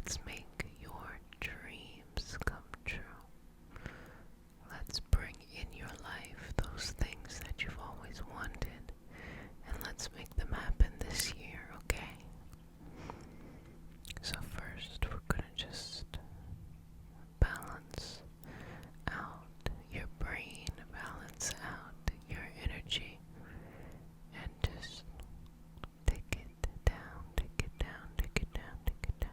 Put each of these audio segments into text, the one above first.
let's make your dreams come true. Let's bring in your life those things that you've always wanted, and let's make them happen this year, okay? So first, we're gonna just balance out your brain, balance out your energy, and just take it down, take it down, take it down, take it down.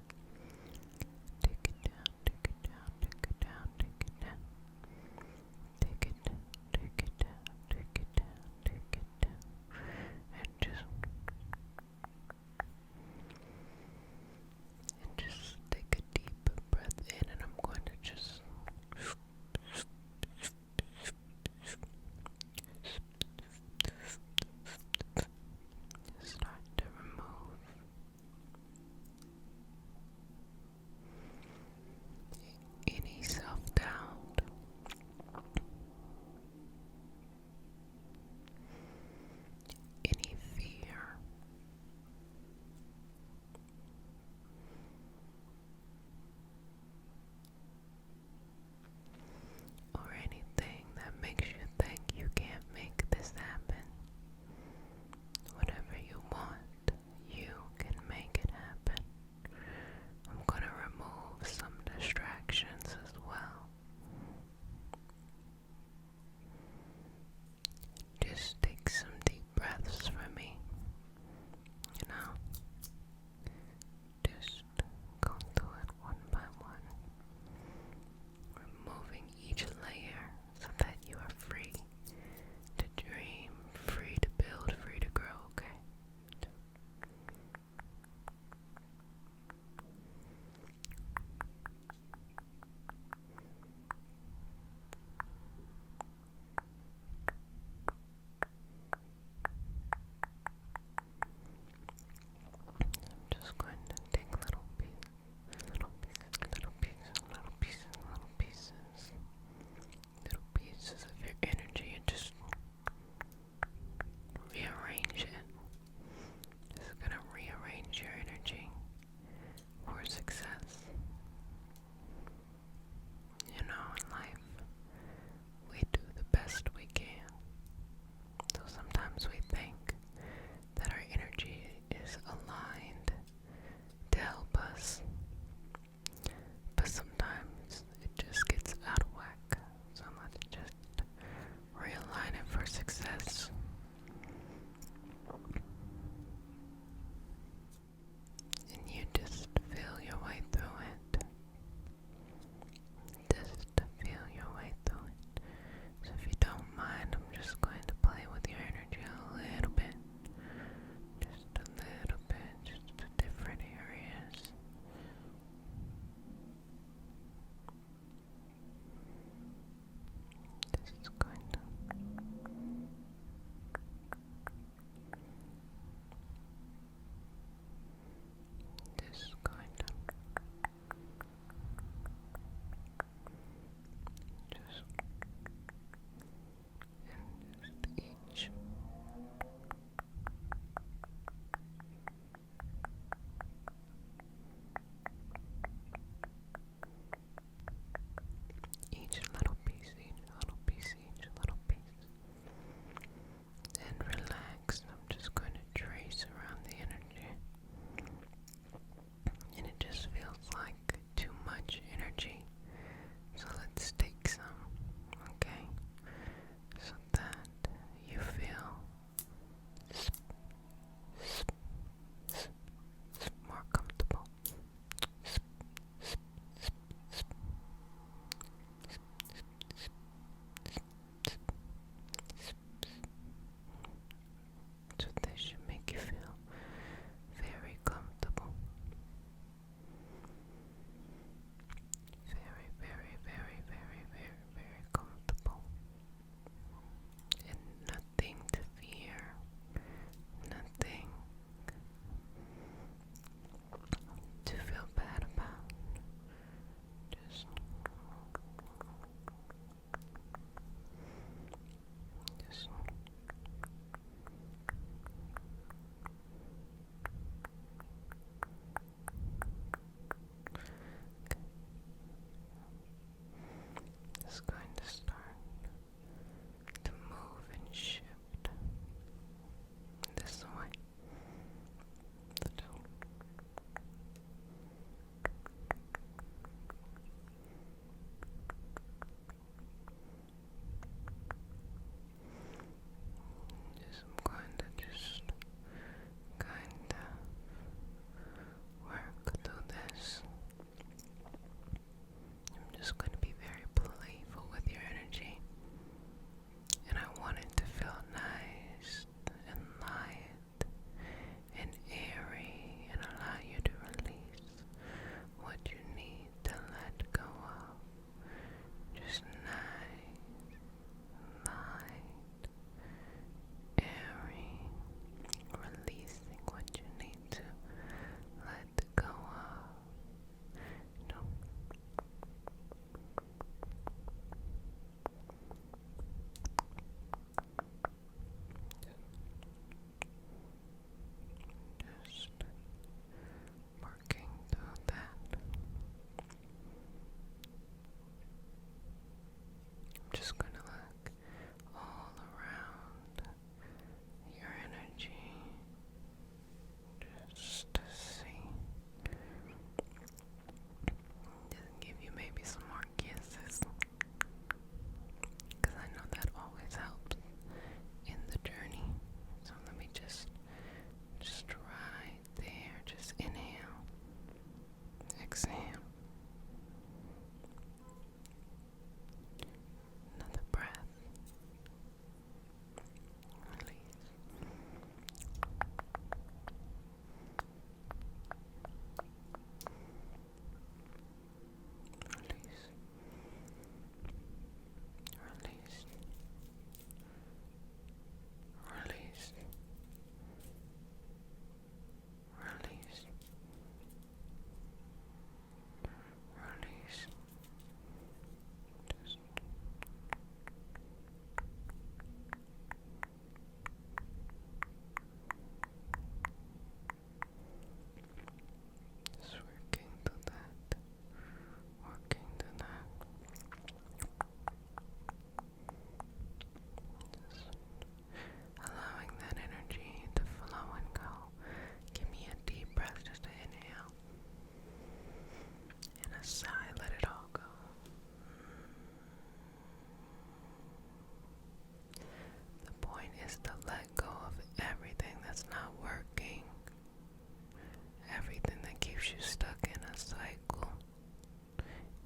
keeps you stuck in a cycle,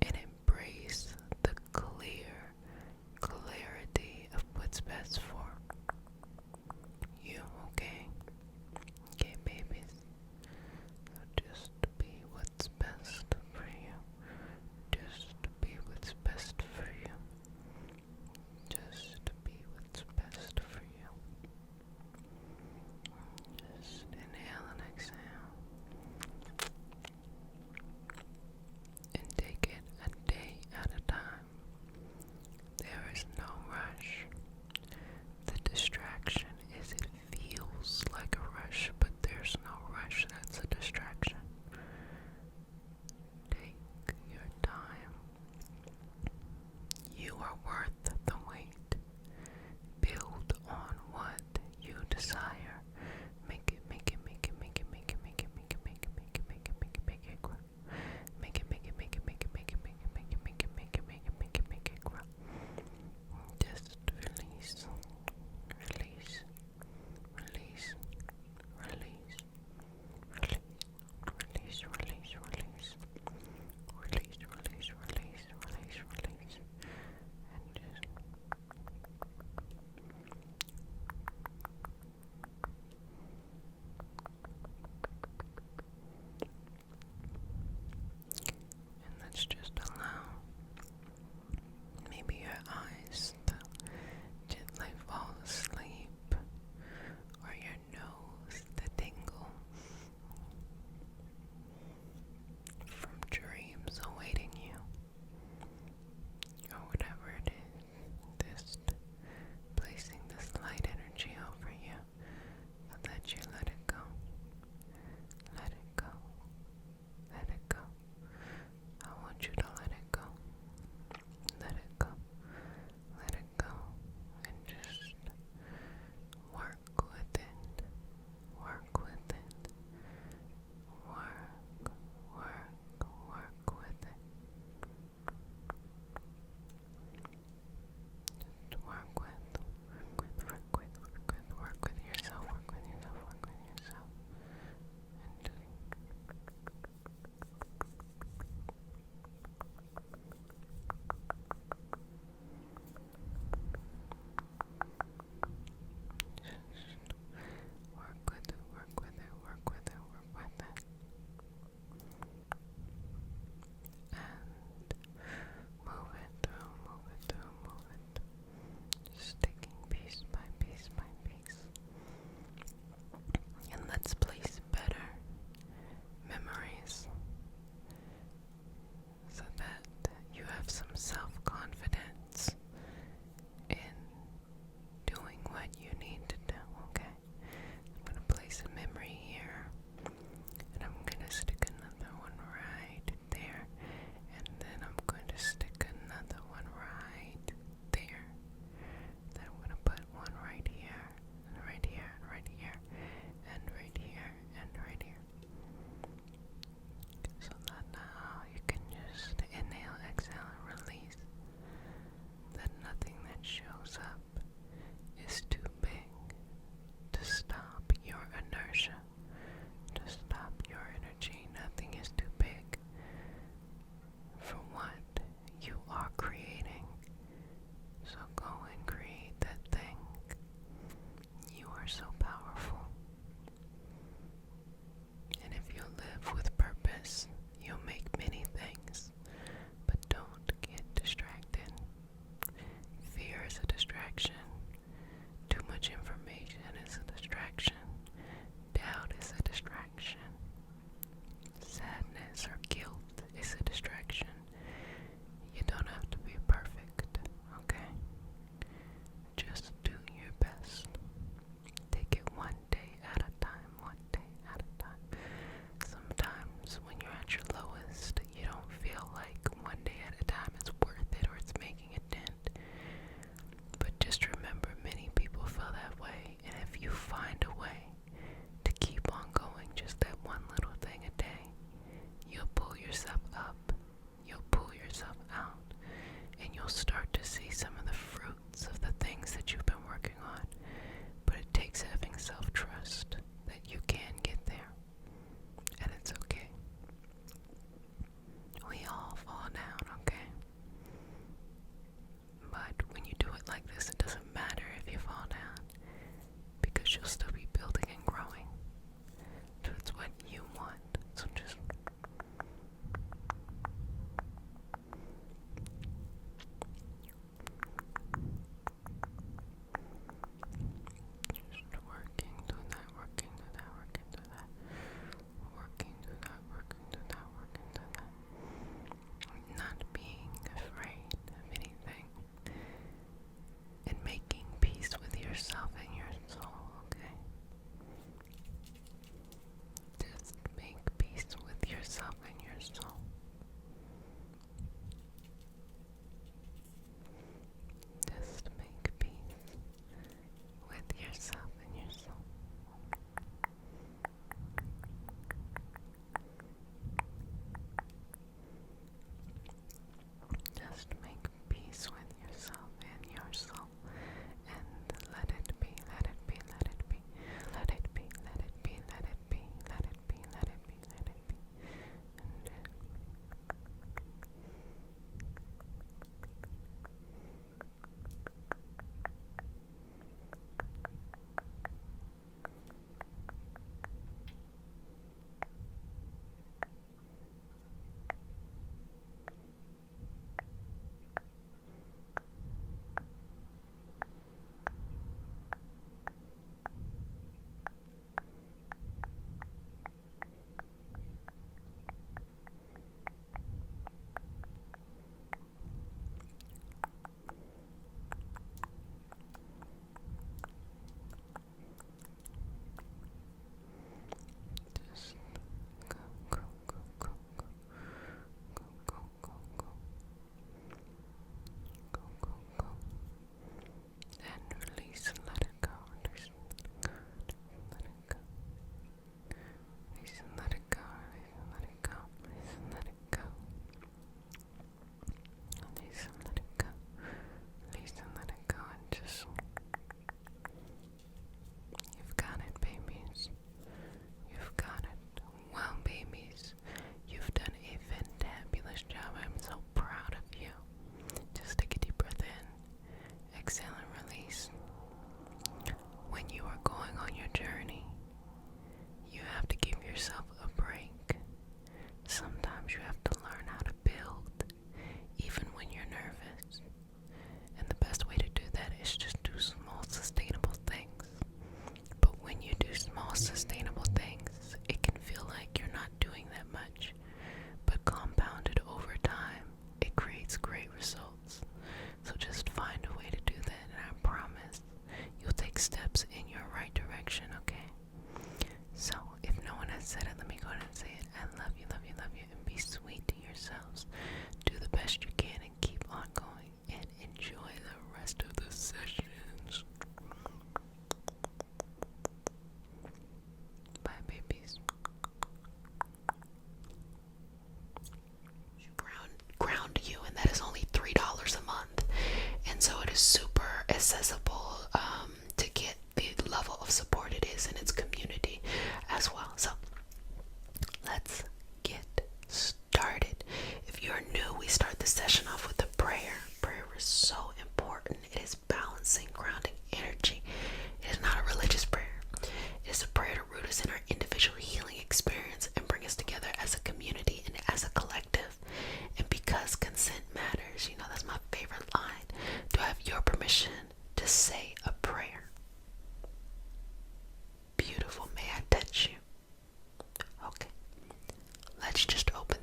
and embrace the clarity of what's best for you, okay? Okay, babies. So just be what's best for you. Just be what's best for you. Just be what's best for you. Just inhale and exhale.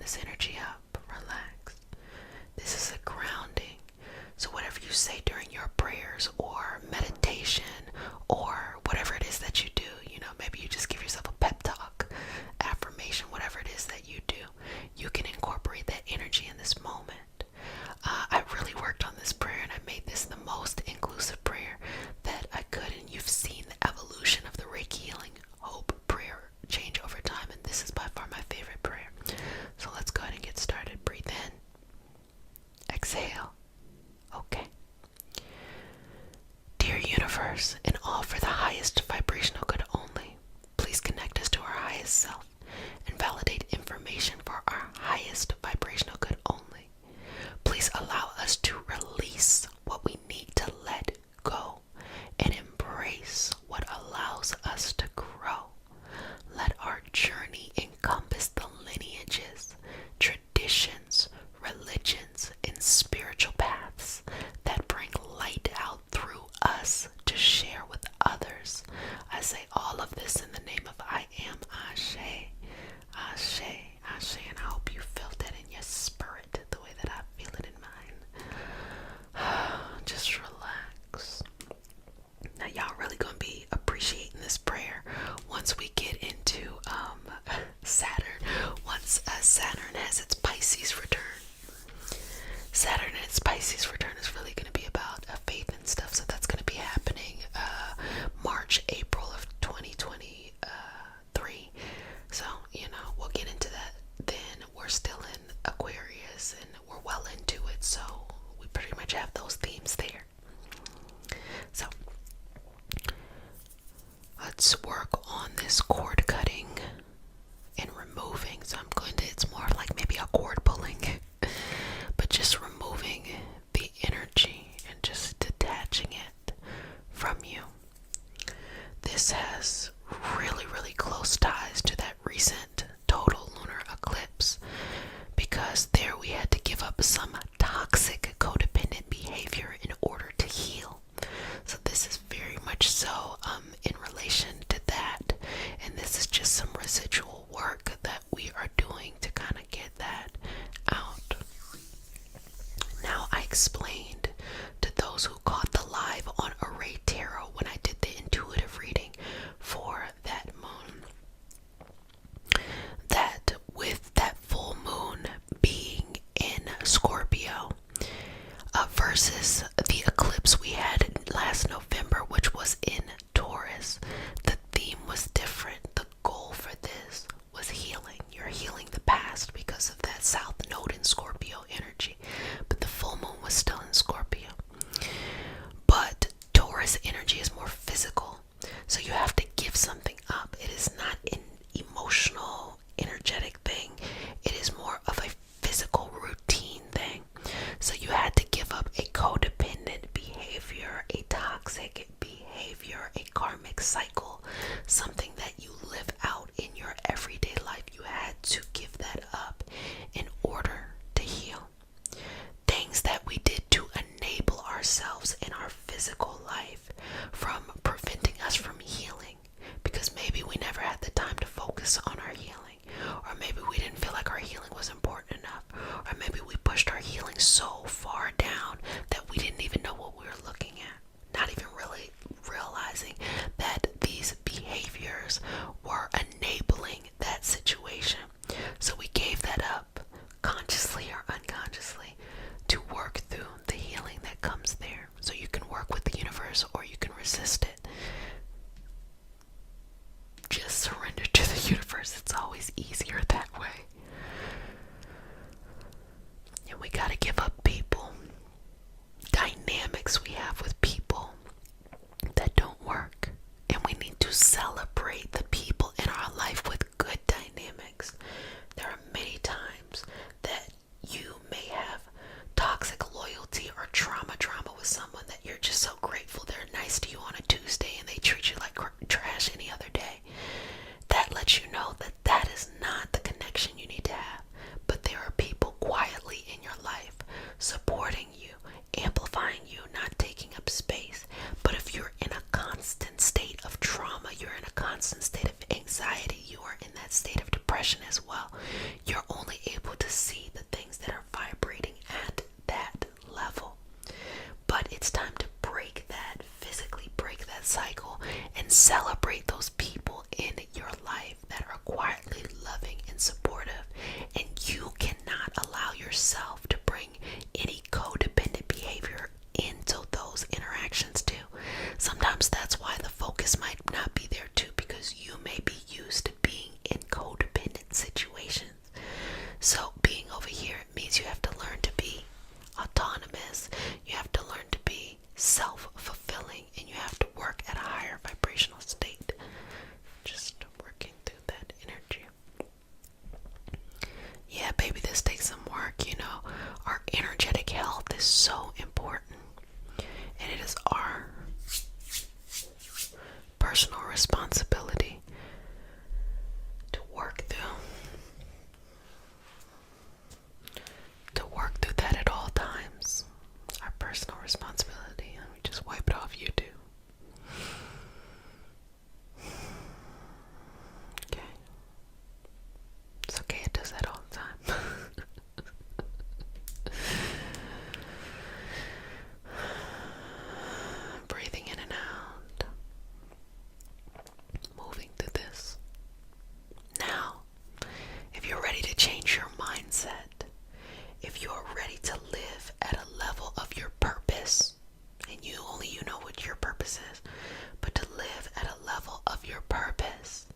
this energy up. Relax. This is a grounding. So whatever you say during your prayers or meditation or whatever it is that you do, maybe you just give yourself a pep talk, affirmation, whatever it is that you do, you can incorporate that energy in this moment. I really worked on this prayer and I made this the most inclusive prayer that I could, and you've seen the evolution of the Reiki healing hope prayer change over time, and this is by far my favorite prayer. So let's go ahead and get started. Breathe in, exhale. Okay. Dear universe, and all for the highest vibrational good only, please connect us to our highest self and validate information for our highest vibrational good only. Please allow us to release what we need to let go and embrace what allows us to grow. Let our journey encompass the lineages, traditions, religions, and spiritual paths that bring light out through us to share with others. I say all of this in the name of I am Ashe, Ashe, Ashe, and I hope you felt that in your spirit the way that I feel it in mine. Just relax. Now y'all really gonna be appreciating this prayer once we get into Saturn. Once Saturn has its Pisces return. Saturn and its Pisces return is really going to be about faith and stuff. So that's going to be happening March, April of 2023. So, we'll get into that then. We're still in Aquarius and we're well into it. So we pretty much have those themes there. So let's work on this cord cutting and removing. So it's more like maybe a cord pulling, but just removing the energy and just detaching it from you. This has really, really close ties to that recent total lunar eclipse, because there we had to give up some toxic codependent behavior in order to heal. So this is very much so in relation to that, and this is just some residual work that we are doing to kind of get that out. Now, I explained to those who caught the live on Array Tarot when I did the intuitive reading for that moon, that with that full moon being in Scorpio versus the eclipse we had last November, which was in Taurus, the theme was different. The goal for this was healing. You're healing the past because of that south node in Scorpio energy, but the full moon was still in Scorpio. means you have to learn to be autonomous. You have to learn to be self-fulfilling, and you have to work at a higher vibrational state. Just working through that energy. Yeah, baby, this takes some work, Our energetic health is so important. And it is our personal responsibility to work through that at all times. It's our personal responsibility. Let me just wipe it off you too. Okay. It's okay, it does that all the time. Breathing in and out. Moving through this. Now, if you're ready to change your mindset, if you are ready to live at a level of your purpose, and only you know what your purpose is, but to live at a level of your purpose,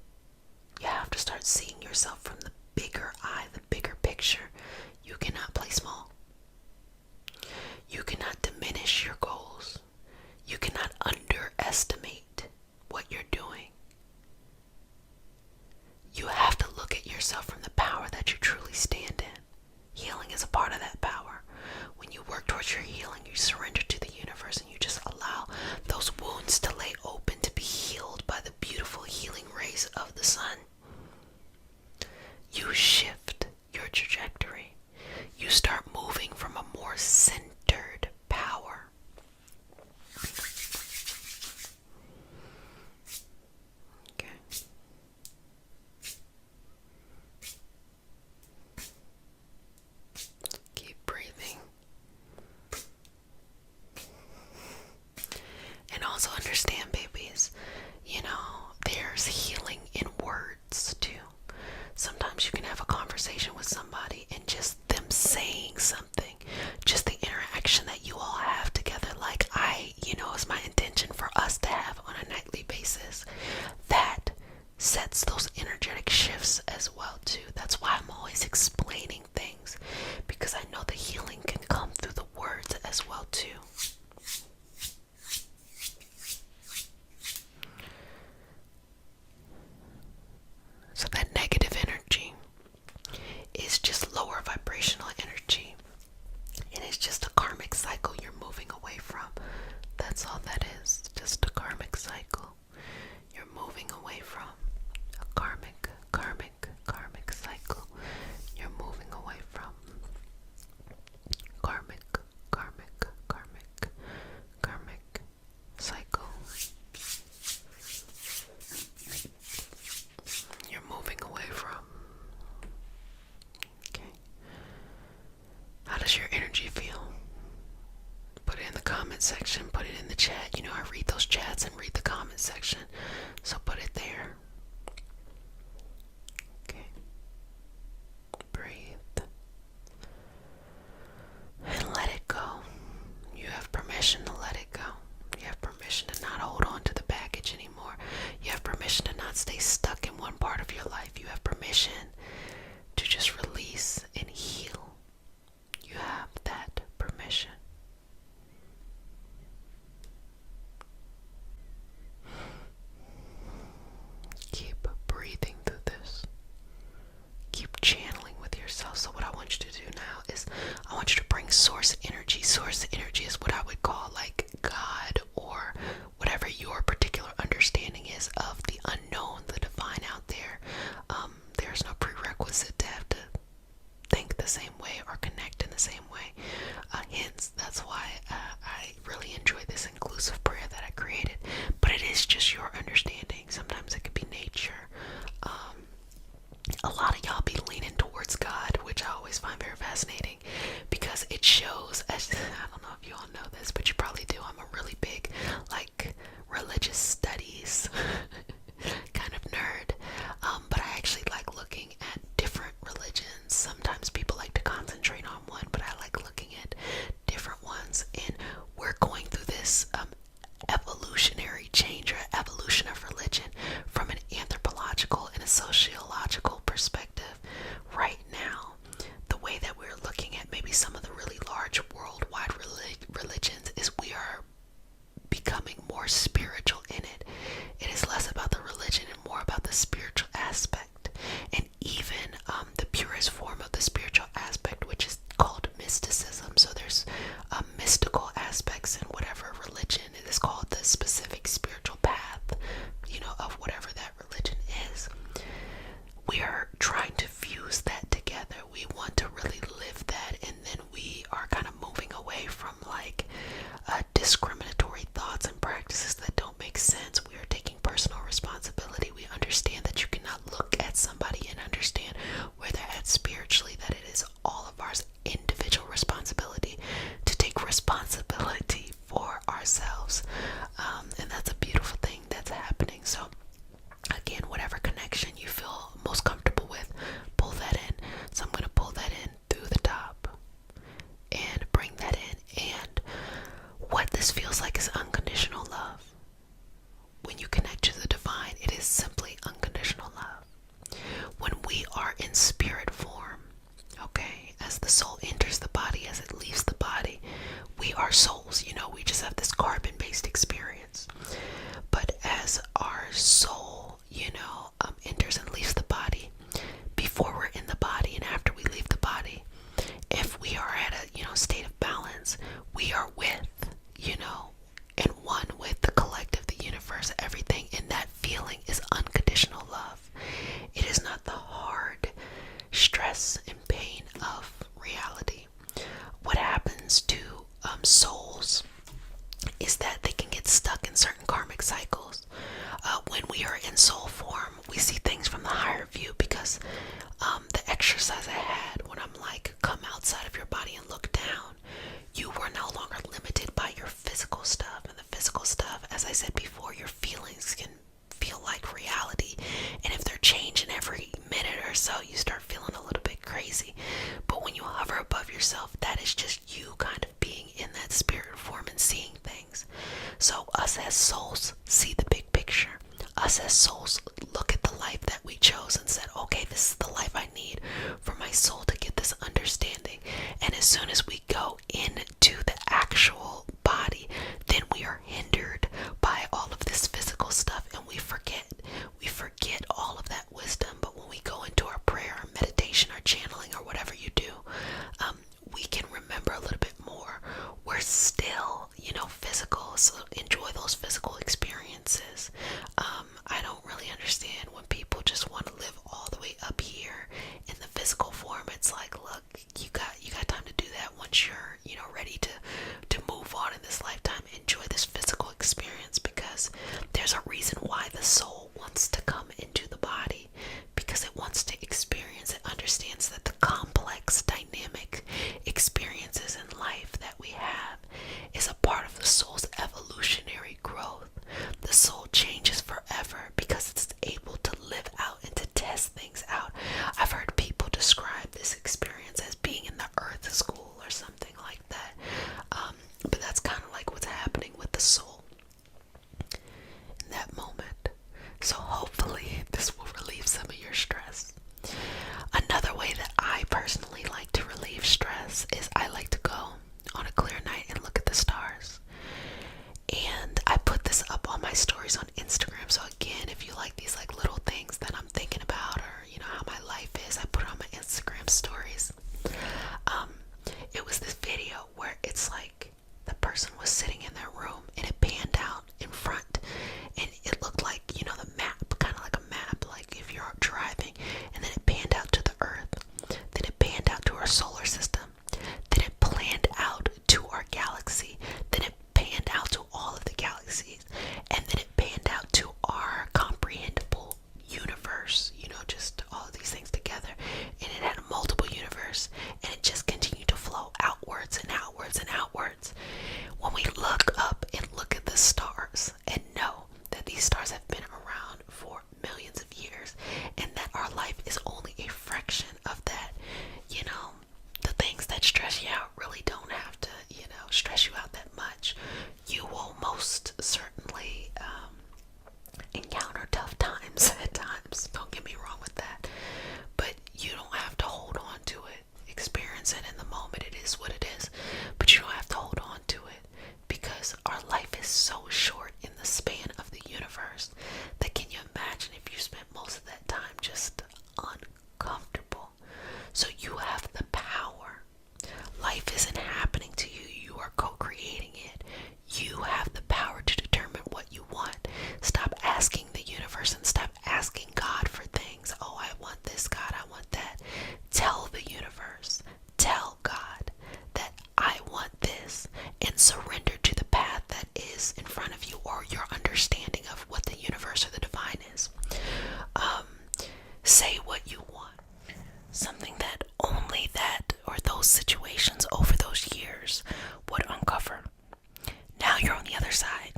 you have to start seeing yourself from the bigger eye, the bigger picture. You cannot play small. You cannot diminish your goals. You cannot underestimate what you're doing. You have to look at yourself from the power that you truly stand in. Healing is a part of that power. When you work towards your healing, you surrender to the universe and you just allow those wounds to lay open to be healed by the beautiful healing rays of the sun. You shift your trajectory. You start moving from a more centered power. Okay. Keep breathing. And also understand, babies, there's healing in words too. Sometimes you can have a conversation with somebody and just them saying something, just the interaction that you all have together, like it's my intention for us to have on a nightly basis, that sets those energetic shifts as well too. That's why I'm always explaining things, because I know the healing can come through the words as well too. So that negative energy is just lower vibrational energy. And it's just a karmic cycle you're moving away from. That's all that is. Just a karmic cycle you're moving away from. A karmic cycle you're moving away from. Karmic cycle you're moving away from. Okay. How does your energy feel? Put it in the comment section. Put it in the chat. I read those chats and read the comment section. So put it there. Okay. Breathe. And let it go. You have permission to let it go. You have permission to not hold on to the baggage anymore. You have permission to not stay stuck in one part of your life. You have permission to just release and heal. You have that permission. Keep breathing through this. Keep channeling with yourself. So what I want you to do now is I want you to bring source energy. Source energy is what I would call like God, or whatever your particular understanding is of the unknown, the divine out there. There's no prerequisite to have to think the same way or connect in the same way. Hence, that's why I really enjoy this inclusive prayer that I created. But it is just your understanding. Sometimes it could be nature. A lot of y'all be leaning towards God, which I always find very fascinating, because it shows, as I don't know if you all know this, but you probably do, I'm a really big religious studies kind of nerd, but I actually like looking at different religions. Sometimes people like to concentrate on one, but I like looking at different ones, and we're going through this evolutionary change or evolution of religion from maybe some of the really large worldwide religions, is we are becoming more spiritual in it. It is less about the religion and more about the spiritual aspect. And even the purest form of the spiritual aspect, which is called mysticism. So there's mystical aspects in whatever religion. It is called the specific spiritual path, of whatever that religion is. We are trying to fuse that together. We want to really live that, and then we are kind of moving away from like discriminatory thoughts and practices that don't make sense. We are taking personal responsibility. We understand that you cannot look at somebody and understand where they're at spiritually, that it is all of our individual responsibility to take responsibility for ourselves. And that's a beautiful thing that's happening. So again, whatever connection you feel most comfortable with, pull that in. So I'm going to pull that in through the top and bring that in. And what this feels like is unconditional love. When you connect to the divine, it is simply unconditional love. When we are in spirit form, okay, as the soul enters the body, as it leaves the body, we are souls, we just have this carbon-based experience. But as our soul, enters and leaves the body, before we're in the body and after we leave the body, if we are at a, state of balance, we are with, and one with the collective, the universe, everything, and that feeling is unconditional love. It is not the hard stress and pain of reality. What happens to souls is that they can get stuck in certain karmic cycles. When we are in soul form, we see things from the higher view, because the exercise I had when I'm like, come outside of your body and look down, you were no longer limited by your physical stuff. And the physical stuff, as I said before, your feelings can feel like reality. And if they're changing every minute or so, you start feeling a little bit crazy. But when you hover above yourself, that is just you kind of being in that spirit form and seeing things. So us as souls see the big picture. Us as souls look at the life that we chose and said, okay, this is the life I need for my soul to get this understanding. And as soon as we go into the actual body, then we are hindered by all of this physical stuff, and we forget all of that wisdom. But when we go into our prayer or meditation or channeling or whatever you do, we can remember a little bit more. We're still, physical, so enjoy those physical experiences. I don't really understand when people just want to live all the way up here in the physical form. It's like, look, you got time to do that once you're, ready to move on in this lifetime. Enjoy this physical experience, because there's a reason why the soul wants to come into the body, because it wants to experience. It understands that the complex, dynamic experiences in life that we have is a part of the soul's evolutionary growth. The soul changes forever because it's able to live out and to test things out. I've heard people describe this experience as being in the earth school or something like that. But that's kind of like what's happening with the soul in that moment. So hopefully this will relieve some of your stress. Another way that I personally like to relieve stress is I like to go on a clear night and look at the stars. And I put this up on my stories on Instagram. So again, if you like these like little things that I'm thinking about, or how my life is, I put it on my Instagram stories. It was this video where it's like the person was sitting in their room and it panned out in front, and it looked like, the map, kind of like a map, like if you're driving, and then it panned out to the earth, then it panned out to our solar system, then it planned out to our galaxy, then it panned out to all of the galaxies, and then it panned out to our comprehensible universe, just all of these things together. And it had a multiple universe, and it just continued to flow outwards and outwards and outwards. When we look up and look at the stars and know that these stars have been around for millions of years, and that our life is only a fraction of that, the things that stress you out really don't have to, stress you out that much. You will most certainly encounter tough times at times. Don't get me wrong with that. But you don't have to hold on to it. Experience it in the moment. It is others would uncover. Now you're on the other side.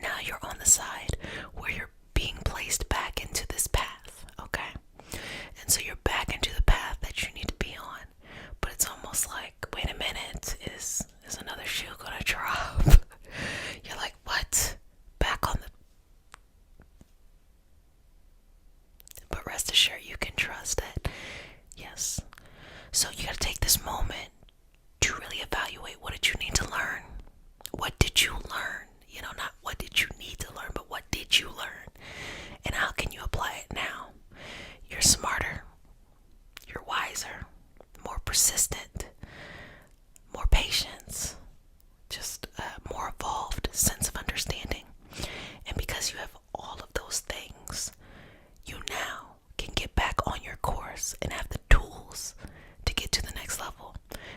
Now you're on the side where you're being placed back into this path, okay? And so you're back into the path that you need to be on. But it's almost like, wait a minute, is another shoe gonna drop? You're like, what? Back on the... But rest assured, you can trust it. Yes. So you gotta take this moment to really evaluate, what did you need to learn? What did you learn? Not what did you need to learn, but what did you learn? And how can you apply it now? You're smarter. You're wiser. More persistent. More patience. Just a more evolved sense of understanding. And because you have all of those things, you now can get back on your course and have the tools to get to the next level.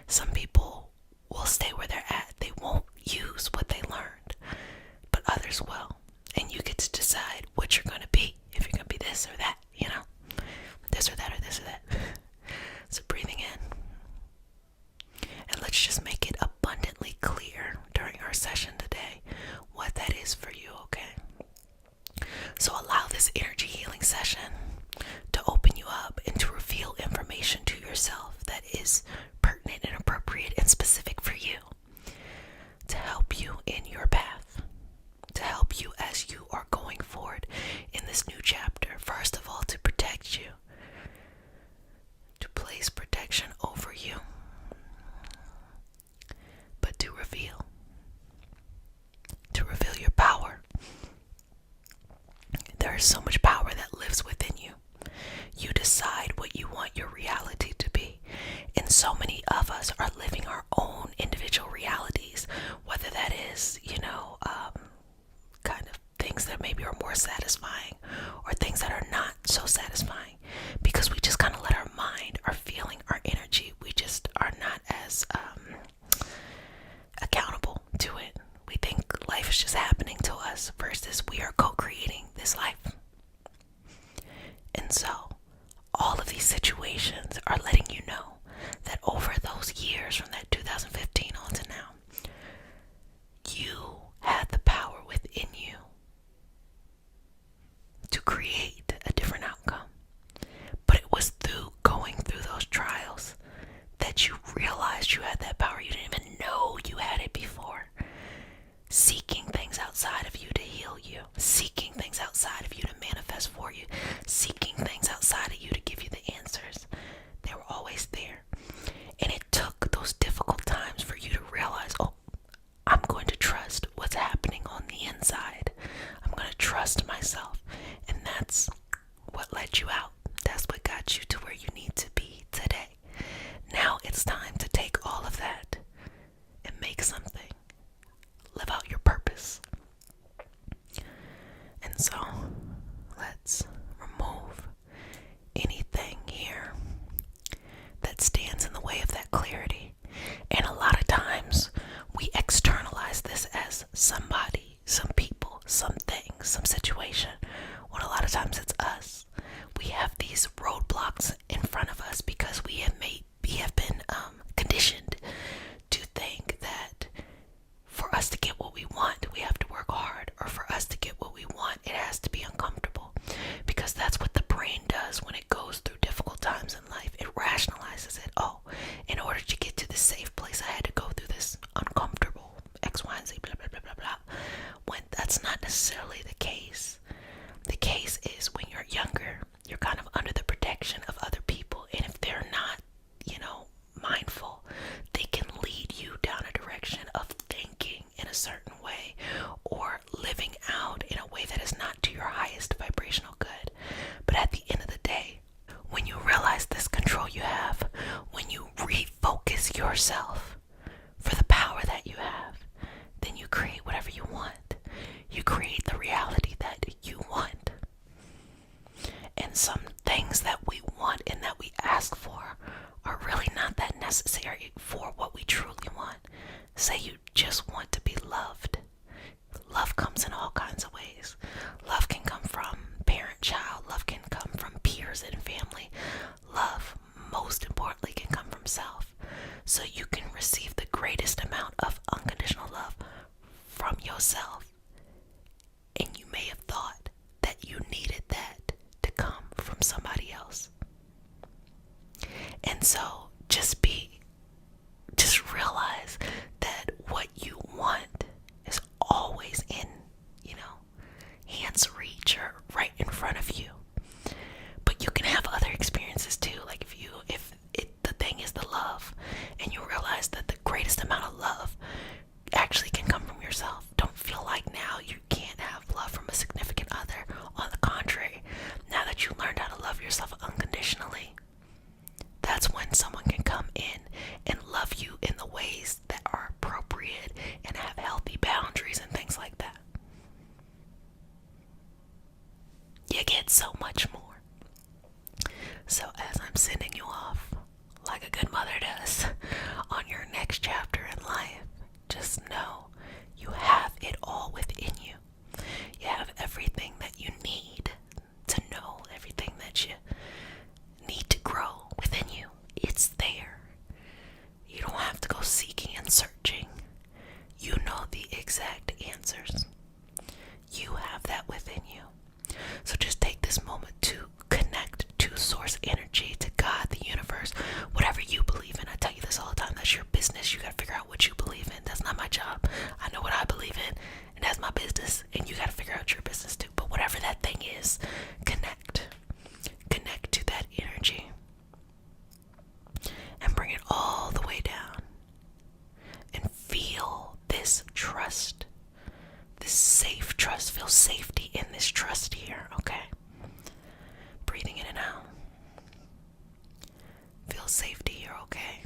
Some people will stay where they're at. They won't use what they learned, but others will. And you get to decide what you're going to be. If you're going to be this or that, this or that or this or that. So breathing in. And let's just make it abundantly clear during our session today what that is for you, okay? So allow this energy healing session to open you up and to reveal information to yourself that is pertinent and appropriate and specific for you, to help you in your path, to help you as you are going forward in this new chapter. First of all, to protect you, to place protection over you, but to reveal your power. There is so much power that lives within you. You decide what you want your reality to be. And so many of us are living our own individual realities, whether that is, kind of things that maybe are more satisfying or things that are not so satisfying, because we just kind of let our mind, our feeling, our energy, we just are not as accountable to it. We think life is just happening to us versus we are co-creating this life. And so all of these situations are letting you know that over those years, from that 2015 on to now, you had the power within you to create a different outcome. But it was through going through those trials that you realized you had that power. You didn't even know you had it before. Seeking things outside of you to heal you, seeking things outside of you to manifest for you, seeking things outside of you to give you the answers. They were always there. And it took those difficult times for you to realize, oh, I'm going to trust what's happening on the inside. I'm going to trust myself. And that's what let you out. That's what got you to where you need to be today. Now it's time to take all of that and make something. Live out your purpose. And so let's remove anything here that stands in the way of that clarity. And a lot of times we externalize this as somebody, some people, some things, some situation, when a lot of times it's us. We have these roadblocks in front of us because we have been conditioned to think that for us to get what we want, we have to work hard, or for us to get what we want, it has to be uncomfortable, because that's what the brain does when it goes through difficult times in life. It rationalizes it. Oh, in order to get to this safe place, I had to go through this uncomfortable X, Y, and Z, blah, blah, blah, blah, blah. When that's not necessarily the case. The case is when you're younger, you're kind of under the protection of other people, and if they're not, mindful, they can lead you down a direction of thinking in a certain way or living out in a way that is not to your highest vibrational good. But at the end of the day, when you realize this control you have, when you refocus yourself for the power that you have, then you create whatever you want. You create the reality that you want. And some things that we want and that we ask for are really not that necessary for what we truly want. Say you just want to be loved. Love comes in all kinds of ways. Love can come from parent-child. Love can come from peers and family. Love, most importantly, can come from self. So you can receive the greatest amount of unconditional love from yourself. And you may have thought that you needed that to come from somebody else. And so just realize that what you want is always in, hand's reach or right in front of you. But you can have other experiences too. Like if the thing is the love, and you realize that the greatest amount of love actually can come from yourself. Don't feel like now you can't have love from a significant other. On the contrary, now that you learned how to love yourself unconditionally, that's when someone can come in and love you in the ways that are appropriate and have healthy boundaries and things like that. You get so much more. So as I'm sending you off, like a good mother does, on your next chapter in life, just know you have it all within you. You have everything that you need to know, everything that you need to grow within you. It's there. You don't have to go seeking and searching. You know the exact answers. You have that within you. So just take this moment to connect to source energy, to God, the universe, whatever you believe in. I tell you this all the time. That's your business. You got to figure out what you believe in. That's not my job. I know what I believe in, and that's my business. And you got to figure out your business too. But whatever that thing is, connect. Connect to that energy. And bring it all the way down. And feel this trust. This safe trust. Feel safety in this trust here, okay? Breathing in and out. Feel safety here, okay?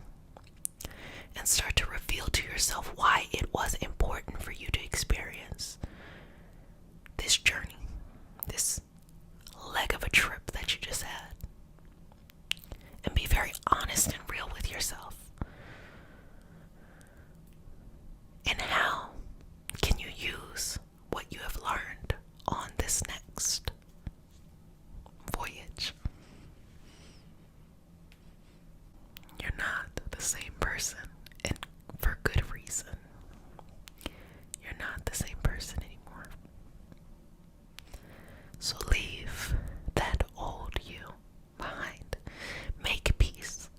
And start to reveal to yourself why it was important for you to experience this journey, this leg of a trip that you just had. And be very honest and real with yourself. And how can you use what you have learned on this next voyage? You're not the same person, and for good reason. You're not the same person anymore. So leave that old you behind. Make peace.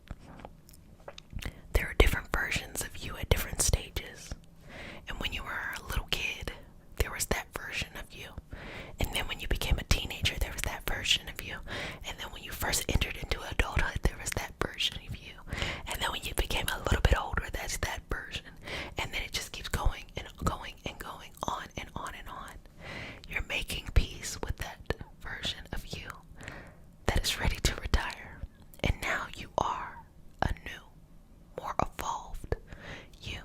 There are different versions of you at different stages. And when you were a little kid, there was that version of you. And then when you became a teenager, there was that version of you. And then when you first entered into adulthood, there was that version of you. And then when you became a little bit older, that's that version. And then it just keeps going and going and going on and on and on. You're making peace with that version of you that is ready to retire. And now you are a new, more evolved you.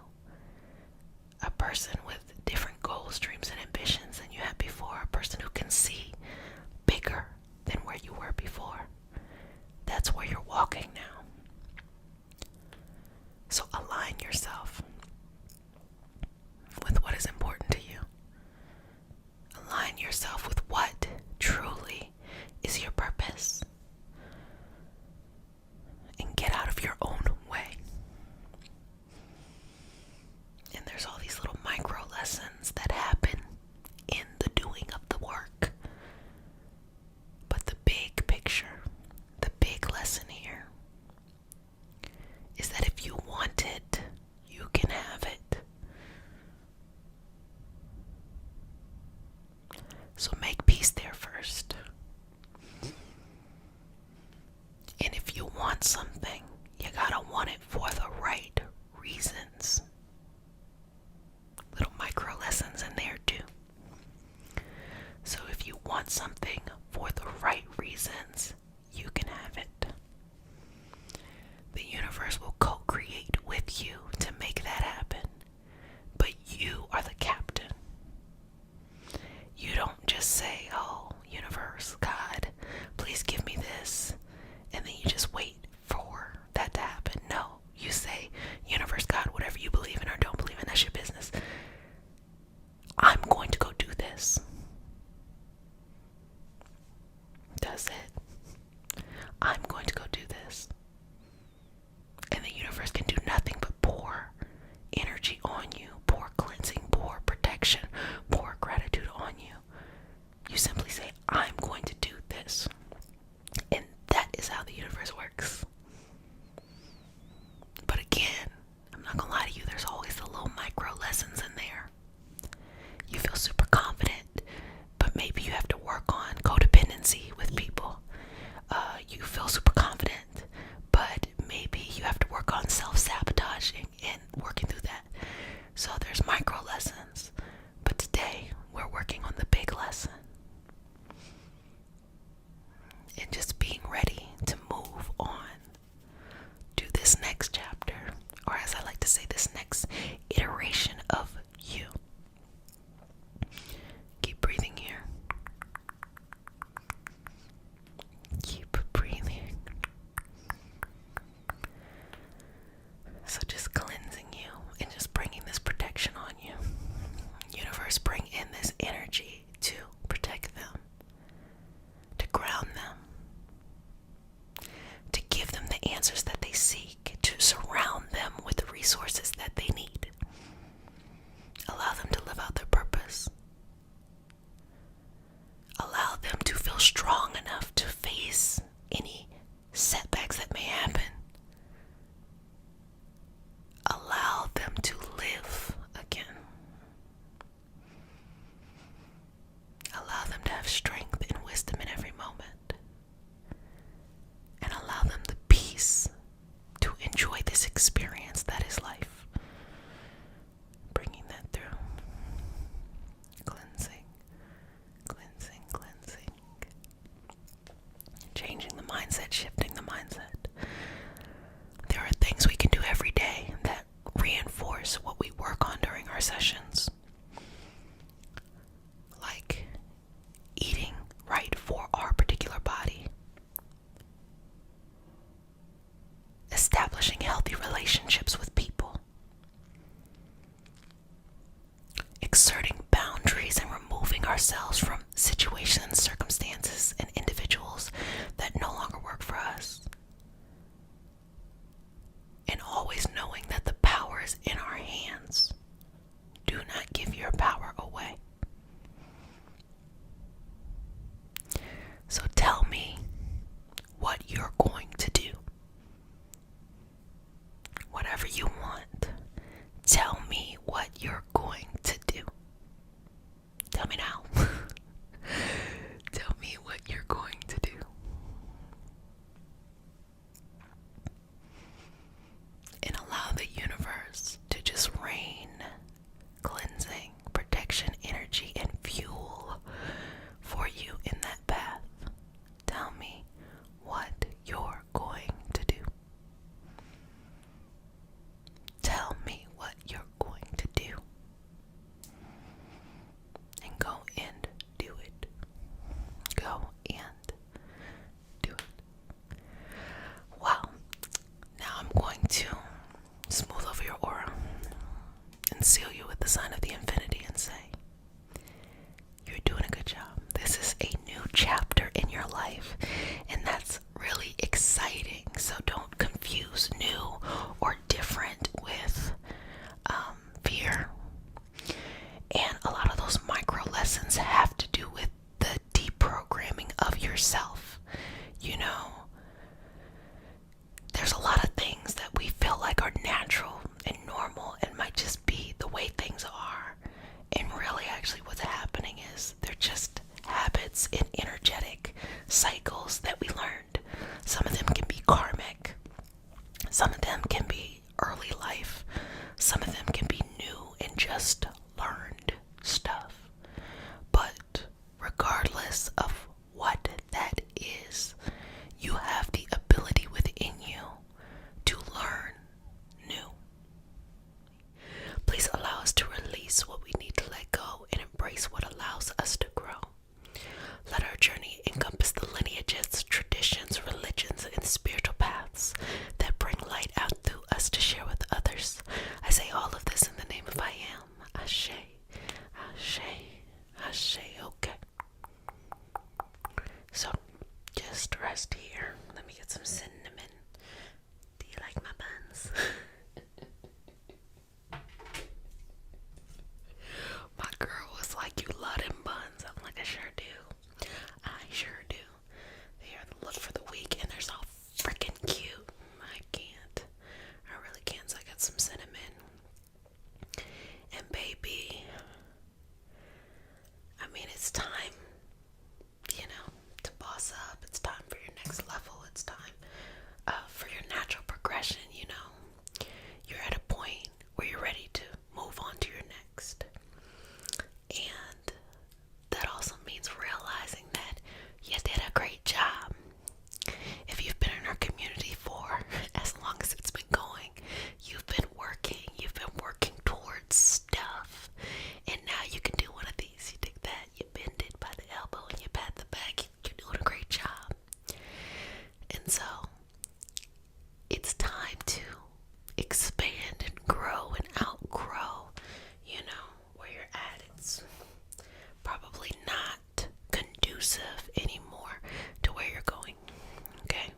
A person with different goals, dreams, and ambitions than you had before. A person who can see bigger than where you were before. That's where you're walking now. So align yourself with what is important to you. Align yourself with what truly is your purpose. And get out of your own way. And there's all these little micro lessons that happen in the doing of the work. But the big picture, the big lesson here, is that if you want it, you can have it. So make peace there first. And if you want something, you gotta want it for the right reasons. Little micro lessons in there too. So if you want something for the right reasons, you can have it. The universe will co-create with you to make that happen. But you are the captain. You don't just say, oh, universe, God, please give me this. And then you just wait for that to happen. No, you say, universe, God, whatever you believe in or don't believe in, that's your business. I'm going to go do this. That's it. I'm going to go do this. And the universe can do nothing but pour let's say this next iteration of you. Keep breathing here. Keep breathing. So just cleansing you and just bringing this protection on you. Universe, bring in this energy to protect them, to ground them, to give them the answers that they seek, to surround them with the resources that they need. Allow them to live out their purpose. Allow them to feel strong enough to face any setbacks that may happen. Allow them to live again. Allow them to have strength and wisdom in every moment. And allow them the peace to enjoy this experience that is life. Bringing that through. Cleansing, cleansing, cleansing. Changing the mindset, shifting the mindset. There are things we can do every day that reinforce what we work on during our sessions. Like eating right for our particular body. Establishing healthy relationships with people. Exerting boundaries and removing ourselves from situations, circumstances, and individuals that no longer work for us. And always knowing that the power is in our hands. Do not give your power away. So tell me what you're going to do. Whatever you want, tell me what you're going to do. Tell me now. Tell me what you're going to do. And allow the universe to just rain cleansing, protection, energy, and fuel for you in that path. Tell me what you're going to do. Tell me what you're going to do. And go and do it. Go and do it. Wow. Now I'm going to smooth over your aura and seal you with the sign of the infinity and say, you're doing a good job. This is a new chapter in your life, and that's really exciting. So don't confuse new or different with fear. And a lot of those micro lessons have to do with the deprogramming of yourself. You know, there's a lot of things that we feel like are natural and normal and might just be the way things are. And really, actually, what's happening is they're just habits and energetic cycles that we learned. Some of them can be karmic. Some of them can be early life. Some of them can be new and just learned stuff. But regardless of what that is, you have the ability within you to learn new. Please allow us to release what we need to let go and embrace what allows us to grow. Let our journey encompass the lineages, traditions, religions, and spiritual paths that bring light out through us to share with others. I say all of this in the name of I am. Ashe, Ashe, Ashe. Okay. So, just rest here. Let me get some cinnamon. Do you like my buns? My girl was like, you love them buns. I'm like, I sure do. I sure do. They are the look for the week, and they're so freaking cute. I can't. I really can't. So I got some cinnamon. And baby, I mean, it's time, you know, to boss up. It's time for your next level. It's time for your natural progression, you know. You're at a point where you're ready to move on to your next. And that also means realizing that you did a great job. If you've been in our community for as long as it's been going, you've been working expand and grow and outgrow, where you're at. It's probably not conducive anymore to where you're going. Okay?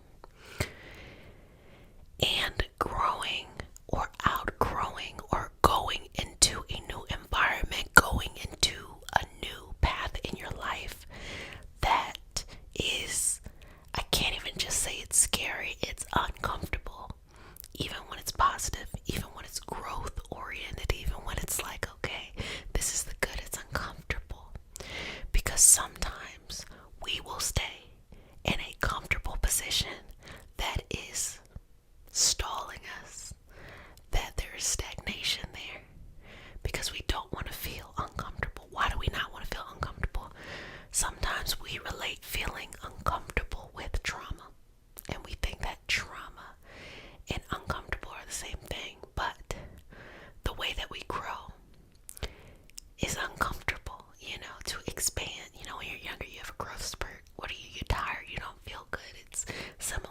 And growing or outgrowing or going into a new environment, going into a new path in your life that is, I can't even just say it's scary, it's uncomfortable. Even when it's positive, even when it's growth oriented, even when it's like, okay, this is the good, it's uncomfortable. Because sometimes we will stay in a comfortable position that is stalling us, that there is stagnation there, because we don't want to feel uncomfortable. Why do we not want to feel uncomfortable? Sometimes we relate feeling uncomfortable with trauma, and we think that trauma and uncomfortable are the same thing, but the way that we grow is uncomfortable, to expand. When you're younger, you have a growth spurt. What are you? You're tired, you don't feel good. It's similar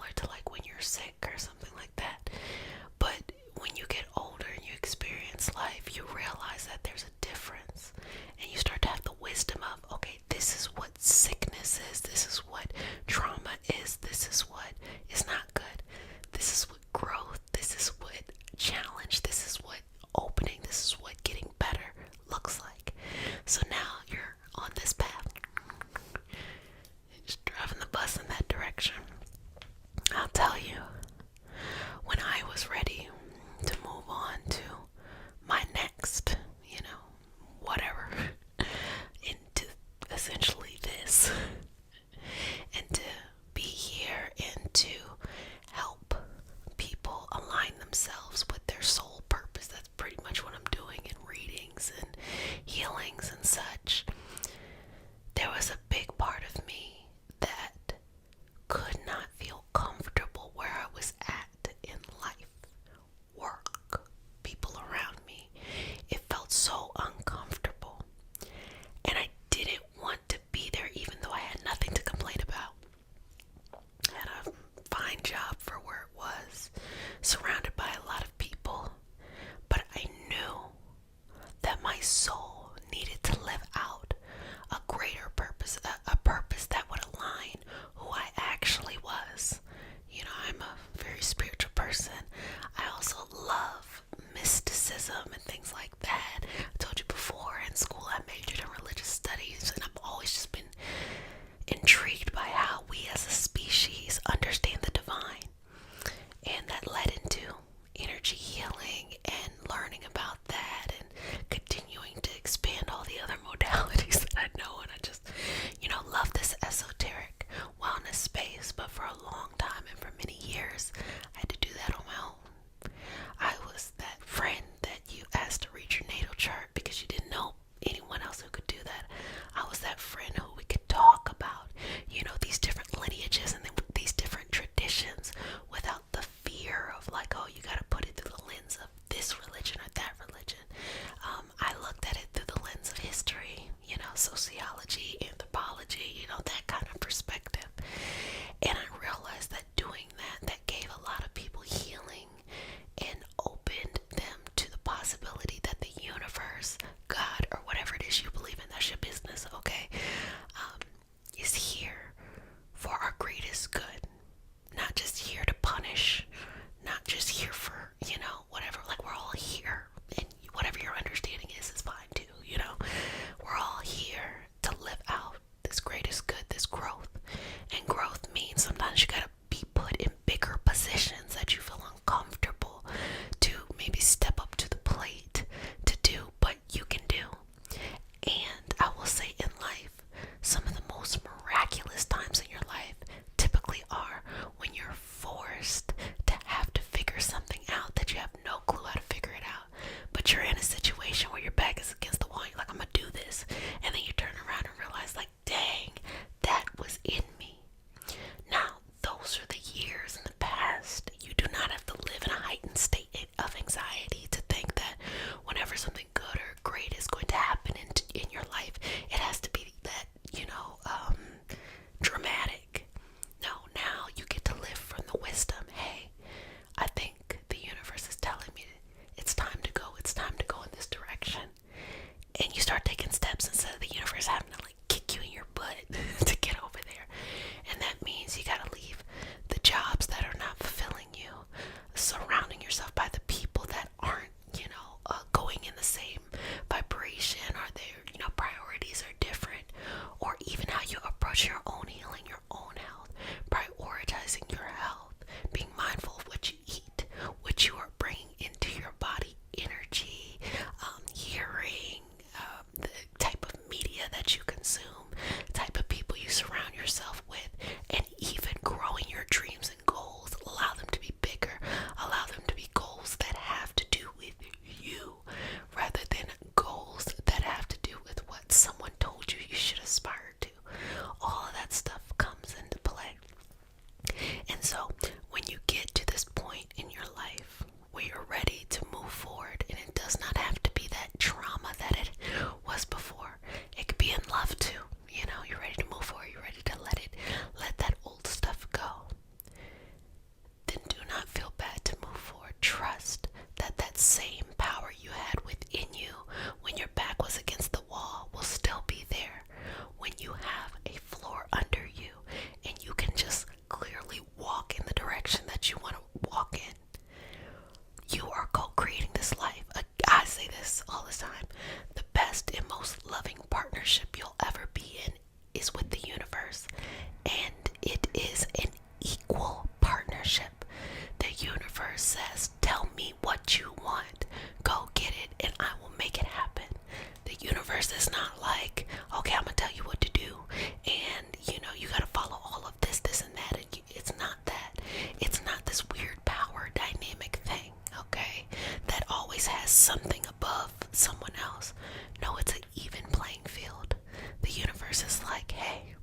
always has something above someone else. No, it's an even playing field. The universe is like, hey,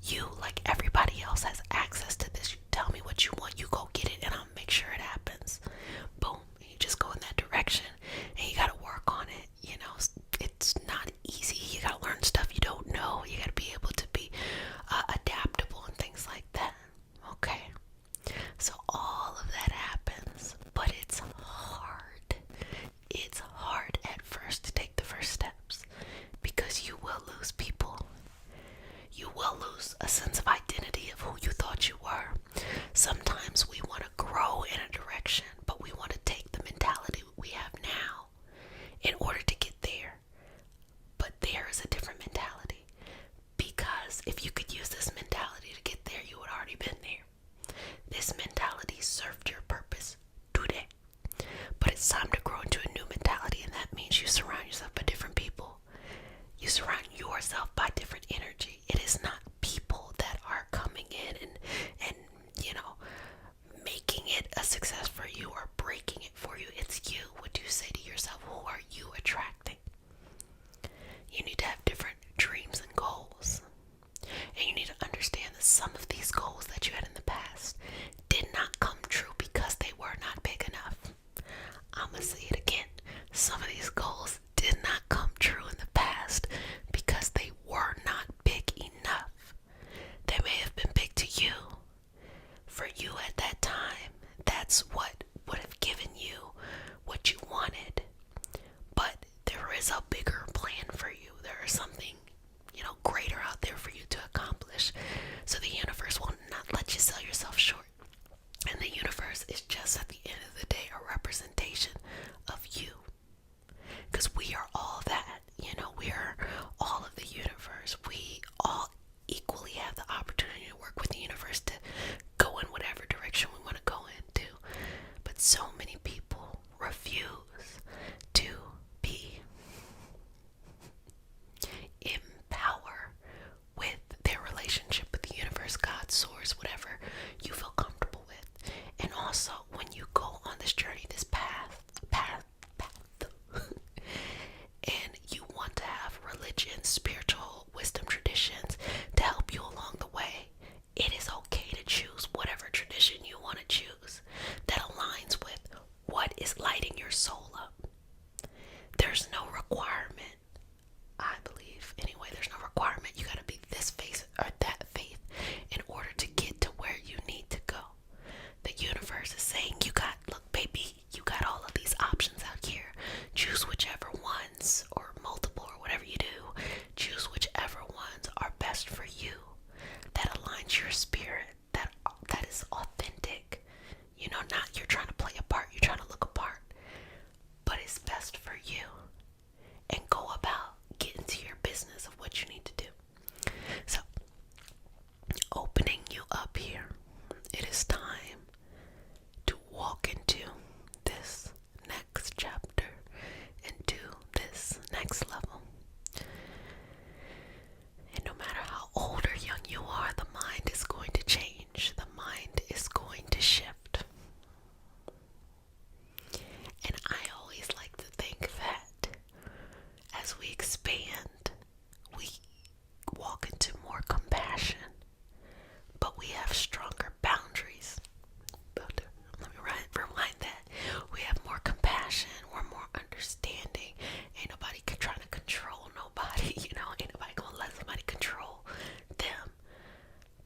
you, like everybody else, has access to this. You tell me what you want, you go get it, and I'll make sure it happens. Boom. And you just go in that direction, and you gotta work on it. You know, it's not easy. You gotta learn stuff you don't know. You gotta be able to be adaptable and things like that. Okay. So all of that happens, but it's hard. It's hard at first to take the first steps because you will lose people. You will lose a sense of identity of who you thought you were. Sometimes we want to grow in a direction, but we want to take the mentality we have now in order to get there. But there is a different mentality, because if you could use this mentality to get there, you would already been there. This mentality served your purpose today. But it's time to grow into a new mentality, and that means you surround yourself by different people. You surround yourself by different energy. It is not people that are coming in and you know, making it a success for you or breaking it for you. It's you. What do you say to yourself? Who are you attracting? You need to have different dreams and goals. And you need to understand that some of these goals that you had in the past did not come true because they were not big enough. I'm going to say it again. Some of these goals did not come true in the past because they were not big enough. They may have been big to you. For you at that time, that's what would have given you what you wanted. But there is a bigger plan for you. There is something, you know, greater out there for you to accomplish. So the universe will not let you sell yourself short. And the universe is just, at the end of the day, a representation of you. Because we are all that, you know, we are all of the universe. We all equally have the opportunity to work with the universe to go in whatever direction we want to go into. But so many people refuse to be in power with their relationship with the universe, God, source, whatever you feel comfortable with. And also, when you go on this journey, this path, and you want to have religion, spiritual wisdom traditions to help you along the way, it is okay to choose whatever tradition you want to choose that aligns with what is lighting your soul up. There's no requirement, I believe. Anyway, there's no requirement. You gotta be this faith or that faith in order to get to where you need to go. The universe is saying, look, baby, you got all of these options out here. Choose whichever ones, or multiple, or whatever you do. Choose whichever ones are best for you, that aligns your spirit, that is authentic. You know, not you're trying to play a part, you're trying to look a part, but it's best for you. And go about getting to your business of what you need to do. So, opening you up here, it is time to walk into this next chapter, into this next level. And no matter how old or young you are, the mind is going to change. The mind is going to shift. And I always like to think that as we expand, we walk into more compassion, but we have stronger boundaries. Let me rewind that. We have more compassion, we're more understanding. Ain't nobody trying to control nobody, you know, ain't nobody gonna let somebody control them.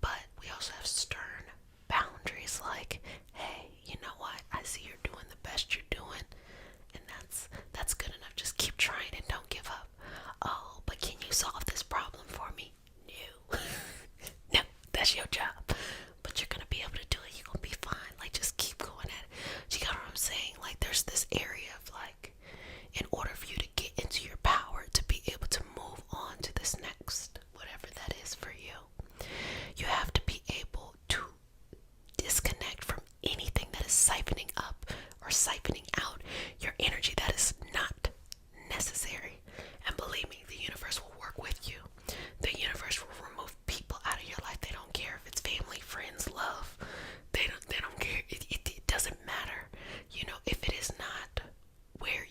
But we also have stern boundaries, like, hey, you know what? I see you're doing the best you're doing, and that's good enough. Just keep trying and don't give up. Oh, but can you solve this problem for me? No. No, that's your job. But you're gonna be able to do it. You're gonna be fine. Like, just keep going at it. So you got what I'm saying? Like, there's this area of, like, in order for you to get into your power, to be able to move on to this next, whatever that is for you, you have to be able to disconnect from anything that is siphoning up or siphoning out your energy that is not necessary. And believe me, the universe will work with you. The universe will remove people out of your life. They don't care if it's family, friends, love. They don't care. It doesn't matter. You know, if it is not where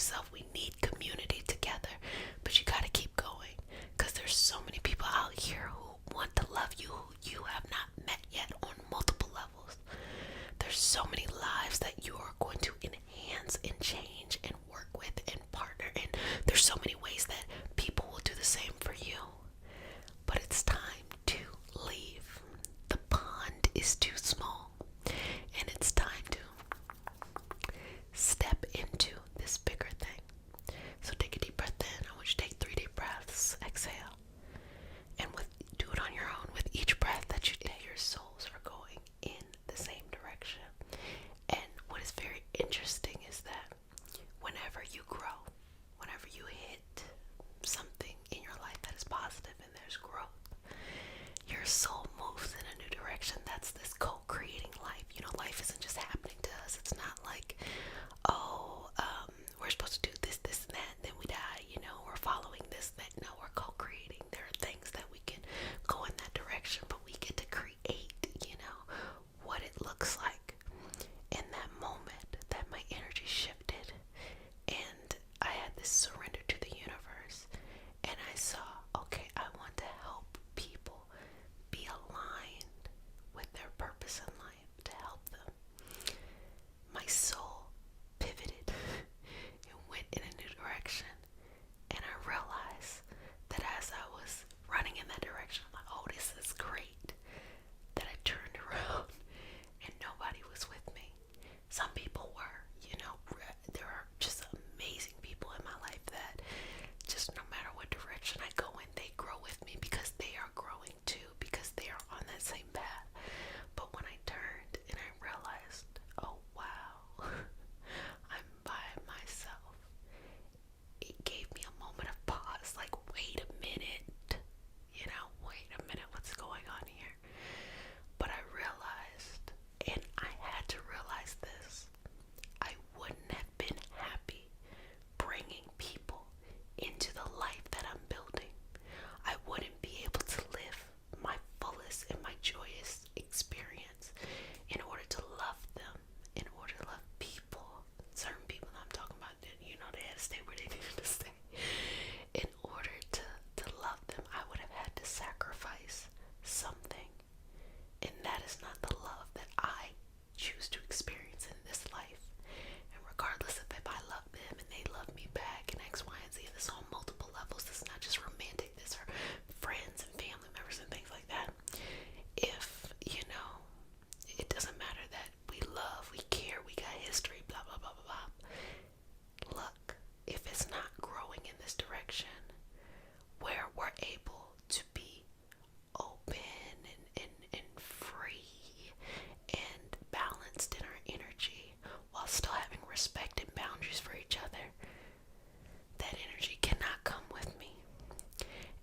yourself. We need community together, but you gotta keep going, because there's so many people out here who want to love you, who you have not met yet on multiple levels. There's so many lives that you are going to enhance and change and work with and partner in. There's so many ways that people will do the same for you. But it's time to leave. The pond is too small. And it's time to step into this bigger thing. So take a deep breath in. I want you to take 3 deep breaths. Exhale. And do it on your own. With each breath that you take, your souls are going in the same direction. And what is very interesting is that whenever you grow, whenever you hit something in your life that is positive and there's growth, your soul moves in a new direction. That's this co-creating life. You know, life isn't just happening to us. It's not like, oh, we're supposed to do this, this, and that, and then we die. You know, we're following this, that. No, we're co-creating. There are things that we can go in that direction, but we get to create, you know, what it looks like. In that moment that my energy shifted and I had this surrender to the universe, and I saw, okay, I want to help people be aligned with their purpose in life, to help them. My soul pivoted and went in a new direction, and I realized that as I was running in that direction, I'm like, oh, this is great, that I turned around and nobody was with me. Some people were, you know, there are just amazing people in my life that just no matter what direction I go in, they grow with me because they are growing too, because they are on that same path. But when I turned and I realized, oh wow, I'm by myself, it gave me a moment of pause, like, wait a minute, you know, wait a minute, what's going on here? But I realized, and I had to realize this, I wouldn't have been happy bringing people into the life that I'm building. I wouldn't be able to live my fullest and my joyous experience in order to love them, in order to love people, certain people that I'm talking about, that, you know, they had to stay where they needed to stay. In order to love them, I would have had to sacrifice something. And that is not the love that I choose to experience in this life. And regardless of if I love them and they love me back and X, Y, and Z, and this on multiple levels, this is not just romantic, this are friends and family members and things like that. If, you know, it doesn't matter that we love, we care, we got history, blah, blah, blah, blah, blah. Look, if it's not growing in this direction where we're able to be open and free and balanced in our energy while still having respect and boundaries for each other, that energy cannot come with me.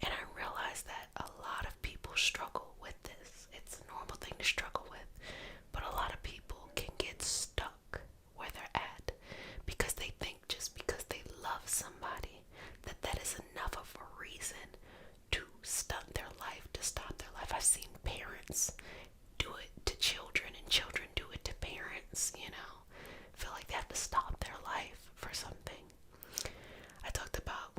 And I realize that a lot of people struggle with this. It's a normal thing to struggle with, but a lot of people can get stuck where they're at because they think just because they love somebody that is enough of a reason to stunt their life, to stop their life. I've seen parents do it to children and children do it to parents, you know, feel like they have to stop their life for something. I talked about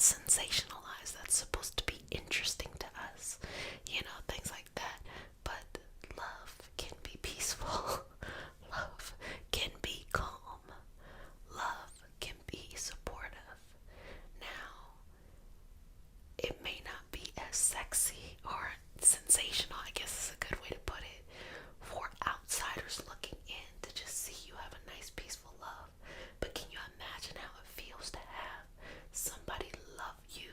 that's sensationalized, that's supposed to be interesting to us, things like that. But love can be peaceful, love can be calm, love can be supportive. Now, it may not be as sexy or sensational, I guess is a good way to put it, for outsiders looking in to just see you have a nice, peaceful love. But can you imagine how it feels to have somebody love you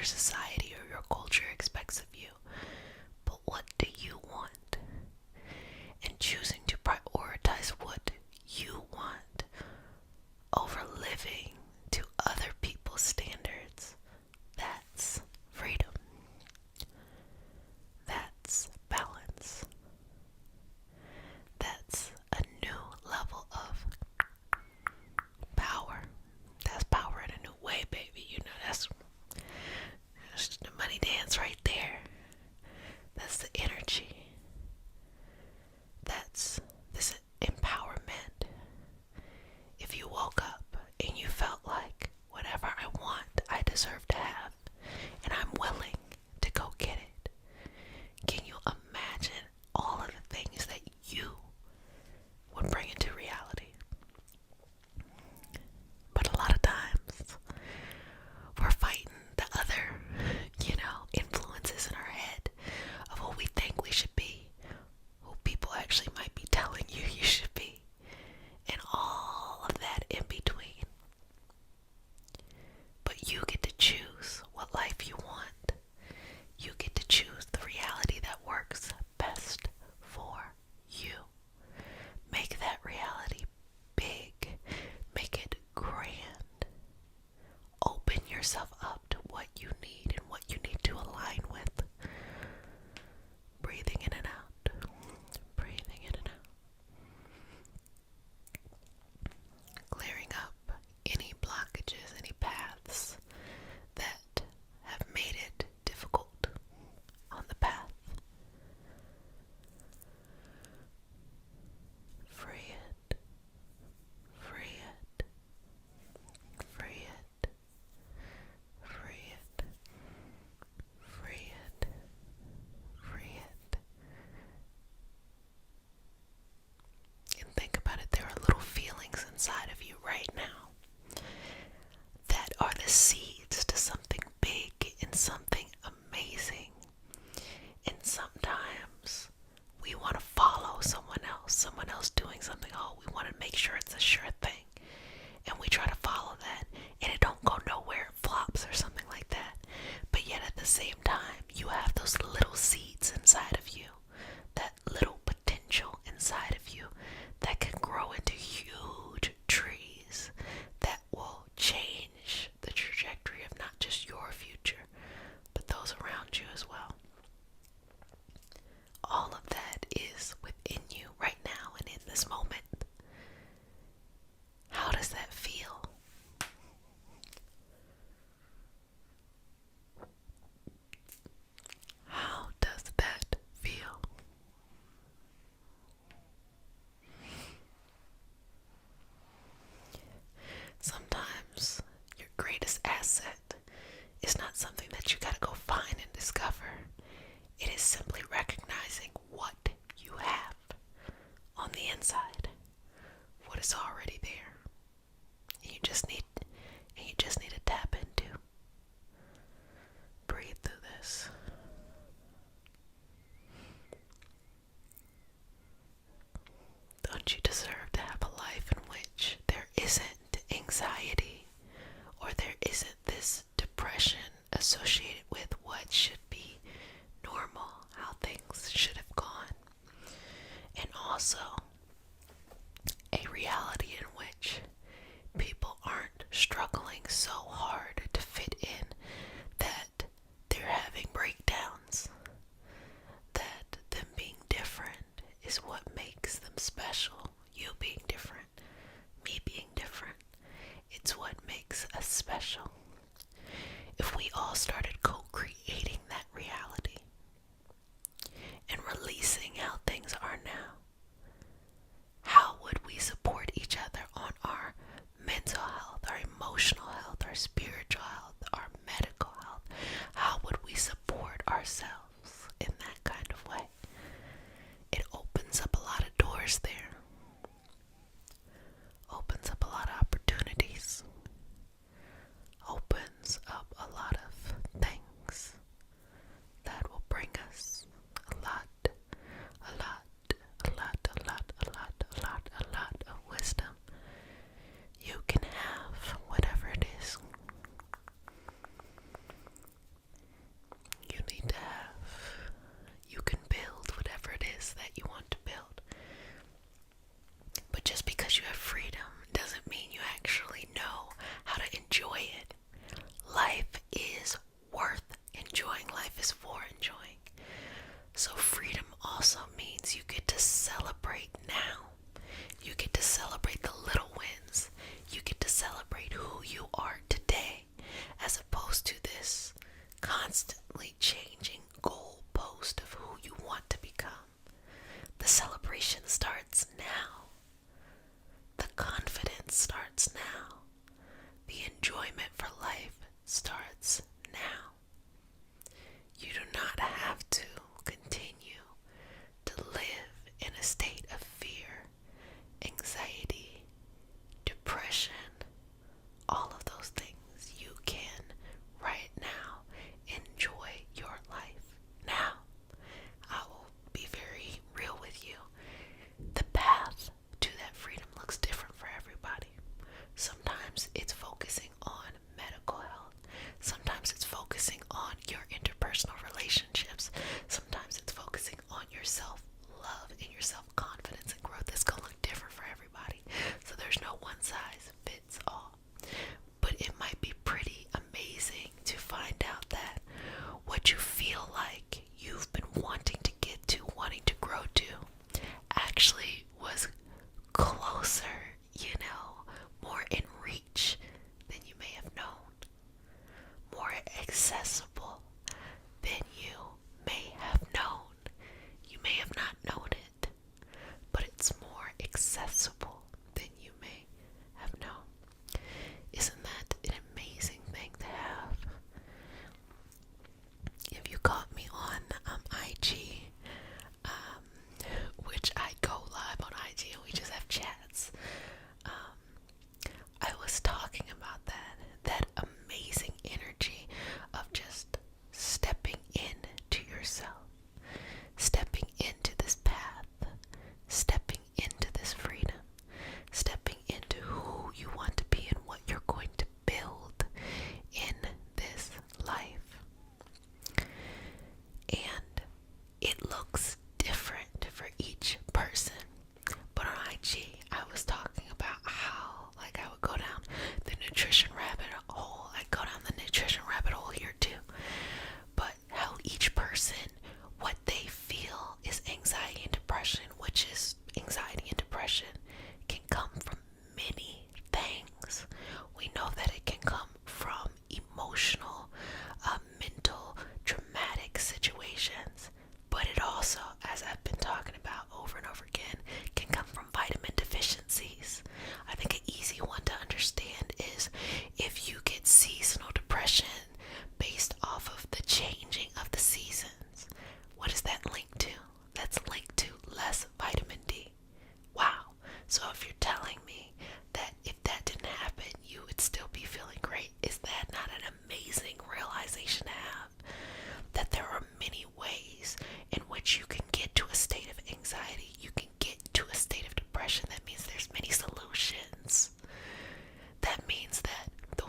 society or your culture expects of you, but what do you want? And choosing to prioritize what you want over living to other people's standards, that's freedom. That's balance. That's a new level of power. That's power in a new way, baby. You know, that's the money dance right there. That's the energy. That's this empowerment. If you woke up and you felt like whatever I want, I deserve to have, and I'm willing to go get it, can you imagine all of the things that you would bring into reality? But a lot of times, we're fighting the other, influences in our head of what we think we should be, who people actually might be telling you you should be, and all of that in between. But you get to choose what life you want. You get to choose the reality that works best for you. Make that reality big. Make it grand. Open yourself up to what you need and what you need to align with. Breathing in and out. Breathing in and out. Clearing up any blockages, any paths that have made it difficult on the path. Free it. Free it. Free it. Free it. Free it. Free it. And think about it, there are little feelings inside of you right now that are the seeds to something big and something amazing. And sometimes we want to follow someone else doing something. Oh, we want to make sure it's a sure thing. And we try to follow that, and it don't go nowhere, it flops or something like that. But yet at the same time, you have those little seeds inside of you, that little potential inside of you that can grow into huge trees that will change the trajectory of not just your future, but those around you as well. All of that is within you right now and in this moment. How does that feel? How does that feel? Sometimes your greatest asset is not something that you gotta go find and discover. It is simply recognizing what you have on the inside, what is already there. And you just need to tap into. Breathe through this. Don't you deserve to have a life in which there isn't anxiety or there isn't this depression associated with what should be normal, how things should have gone? And also a reality in which people aren't struggling so hard to fit in that they're having breakdowns, that them being different is what makes them special. You being different, me being different, it's what makes us special. If we all started co-creating that reality and releasing how things are now, how would we support each other on our mental health, our emotional health, our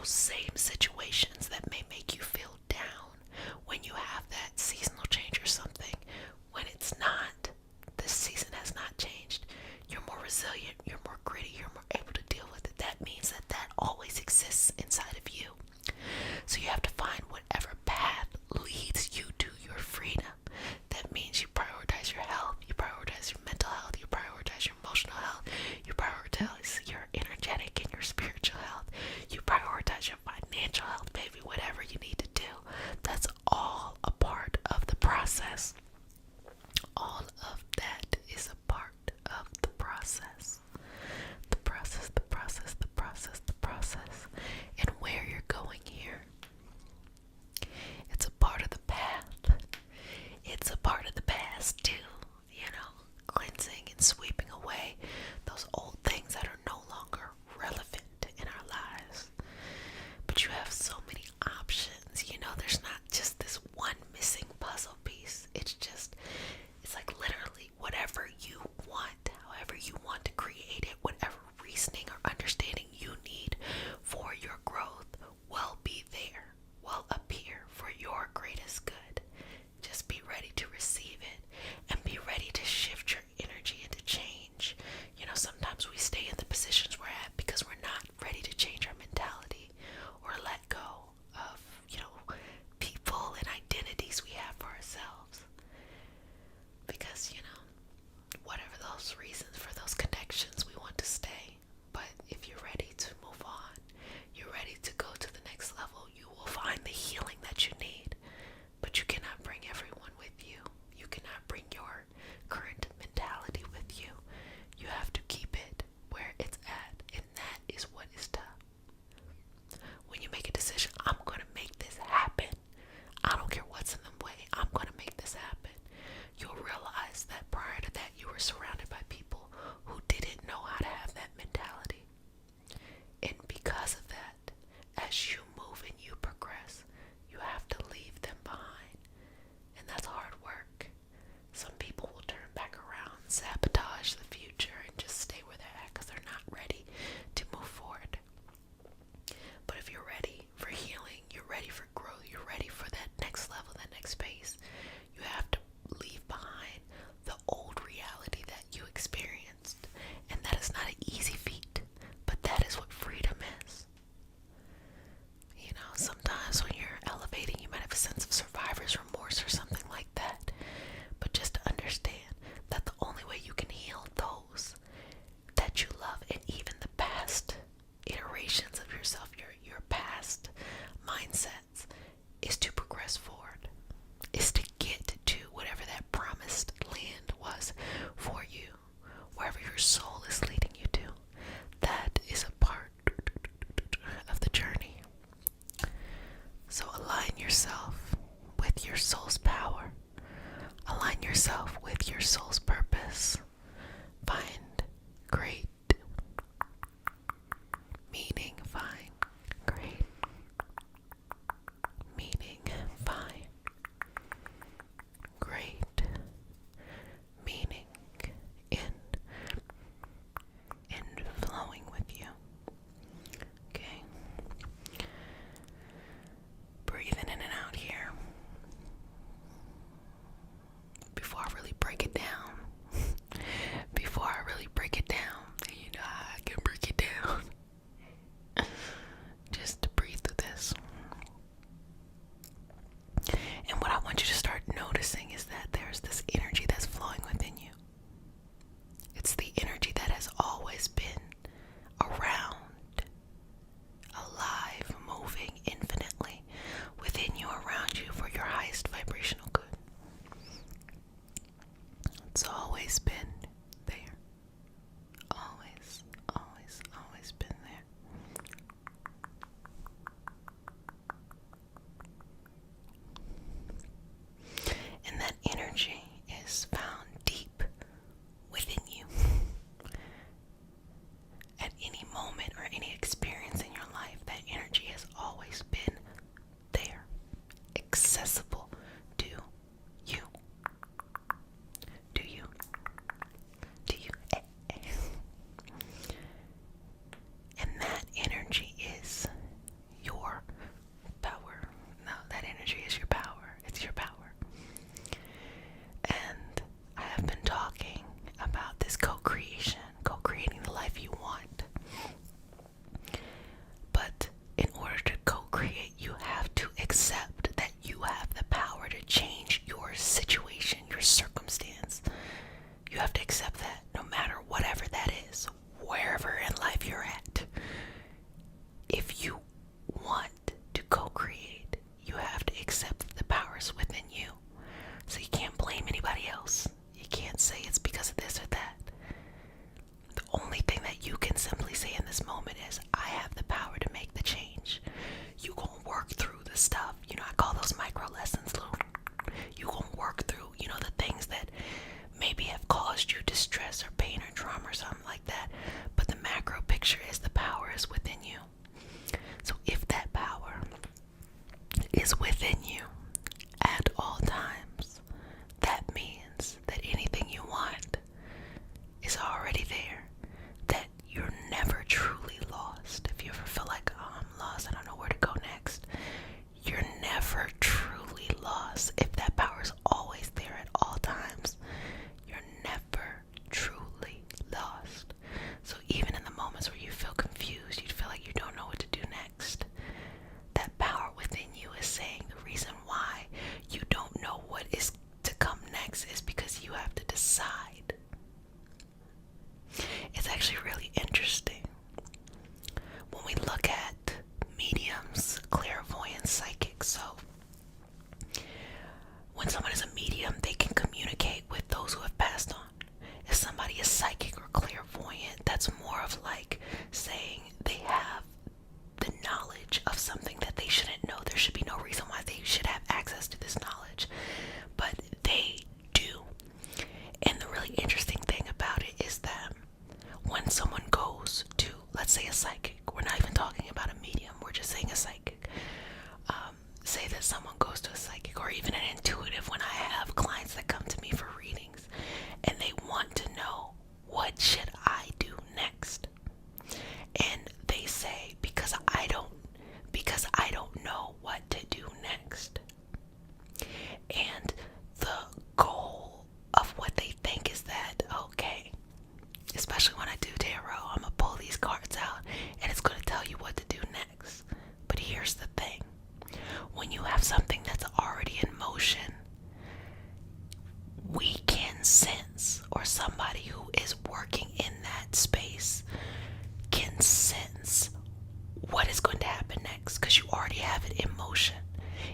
those same situations that may make you feel down when you have that seasonal change or something, when it's not, the season has not changed, you're more resilient, you're more gritty, you're more able to deal with it. That means that that always exists inside of you. So you have to find whatever path leads you to your freedom. That means you prioritize your health, you prioritize your mental health, you prioritize your emotional health, you prioritize your energetic and your spiritual health, you prioritize your financial health, baby, whatever you need to do. That's all a part of the process. All of that is a part of the process. The process, the process, the process, the process. And where you're going here, it's a part of the path. It's a part of the past too, cleansing and sweeping away those old things that are no longer relevant in our lives. But you have so many options, there's not just this one missing puzzle piece. It's like literally whatever you want, however you want to create it, whatever reasoning or understanding you need for your growth will be there, will appear for your greatest good. Just be ready to receive it and be ready to shift your energy into change. Sometimes we stay in the positions we're at because we're not ready to change our mentality or let go of, people and identities we have for ourselves. Because, whatever those reasons for those connections, we want to stay. But if you're ready to move on, you're ready to go to the next level, you will find the healing that you need. But you cannot bring everyone with you. You cannot bring your current mentality with you. You have to keep it where it's at, and that is what is tough. When you make a decision, I'm going to make this happen. I don't care what's in the way. I'm going to make this happen. You'll realize that prior to that, you were surrounded by people who didn't know how to have that mentality. And because of that, as you move and you progress, you have to leave them behind. And that's hard work. Some people will turn back around, sabotage the future, and just stay where they're at because they're not ready to move forward. But if you're ready for healing, you're ready for growth, you're ready for that next level, that next space, you have to leave behind the old reality that you experienced. And that is not an easy feat, but that is what freedom is. Sometimes when you're elevating, you might have a sense of survivor's remorse or something like that. But just to understand that the only way you can heal those that you love, and even the past iterations of yourself, your past mindsets, is to progress forward, is to get to whatever that promised land was for you, wherever your soul is leading you to. That is a part of the journey. So align yourself with your soul's power. Align yourself with your soul's purpose. Find great meaning. Find great meaning. Find great meaning in flowing with you. Okay. Breathing in and out here. Before I really break it down, say that someone goes to a psychic or even an intuitive, when I have clients that come to me for readings and they want to know, what should I do next? And they say, because I don't know what to do next. And the goal of what they think is that, okay, especially when I do tarot, I'm gonna pull these cards out and it's gonna tell you what to do next. But here's the thing. When you have something that's already in motion, we can sense, or somebody who is working in that space can sense what is going to happen next, because you already have it in motion.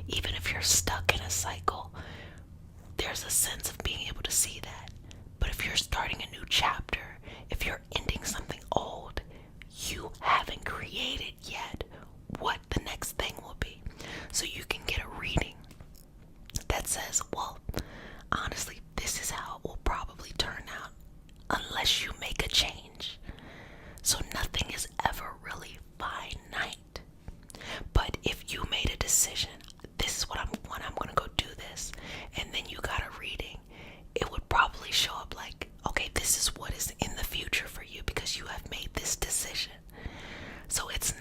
Even if you're stuck in a cycle, there's a sense of being able to see that. But if you're starting a new chapter, if you're ending something old, you haven't created yet what the next thing will be. So you can get a reading that says, well, honestly, this is how it will probably turn out unless you make a change. So nothing is ever really finite. But if you made a decision, this is what I'm going to go do this, and then you got a reading, it would probably show up like, okay, this is what is in the future for you because you have made this decision. So it's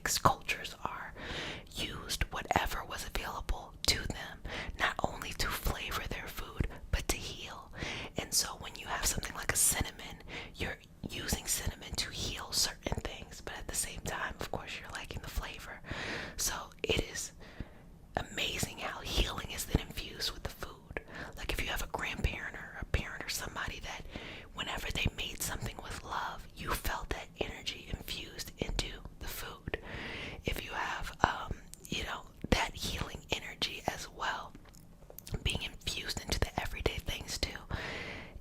past cultures are used whatever was available to them, not only to flavor their food, but to heal. And so when you have something like a cinnamon, you're using cinnamon to heal certain things, but at the same time, of course, you're liking the flavor. So it is amazing how healing is then infused with the food. Like if you have a grandparent or a parent or somebody that whenever they made something with love, you felt that energy infused into the food. If you have, that healing energy as well, being infused into the everyday things too.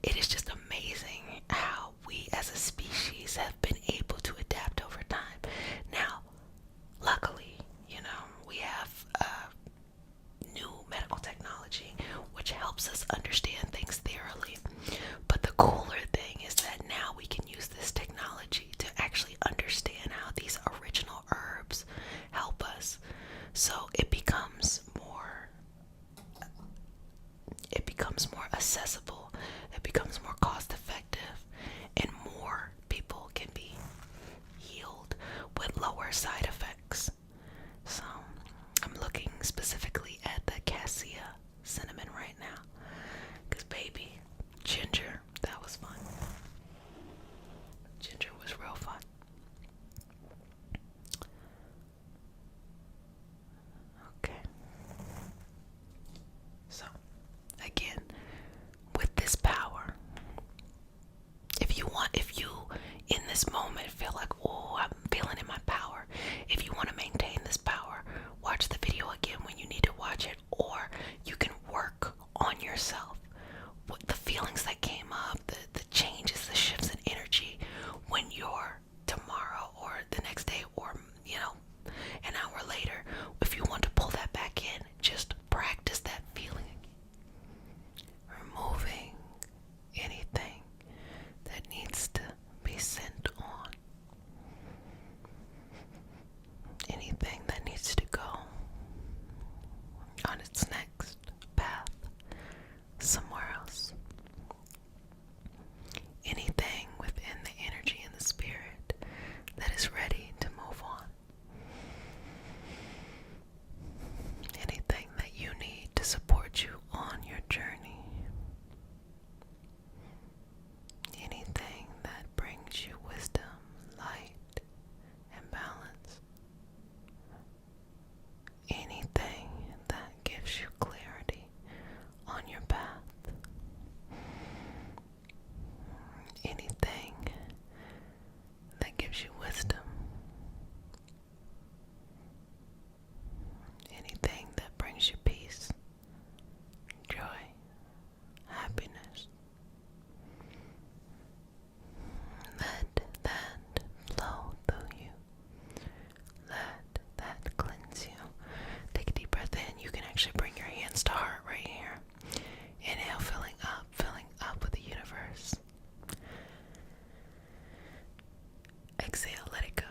It is just amazing how we as a species have been able to adapt over time. Now, luckily, we have new medical technology which helps us understand things thoroughly. But the cooler thing is that now we can use this technology to actually understand how these original herbs help us. So it becomes more accessible, it becomes more cost effective, and more people can be healed with lower side effects. So I'm looking specifically at the cassia cinnamon right now, because baby, ginger, that was fun. Ginger was real fun. Okay. So, again, with this power, if you in this moment feel like, oh, I'm feeling in my power, if you want to maintain this power, watch the video again when you need to watch it, or you can work on yourself. What the feelings that came up, the changes, the shifts in energy when you're tomorrow or the next day or, an hour later, if you want to pull that back in, just practice that feeling again. Removing anything that needs to be sent on. Anything that needs to go on its next path somewhere else. Anything within the energy and the spirit that is ready to move on. Anything that you need to support you on your journey. Anything that brings you wisdom, light, and balance. Anything that gives you clarity on your path. Anything that gives you wisdom. Anything that brings you peace, joy, happiness. Let that flow through you. Let that cleanse you. Take a deep breath in. You can actually bring your hands to heart right here. Inhale, filling up with the universe. Exhale, let it go.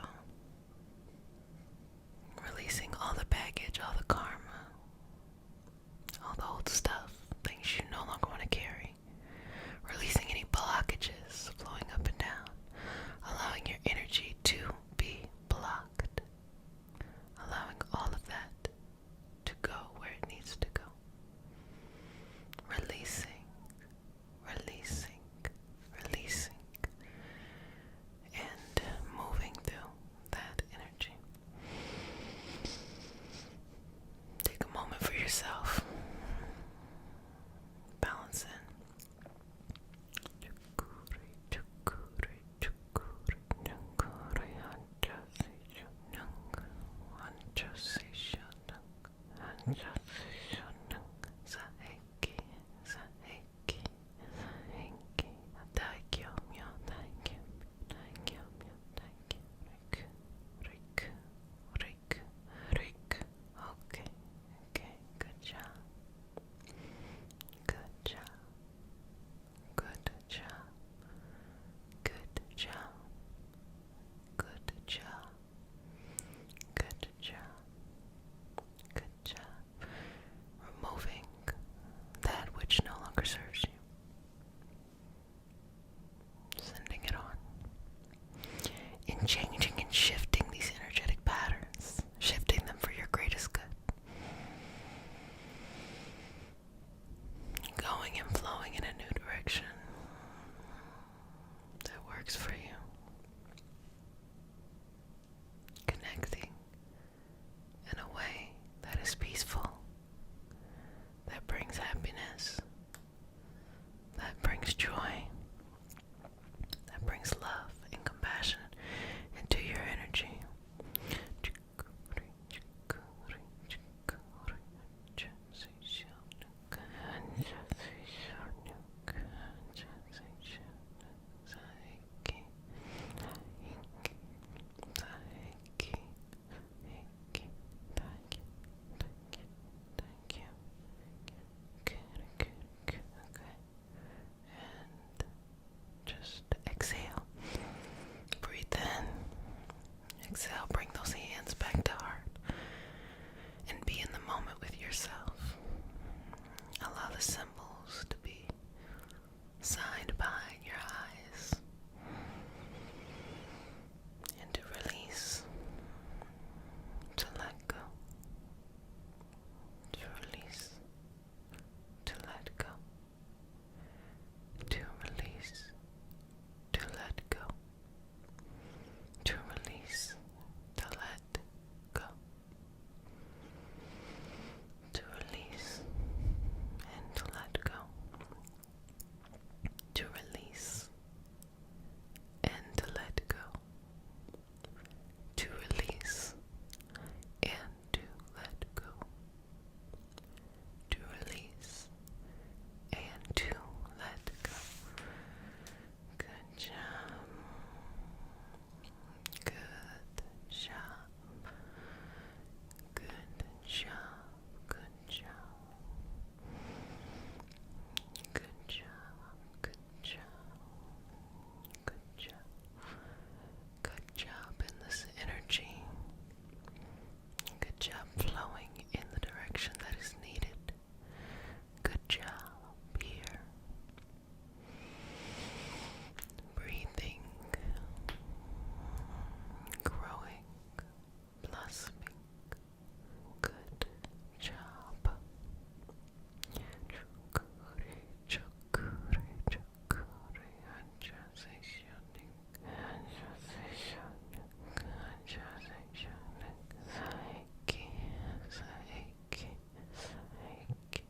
Exhale, bring those hands back to heart and be in the moment with yourself. Allow the symbols to be signed behind your eyes and to release, to let go, to release, to let go, to release, to let go, to release, to let go, to release and to let go, to release and to let go, to release and to let go, to release and to let go. Good job. Good job. Good job. Good job. Good job. Good job. Good job. Good job in this energy. Good job flowing in the direction that is needed. Good job here. Breathing, growing, blossoming. Good job. Chakra, chakra, chakra, transitioning, transitioning, transitioning. Psyche, psyche, psyche, psyche.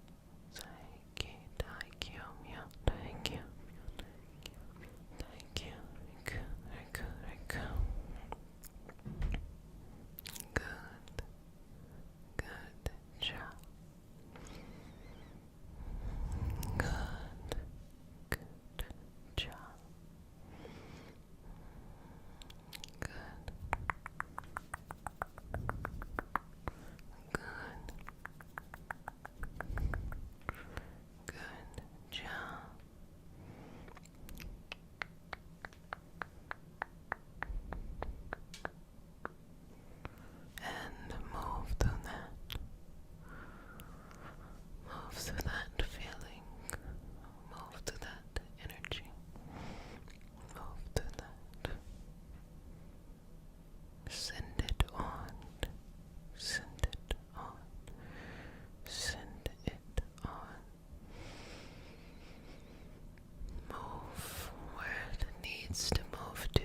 Thank you, thank you, thank you. Good. Good job. Good job. Good. Good job. And move through that. Move through that feeling. Move through that energy. Move through that. Send it on. Send it on. Send it on. Move where it needs to move to.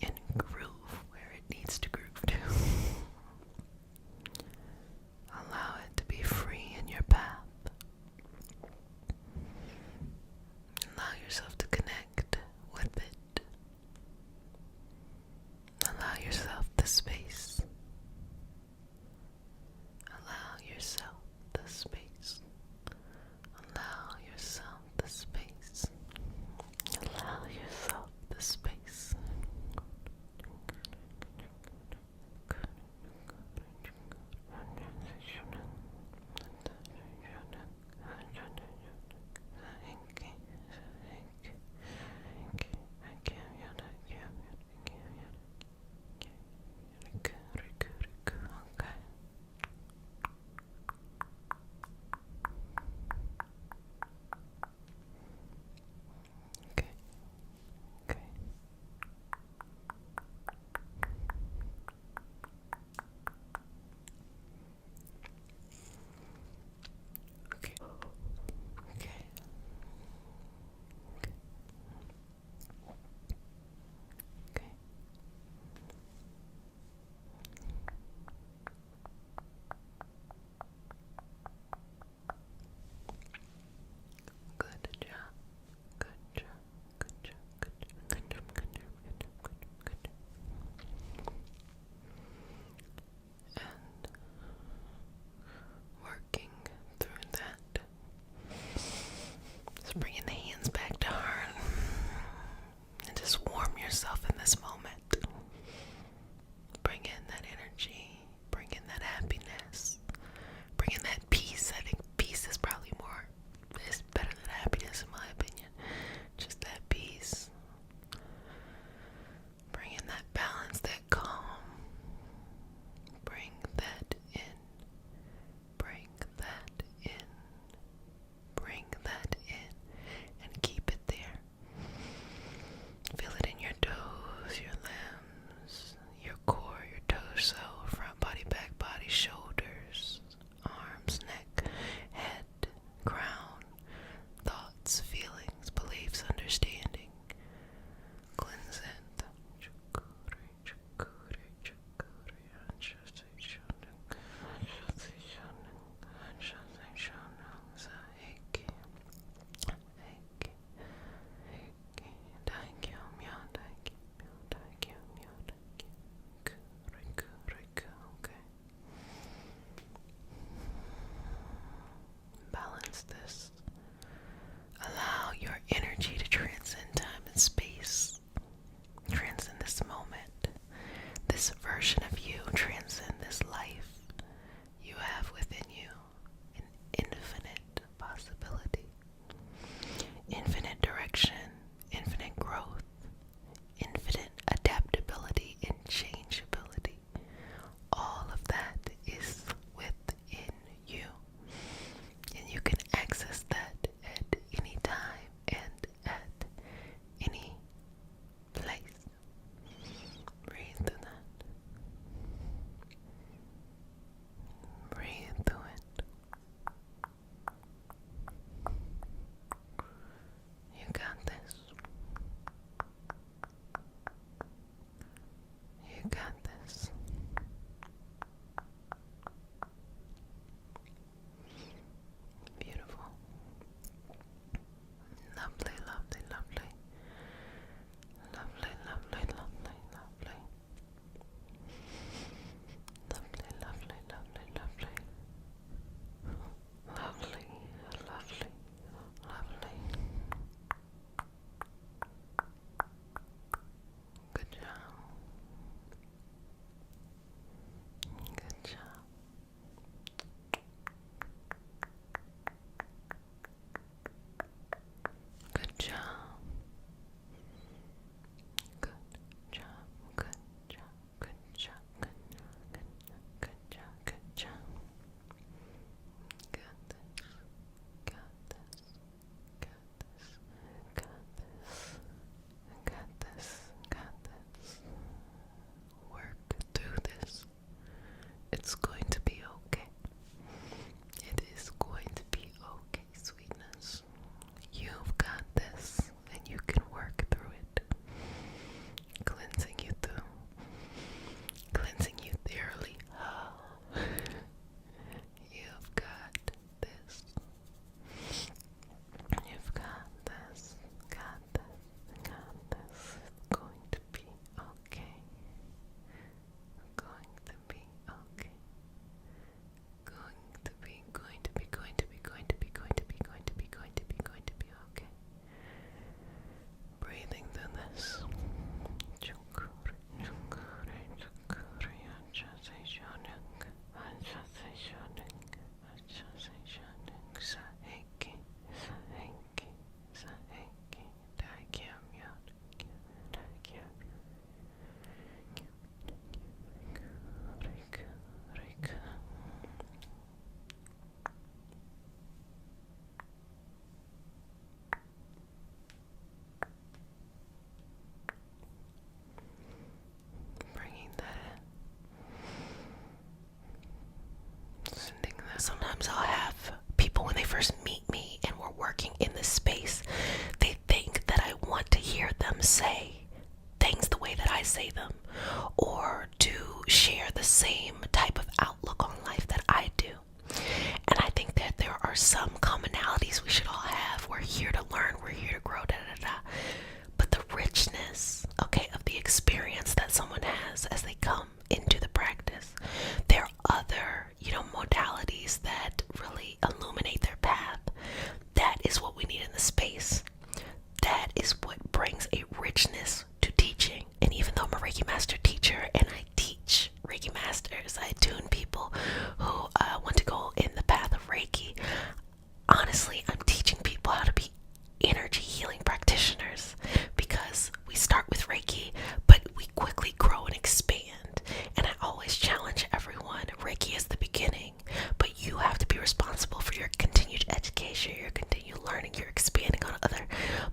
And groove where it needs to groove to. Allow it to be free in your path. Allow yourself to connect with it. Allow yourself the space. Allow yourself the space. Allow yourself the space. Allow yourself the space. I say them, or to share the same type of outlook on life that I do. And I think that there are some commonalities we should all have. We're here to learn, we're here to grow, da da da. But the richness, okay, of the experience that someone has as they come into the practice, there are other, modalities that really illuminate their path. That is what we need in the space. That is what brings a richness to teaching. And even though I'm a Reiki master teacher and I teach Reiki masters, I tune people who want to go in the path of Reiki, honestly, I'm teaching people how to be energy healing practitioners, because we start with Reiki, but we quickly grow and expand. And I always challenge everyone, Reiki is the beginning, but you have to be responsible for your continued education, your continued learning, your expanding on other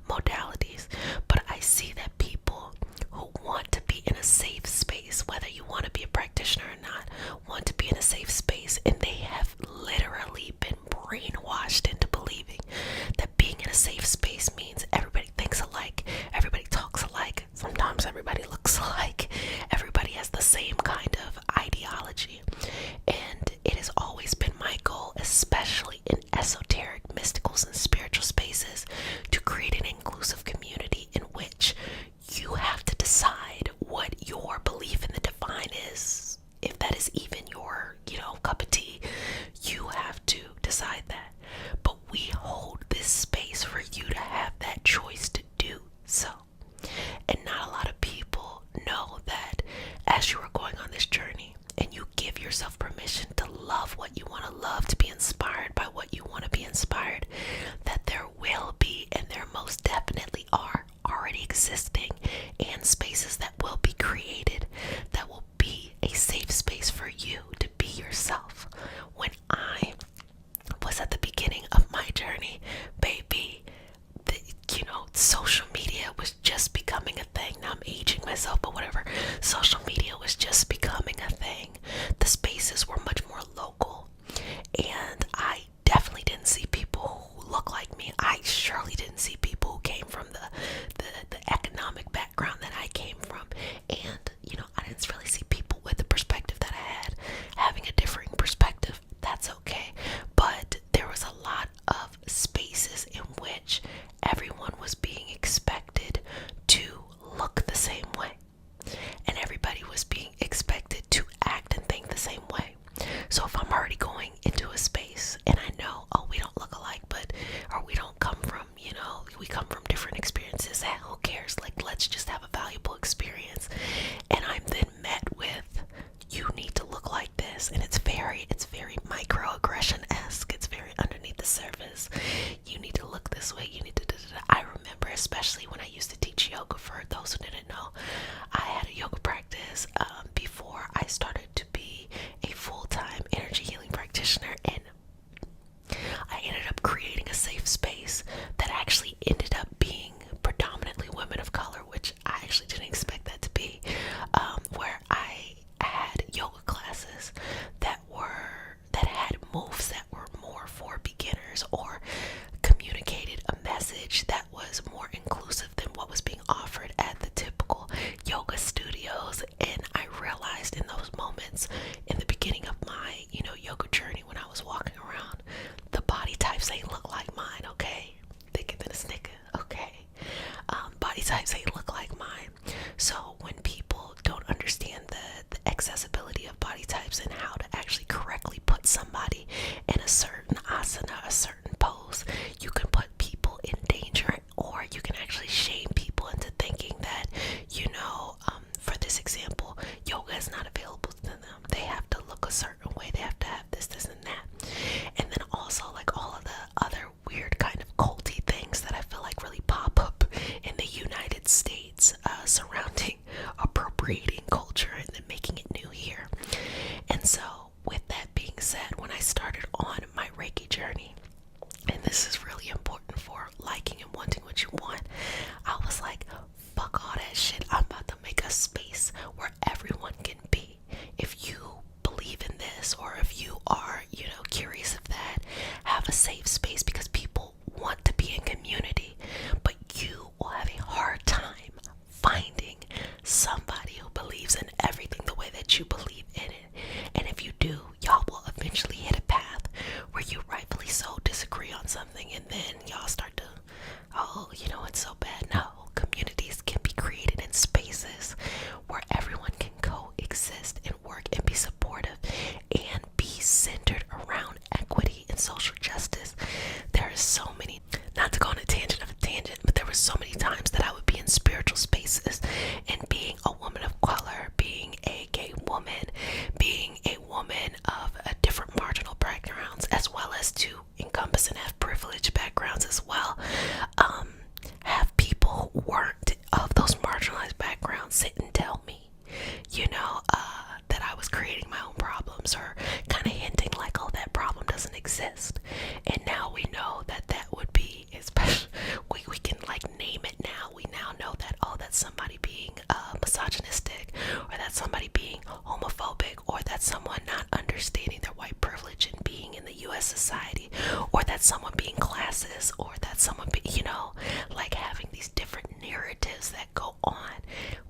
modalities. But I see that people who want to be in a safe space, whether you want to be a practitioner or not, want to be in a safe space, and they have literally been brainwashed into believing that being in a safe space means everybody thinks alike, everybody talks alike, sometimes everybody looks alike, everybody has the same kind of ideology. And it has always been my goal, especially in esoteric, mysticals, and spiritual spaces, to create an inclusive community in which you have to decide what your belief in the divine is. If that is even your, cup of tea, you have to decide that. But we hold this space for you to have that choice to do so. And not a lot of people know that as you are going on this journey and you give yourself permission to love what you want to love, to be inspired by what you want to be inspired, that there will be, and there most definitely are already existing, and spaces that will be created that will be a safe space for you to be yourself. When I was at the beginning of my journey, baby, social media was just becoming a thing. Now I'm aging myself, but whatever. Social media was just becoming a thing. The spaces were much more local, and I definitely didn't see people who look like me. I surely didn't see people who came from the economic background that I came from, and I didn't really see people with the perspective that I had. Having a differing perspective, that's okay, but there was a lot of spaces in which everyone was being expected to look the same way, and everybody was being expected to act and think the same way. So if I'm already going into a space and I know, oh, we don't look alike, or we don't come from, we come from different experiences, who cares? Like, let's just have a valuable experience. And I'm then met with, you need to look like this, and it's very microaggression-esque. It's very underneath the surface. You need to look this way. You need to. I remember, especially when I used to teach yoga. For those who didn't know, I had a yoga practice before I started to be a full-time energy healing practitioner, and I ended up creating a safe space that actually ended up being predominantly women of color, which I actually didn't expect that to be, where I had yoga classes that had moves that were more for beginners, or communicated a message that was more inclusive than what was being offered at the typical yoga studios. And I realized in those moments, in the beginning of my yoga journey, when I was walking around, the body types ain't look like mine, okay? Thicker than a snicker, okay? Body types ain't look like mine. So when people don't understand the accessibility of body types and how to actually correctly put somebody in a certain asana, a certain pose, you can put people in danger, or you can actually shame people into thinking that, for this example, yoga is not available to them. They have to look a certain way. They have to have this, and that. And then also, like, all of the other weird kind of culty things that I feel like really pop up in the United States surrounding appropriating culture and then making it new here. And so, with that being said, when I started on my Reiki journey, and this is really important for liking and wanting what you want, I was like, fuck all that shit. I'm about to make a space where everyone can be. If you believe in this, or if you are, curious of that, have a safe space, because people want to be in community, but you will have a hard time finding somebody who believes in everything the way that you believe in it. And if you do, y'all will eventually hit a path where you rightfully so disagree on something, and then y'all start to, oh, it's so bad. No, communities can be created in spaces where everyone can coexist and work and be supportive and be centered around equity and social justice. There are so many, not to go on a tangent of a tangent, but there were so many times that I would be in spiritual spaces, and being a woman of color, being a gay woman, being a woman of a different marginal backgrounds, as well as to encompass and have privileged backgrounds as well, have people who weren't of those marginalized backgrounds sit and tell me, that I was creating my own problems, or kind of hinting like, oh, that problem doesn't exist. And now we know that that would be, especially, we can like name it now. We now know that, oh, that's somebody being misogynistic, or that's somebody being homophobic, or that's someone not understanding their white privilege and being in the U.S. society, or that's someone being classist, or that's someone like having these different narratives that go on.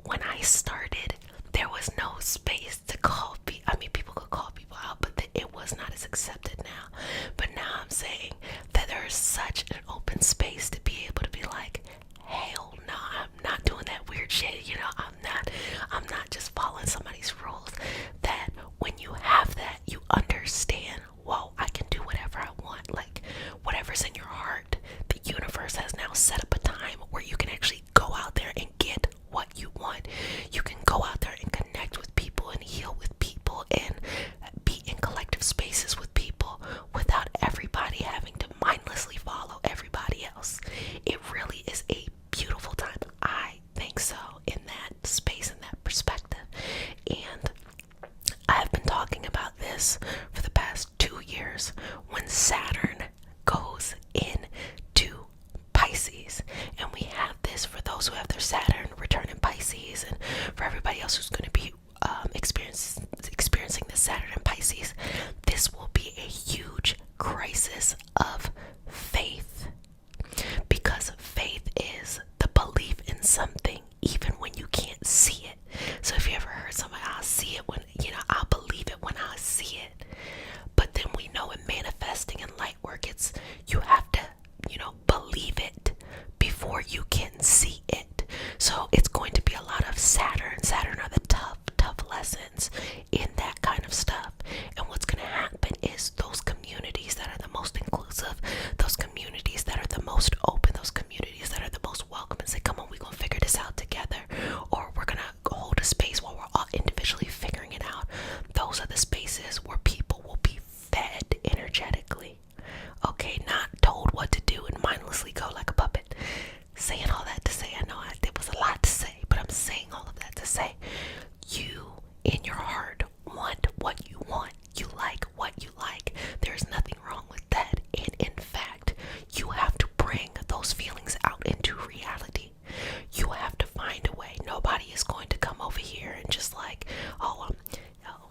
When I started, there was no space to call people. I mean, people could call people out, but it was not as accepted now. But now I'm saying that there is such an open space to be able to be like, hell no, I'm not doing that weird shit. I'm not just following somebody's rules. That when you have that, you understand, whoa, I can do whatever I want. Like, whatever's in your heart, the universe has now set up a time where you can actually go out there and get what you want. You can go out there and connect with people and heal with people and be in collective spaces with people without everybody having to mindlessly follow everybody else. It really is a beautiful time. I think so, in that space and that perspective. And I have been talking about this for the past 2 years, when Saturn goes into Pisces. And we have this for those who have their Saturn return in Pisces, and for everybody else who's going to be experiencing the Saturn in Pisces. This will be a huge crisis of faith, because faith is the belief in something even when you can't see it. So if you ever heard somebody, I'll see it when, I'll believe it when I see it. But then we know in manifesting and light work, it's, you have to, believe it before you can see it. So it's going to be a lot of Saturn. Saturn are the tough lessons in that kind of stuff. And what's going to happen is those communities that are the most inclusive, those communities that are the most open, those communities that are the most welcome, and say, come on, we're going to figure this out together, or we're going to hold a space while we're all individually figuring it out. Those are the spaces where people will be fed energetically. Okay, not told what to do and mindlessly go like a puppet. Saying all that to say, I know there was a lot to say, but I'm saying all of that to say, you in your heart want what you want. You like what you like. There's nothing wrong with that. And in fact, you have to bring those feelings out into reality. You have to find a way. Nobody is going to come over here and just like, oh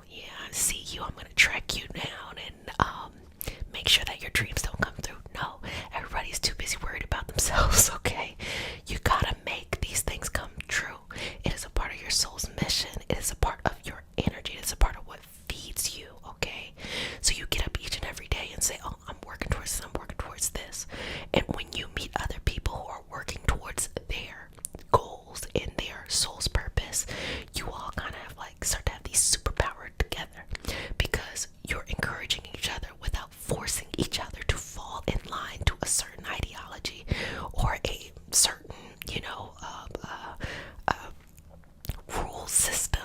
yeah, I see you, I'm going to track you down and make sure that your dreams don't come through. No, everybody's too busy worried about themselves, okay? You gotta make these things come true. It is a part of your soul's mission. It is a part of your energy. It is a part of what feeds you, okay? So you get up each and every day and say, oh, I'm working towards this, I'm working towards this. And when you meet other people who are working towards their goals and their soul's purpose, you all kind of like start to have these superpowers together, because you're encouraging each other without forcing each other to fall in line to a certain ideology or a certain, rule system,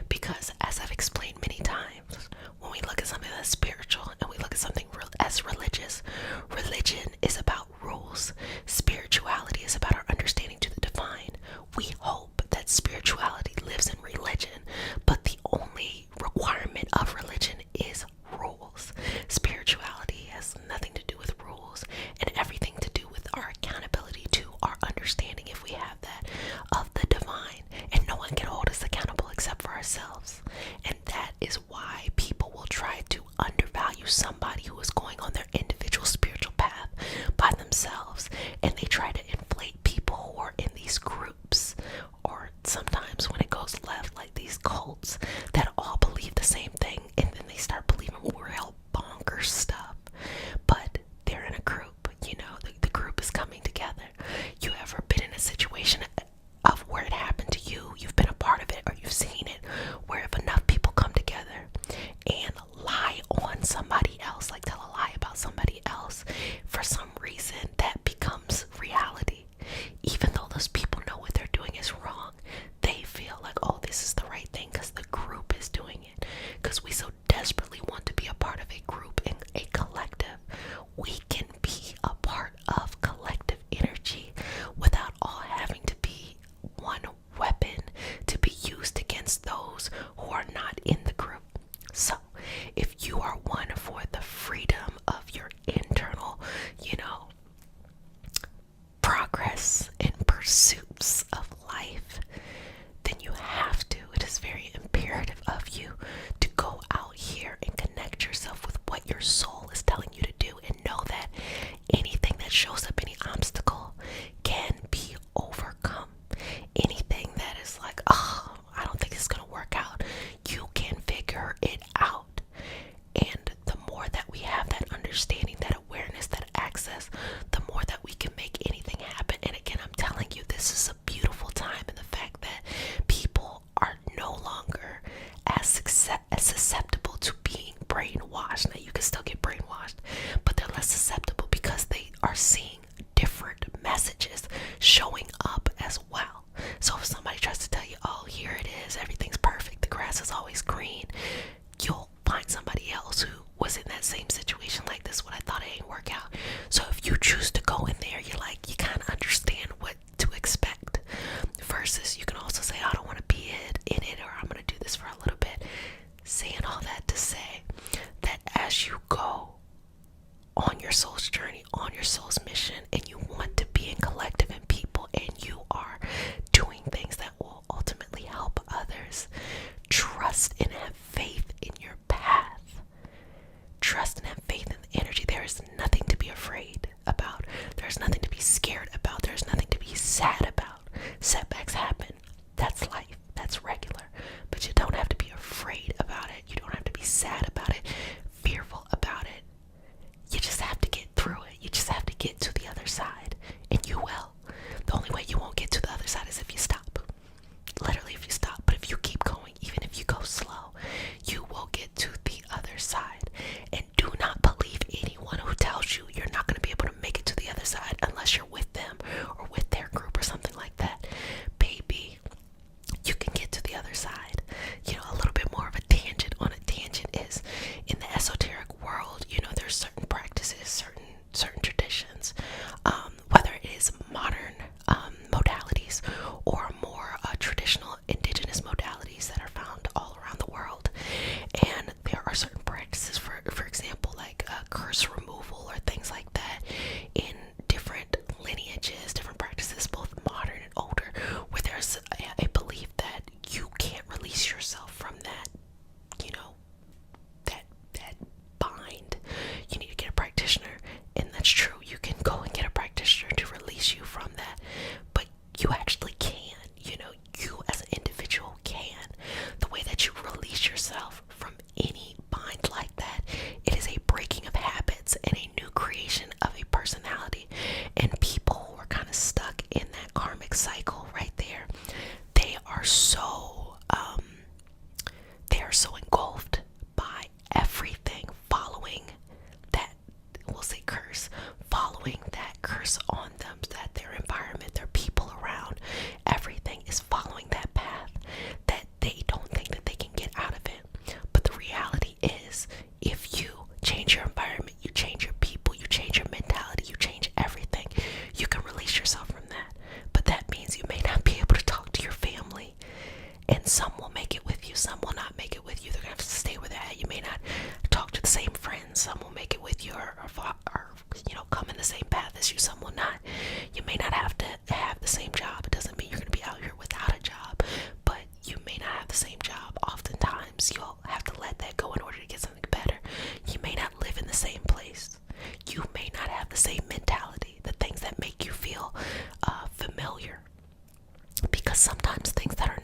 because as I've explained many times, when we look at something that's spiritual and we look at something as religious, religion is about rules. Spirituality is about our understanding to the divine. We hope that spirituality lives in religion, but the only requirement of religion is rules. Spirituality has nothing to do with rules and everything to do with our accountability to our understanding, if we have that, of the divine. And no one can hold us accountable except for ourselves. And that is why people will try to undervalue somebody who is going on their individual spiritual path by themselves. And they try to inflate people who are in these groups, or some sometimes when it goes left, like these cults that all believe the same thing, and then they start believing real bonkers stuff, but they're in a group, the group is coming together. You ever been in a situation of where it happened to you, you've been a part of it, or you've seen it, where if enough people come together and lie on somebody else, like tell a lie about somebody else, for some reason that becomes reality. Even though those people know what they're doing is wrong, they feel like, oh, this is the right thing because the group is doing it. Because we so desperately want to be a part of a group and a collective. We can be a part of collective energy without all having to be one weapon to be used against those who are not in the group. So, if you are one for the freedom of your internal, progress and pursuits of life, then you have to, it is very imperative of you to go out here and connect yourself with what your soul is telling you to do, and know that anything that shows up, any obstacle, can be overcome. Anything that is like, oh, I don't think it's going to work out, you can figure it out. And the more that we have that understanding, that awareness, that access, the more that we can make anything happen. And again, I'm telling you, this is a beautiful time in the fact that people are no longer as susceptible to being brainwashed. Now, you can still get brainwashed, but they're less susceptible because they are seeing different messages showing up as well. So if somebody tries to tell you, oh, here it is, everything's perfect, the grass is always green, you'll find somebody else who was in that same situation like this. What I thought it ain't work out. So if you choose to go in there, you kind of understand what to expect. Versus you can also say, I don't want to be in it, or I'm going to do this for a little bit. Saying all that to say that as you go on your soul's journey, on your soul's mission, and you want to be in collective and people, and you are doing things that will ultimately help others, trust and have faith in your path. Trust and have faith in the energy. There is nothing to be afraid about. There's nothing to be scared about. There's nothing to be sad about. Setbacks happen. That's life. That's regular. But you don't have to be afraid about it. You don't have to be sad about it, fearful about it. You just have to get through it. You just have to get to the other side. And you will. The only way you won't get to the other side is if you stop. Literally, if you stop. But if you keep going, even if you go slow, you will get to the other side. And do not believe anyone who tells you you're not going to be able to make it to the other side unless you're with them or with their group or something like that. Baby, you can get to the other side. A little bit more of a tangent on a tangent is, in the esoteric world, there's certain practices, certain traditions, whether it is modern modalities or more traditional indigenous modalities that are found all around the world. And there are certain practices, for example, like curse removal or things like that, in different lineages, different practices, both modern and older, where there's a belief that you can't release yourself from that, that bind. You need to get a practitioner, and that's true. You can go and get a practitioner to release you from that, but you actually can. You as an individual can. The way that you release yourself from any bind like that, it is a breaking of habits and a new creation of a personality. And people who are kind of stuck in that karmic cycle right there, they are so engulfed by everything following that, we'll say, curse, following that curse on them, that their environment, their people around, everything is following that path, that they don't think that they can get out of it. But the reality is, if you change your environment, you change your people, you change your mentality, you change everything, you can release yourself from that. But that means you may not be able to talk to your family, and some will make it with you, some will not make it with you. They're gonna have to stay where they're at. You may not talk to the same friends, some will make it with you, or come in the same path as you, some will not. You may not have to have the same job. It doesn't mean you're gonna be out here without a job, but you may not have the same job. Oftentimes you'll have to let that go in order to get something better. You may not live in the same place. You may not have the same mentality, the things that make you feel familiar. Because sometimes things that are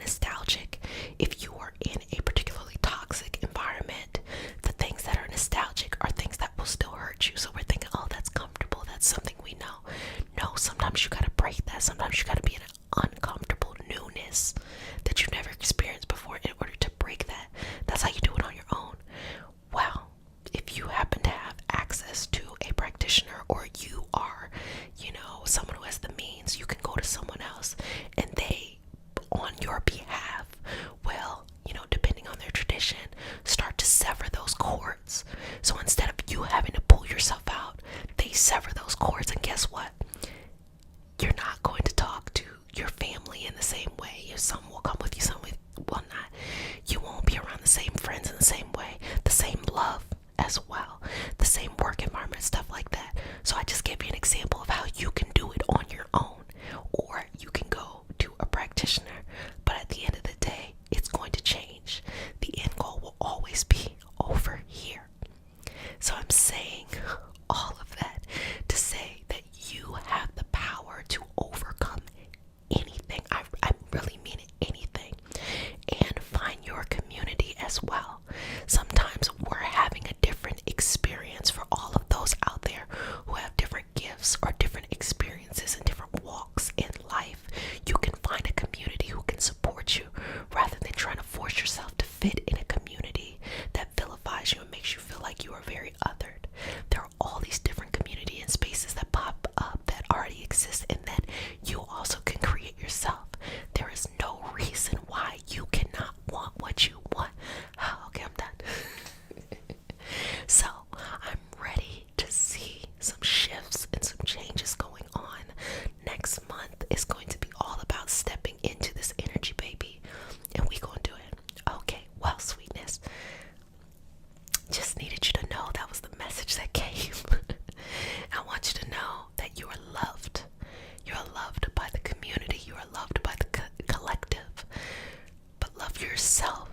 yourself.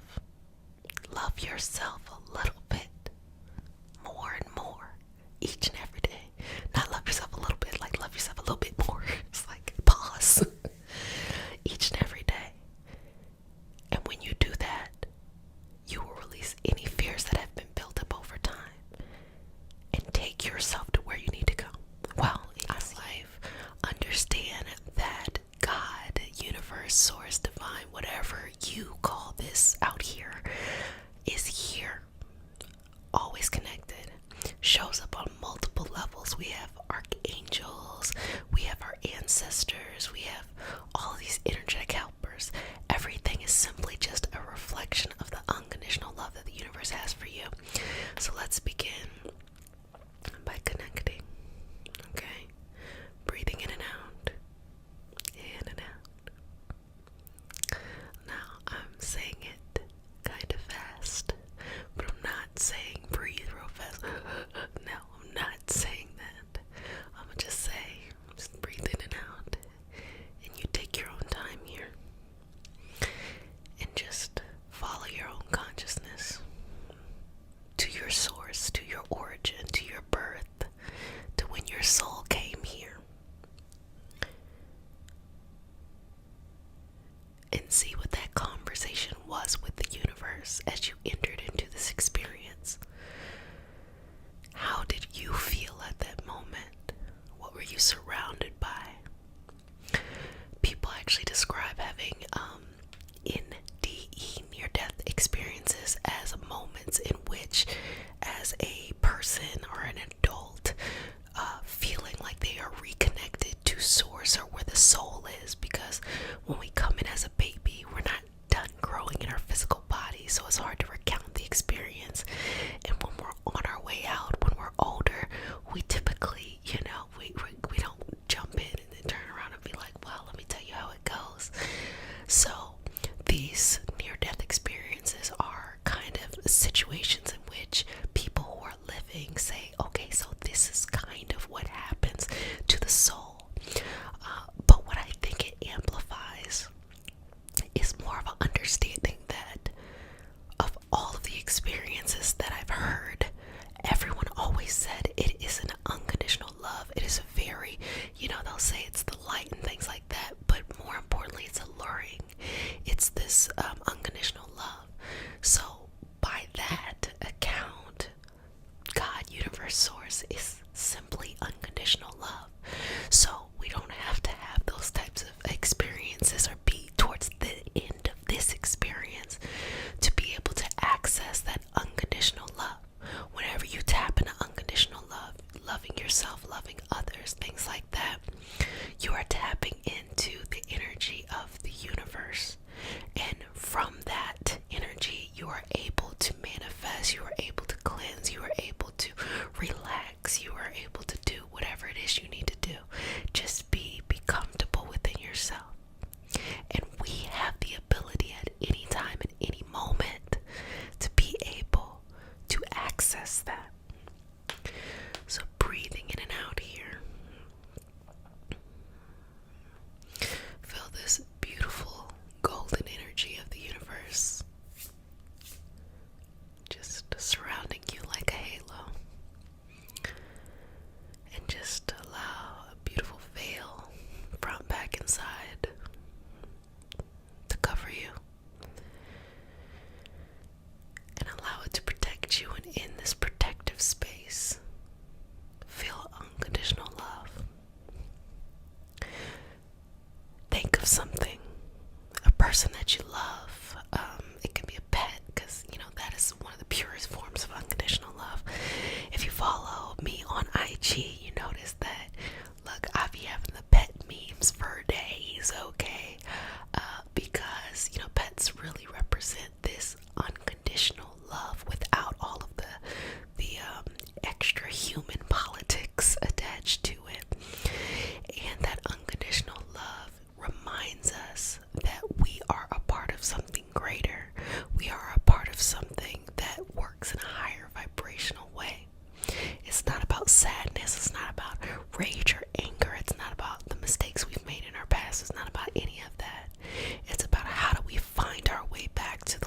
Love yourself a little bit more and more each and every day. Not love yourself a little bit, like love yourself a little bit more. It's like pause. Each and every day. And when you do that, you will release any fears that have been built up over time and take yourself to where you need to go. Well, in your life, understand that God, universe, source, divine, whatever you call this out here, is here, always connected, shows up on multiple levels. We have archangels, we have our ancestors, we have all of these energetic helpers. Everything is simply just a reflection of the unconditional love that the universe has for you. So let's begin by connecting. Okay? Breathing in and out. In and out. Now, I'm saying it kind of fast, but I'm not saying breathe real fast. No, I'm not saying that. I'm gonna just say, just breathe in and out, and you take your own time here, and just follow your own consciousness to your source, to your origin, to your birth, to when your soul came here. And see what that conversation was with the universe as you entered into this experience. How did you feel at that moment? What were you surrounded by? People actually describe having NDE, near-death experiences, as moments in which, as a person or an adult, feeling like they are reconnected to source or where the soul is, because when we come in as a baby, we're not done growing in our physical body, so it's hard to recount the experience. And when we're on our way out, when we're older, we typically, we don't jump in and then turn around and be like, well, let me tell you how it goes. So these near-death experiences are kind of situations in which people who are living say, okay, so this is kind of what happens to the soul. But what I think it amplifies is more of an understanding that of all of the experiences that I've heard, everyone always said it is an unconditional love. It is a very, they'll say it's the light and things like that, but more importantly, it's alluring. It's this unconditional love. So by that account, God, universe, source is simply unconditional love. So we don't have to have those types of experiences or be towards the end of this experience to be able to access that unconditional love. Whenever you tap into unconditional love, loving yourself, loving others, things like that, you are tapping into the energy of the universe. And from that energy, you are able to manifest, you are able to cleanse, you are able to relax, you are able to do whatever it is you need to do. Just be comfortable within yourself. And we have the ability at any time, at any moment, to be able to access that. So breathing in and out here. Feel this beautiful golden energy of the universe just surrounding you like a halo. And just allow a beautiful veil, front, back, and side, to cover you. And allow it to protect you, and in this protective space, feel unconditional love. Think of something, a person that you love. It can be a pet, because that is one of the purest forms of unconditional love. If you follow me on IG, you notice that, look, I be having the pet memes for days, okay? Because pets really represent this unconditional love without all of the extra human politics attached to it. And that unconditional love reminds us that we are a part of something greater. We are a part of something that works in a higher vibrational way. It's not about sadness. It's not about rage or anger. It's not about the mistakes we've made in our past. It's not about any of that. It's about how do we find our way back to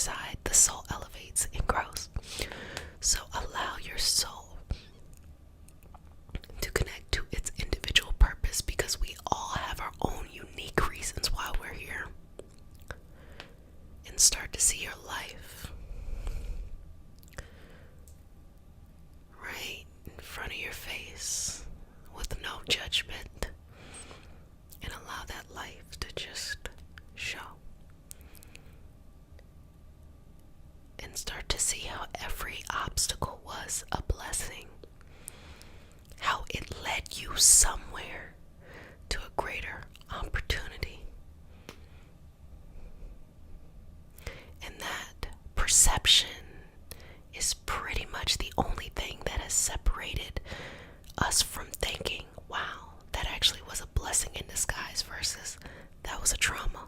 side, the soul elevates and grows. So allow your soul to connect to its individual purpose, because we all have our own unique reasons why we're here. And start to see your life right in front of your face with no judgment, and allow that life to just show. And start to see how every obstacle was a blessing, how it led you somewhere to a greater opportunity. And that perception is pretty much the only thing that has separated us from thinking, wow, that actually was a blessing in disguise, versus that was a trauma.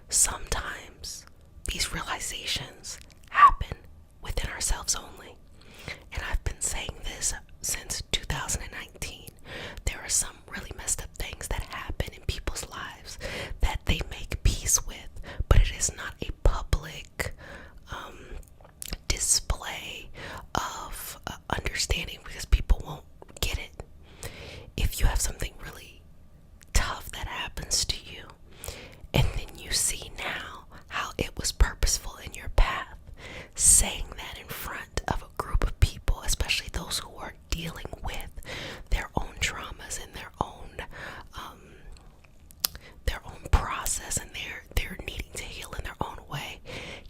Sometimes these realizations happen within ourselves only. And I've been saying this since 2019. There are some really messed up things that happen in people's lives that they make peace with, but it is not a public display of understanding, because people won't get it. If you have something really tough that happens to you, and then you see now how it was purposeful in your path, saying that in front of a group of people, especially those who are dealing with their own traumas and their own process, and they're needing to heal in their own way,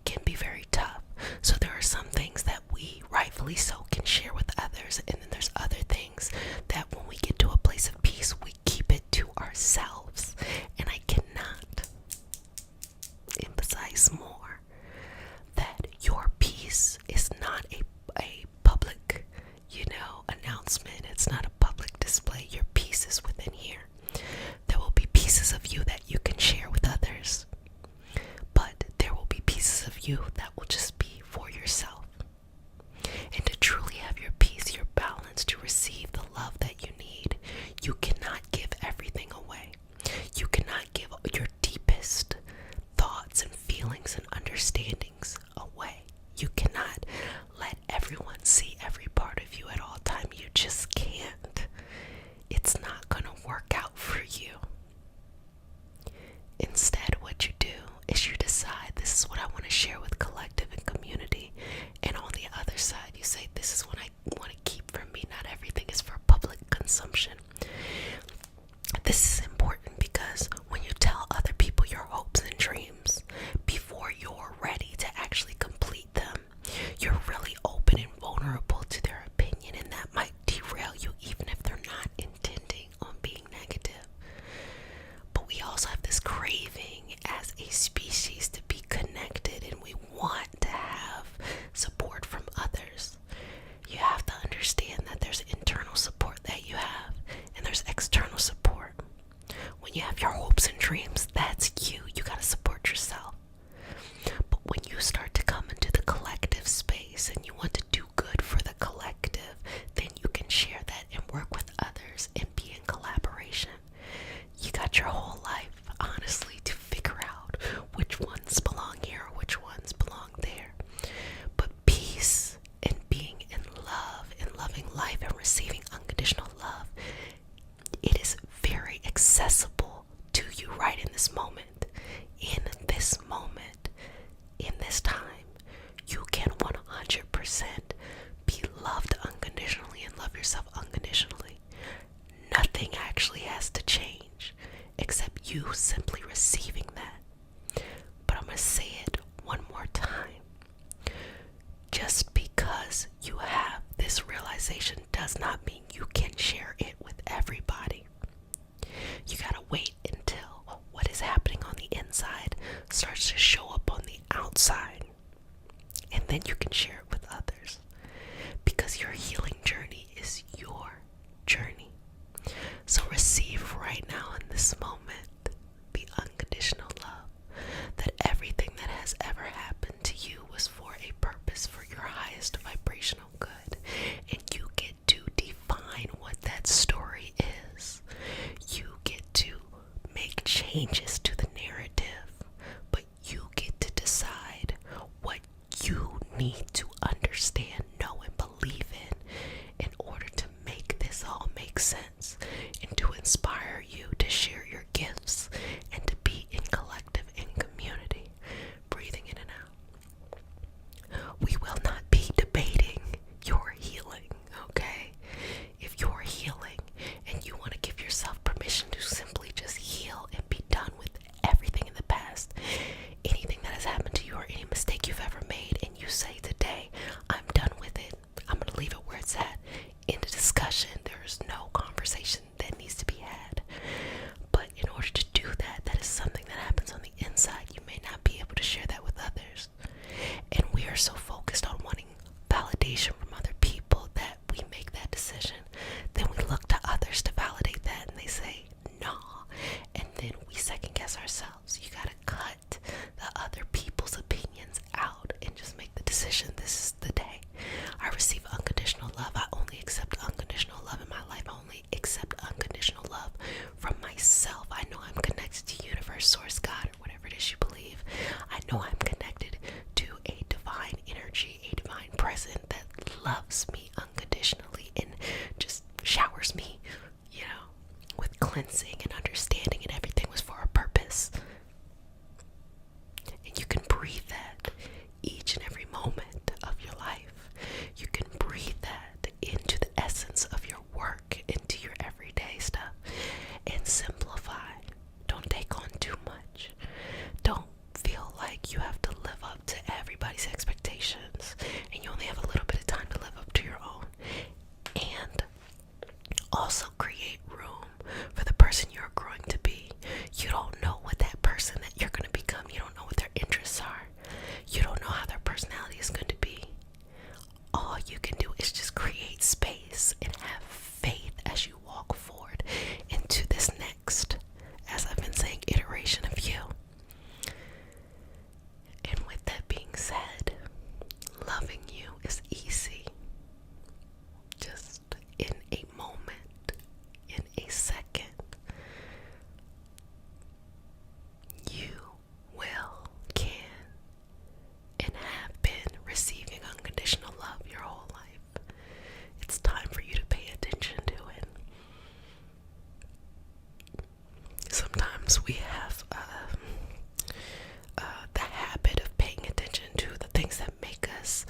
can be very tough. So there are some things that we rightfully so can share with others, and then there's other things that when we get to a place of peace, we keep it to ourselves. And I cannot emphasize more that your peace is not a public, announcement. It's not a public display. Your peace is within here. There will be pieces of you that you can share with others, but there will be pieces of you that will just be for yourself. And to truly have your peace, your balance, to receive the love that you need, you cannot give everything away. You cannot give your deepest thoughts and feelings and understandings away. You cannot let everyone see every part of you at all time. You just can't. It's not going to work out for you. Instead, what you do is you decide, this is what I want to share with collective and community. And on the other side, you say, this is what I want to keep for me. Not everything is for public consumption. This is important because when you tell other people your hopes and dreams before you're ready to actually complete them, you're really open and vulnerable to their opinion, and that might derail you even if they're not intending on being negative. But we also have this craving as a species to be connected, and we want to have support from others. You have to understand that there's internal support that you have, and there's external support. When you have your hopes and dreams, that's you. You gotta support yourself. But when you start to come into the collective space and you want to do good for the collective, then you can share that and work with others and be in collaboration. You got your whole life, honestly, to figure out which ones belong here or which ones belong there. But peace and being in love and loving life and receiving unconditional love, it is very accessible to you right in this moment. In this moment, in this time, you can 100% be loved unconditionally and love yourself unconditionally. Nothing actually has to change except you simply receiving that. But I'm going to say it one more time. Just because you have this realization does not mean you can share it with everybody. You gotta wait until what is happening on the inside starts to show up on the outside, and then you can share it with others, because your healing journey is your journey. So receive right now in this moment the unconditional love, that everything that has ever happened to you was for a purpose, for your highest vibrational good, and you get to define what that story is. You get to make changes to the narrative, but you get to decide need to understand, know, and believe in order to make this all make sense and to inspire you to share your gifts and to be in collective and community. Breathing in and out. We will not be debating your healing, okay? If you're healing and you want to give yourself permission to simply just heal and be done with everything in the past, anything that has happened to you or any mistake you've ever made, and you say today, I'm done with it, I'm going to leave it where it's at. In the discussion, there's no conversation that needs to be had. But in order to do that, that is something that happens on the inside. You may not be able to share that with others. And we are so focused on wanting validation from other people that we make that decision. Then we look to others to validate that, and they say, no. And then we second guess ourselves. You gotta cut the other people's opinions out and just make the decision. This is the day I receive unconditional love. I only accept unconditional love in my life. I only accept unconditional love from myself. I know I'm connected to universe, source, God, or whatever it is you believe. I know I'm connected to a divine energy, a divine presence that loves me unconditionally and just showers me, with cleansing and understanding, and everything was for a purpose. And you can breathe that each and every moment of your life. You can breathe that into the essence of your work, into your everyday stuff, and simplify. Don't take on too much. Don't feel like you have to live up to everybody's expectations, and you only have a little bit of time to live up to your own. And also create room for the person you're growing to be. You don't know what that person that you're going to become, you don't know what their interests are. You don't know how their personality is going to be. All you can do is just create space and have faith as you walk forward into this next, as I've been saying, iteration of you. And with that being said, loving you is easy. Just in a moment, in a second, you will, can, and have been receiving unconditional love your whole life. It's time for you to pay attention to it. Sometimes we have the habit of paying attention to the things that make us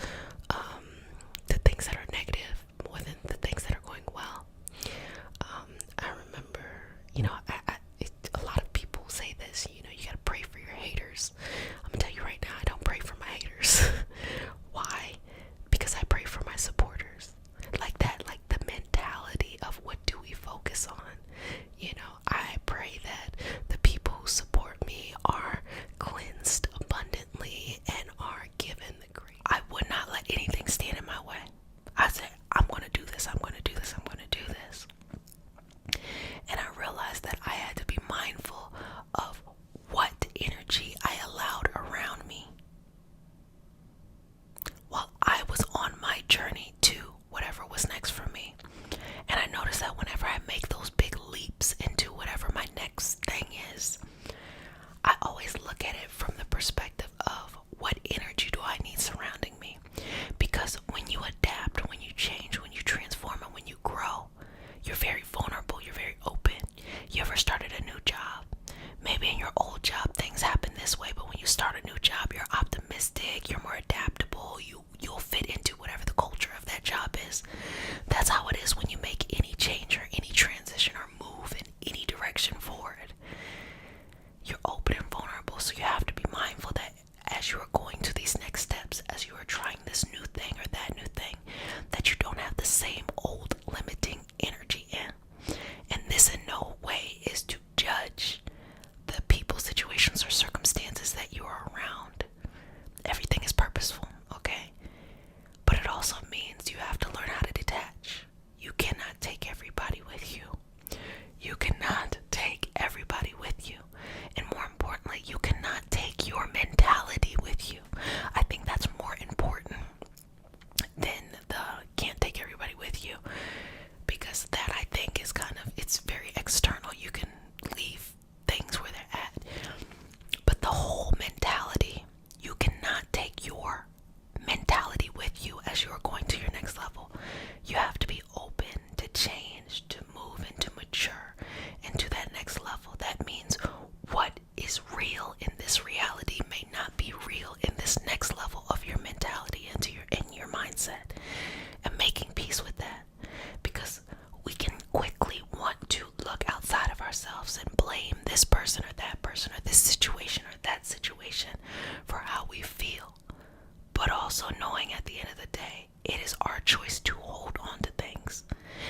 annoying at the end of the day. It is our choice to hold on to things.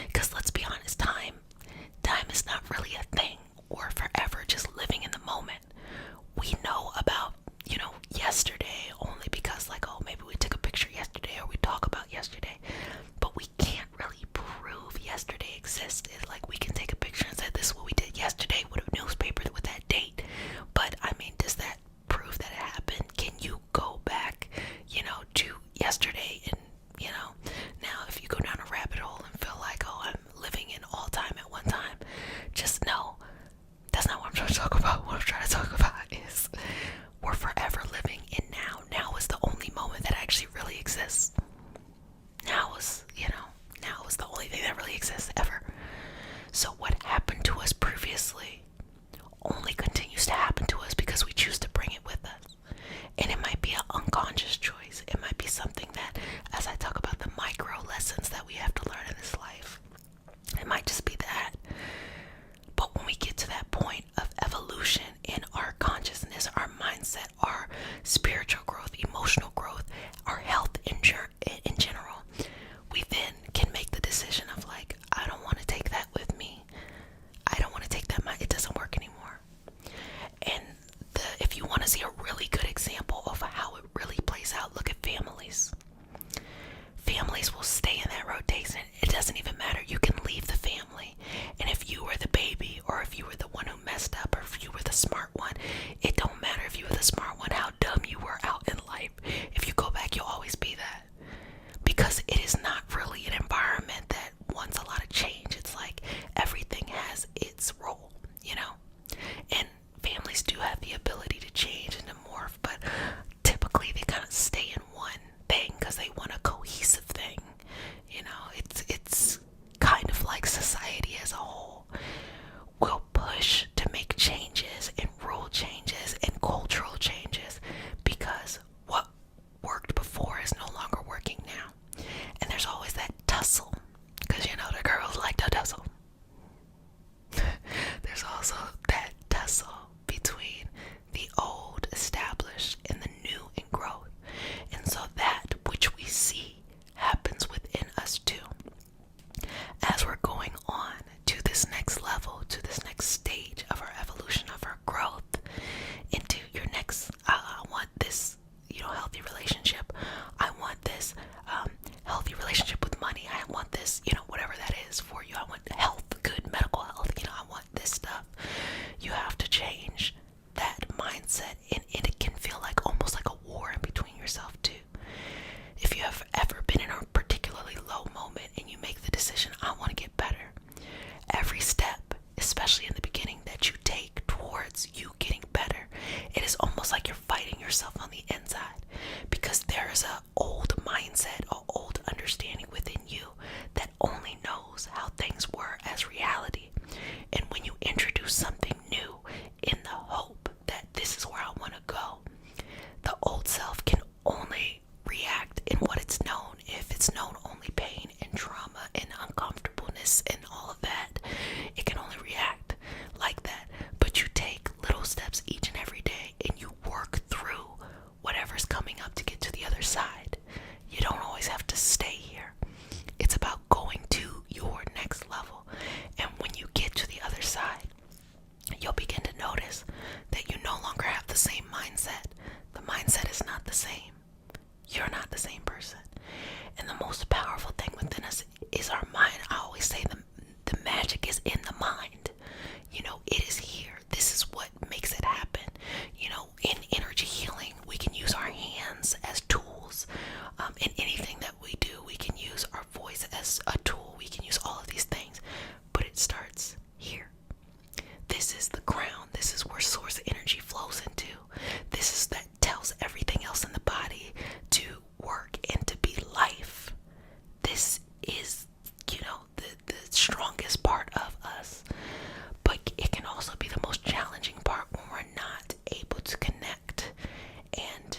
Because let's be honest, time is not really a thing, or forever just living in the moment. We know about, yesterday only because, like, oh, maybe we took a picture yesterday or we talk about yesterday, but we can't really prove yesterday existed. Like, we can take a picture and say this is what we did yesterday with a newspaper with that date, but I mean, does that prove that it happened? Can you go back, to yesterday and, now if you go down a rabbit hole and feel like, oh, I'm living in all time at one time, just know that's not what I'm trying to talk about. What I'm trying to talk about is we're forever living in now. Now is the only moment that actually really exists. Now is the only thing that really exists ever. So what happened to us previously only continues to happen to us because we choose to bring it with us. And it might be an unconscious choice. It might be something that, as I talk about the micro lessons that we have to learn in this life, it might just be that. But when we get to that point of evolution in our consciousness, our mindset, our spiritual growth, emotional growth, our health in general, we then can make the decision of, like, I don't want to take that with me. I don't want to take that. It doesn't work anymore. And if you want to see a really good example of how it really plays out, look at families. Families will stay in that rotation. It doesn't even matter. You can leave the family. And if you were the baby, or if you were the one who messed up, or if you were the smart one, it don't matter if you were the smart one, how dumb you were out in life. If you go back, you'll always be that. Because it is not really an environment that wants a lot of change. It's like everything has its role, And families do have the ability to change and to morph, but typically they kind of stay in one thing because they want a cohesive thing. It's kind of like society as a whole will push to make changes and rule changes and cultural changes because what worked before is no longer working now. And there's always that tussle because the girls like to tussle. There's also that tussle between the old established and the new in growth. And so that which we see happens within us too. As we're going on to this next level, to this next stage of our evolution, of our growth, into your next, I want this, healthy relationship. I want this healthy relationship with money. I want this, whatever that is for you. I want health, good medical health. I want this stuff. You have to change that mindset, and it can feel like almost like a war in between yourself too. If you have ever been in a particularly low moment and you make the decision, I want to get better, every step, especially in the beginning, that you take towards you getting better, it is almost like you're fighting yourself on the inside, because there is a old mindset, a old understanding within you that only knows how things were as reality. And when you introduce something new in the hope that this is where I want to go, the old self can only react in what it's known. If it's known only pain and trauma and uncomfortableness and all of that, it can only react like that. But you take little steps each and every day and you work through whatever's coming up to get to the other side. You don't always have to stay here. It's about going to your next level. And when you get to the other side, you'll begin to notice that you no longer have the same mindset. The mindset is not the same. You're not the same person. And the most powerful thing within us is our mind. I always say the magic is in the mind. It is here. This is what makes it happen. In energy healing, we can use our hands as tools. In anything that we do, we can use our voice as a tool. We can use all of these things. But it starts here. This is the ground. This is where source energy flows into. This is that tells everything else in the body to work and to be life. This is, the strongest part of us. But it can also be the most challenging part when we're not able to connect and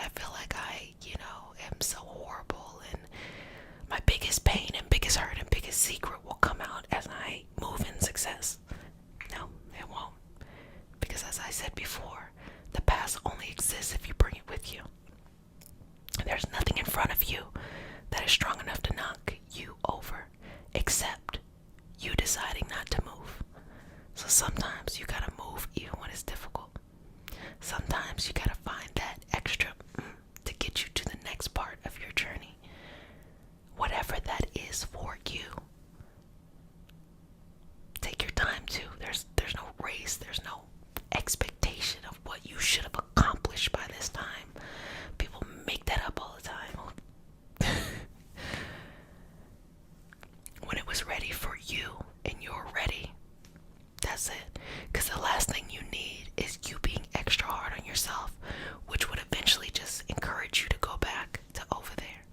I feel like I, am so horrible, and my biggest pain and biggest hurt and biggest secret will come out as I move in success. No, it won't. Because as I said before, the past only exists if you bring it with you. And there's nothing in front of you that is strong enough to knock you over, except you deciding not to move. So sometimes you gotta move even when it's difficult. Sometimes you gotta find that extra to get you to the next part of your journey. Whatever that is for you. Take your time too. There's no race, there's no expectation of what you should have accomplished by this time. People make that up all the time. When it was ready for you and you're ready, that's it. Because the last thing you need is you being extra hard on yourself, which would eventually just encourage you to go back to over there.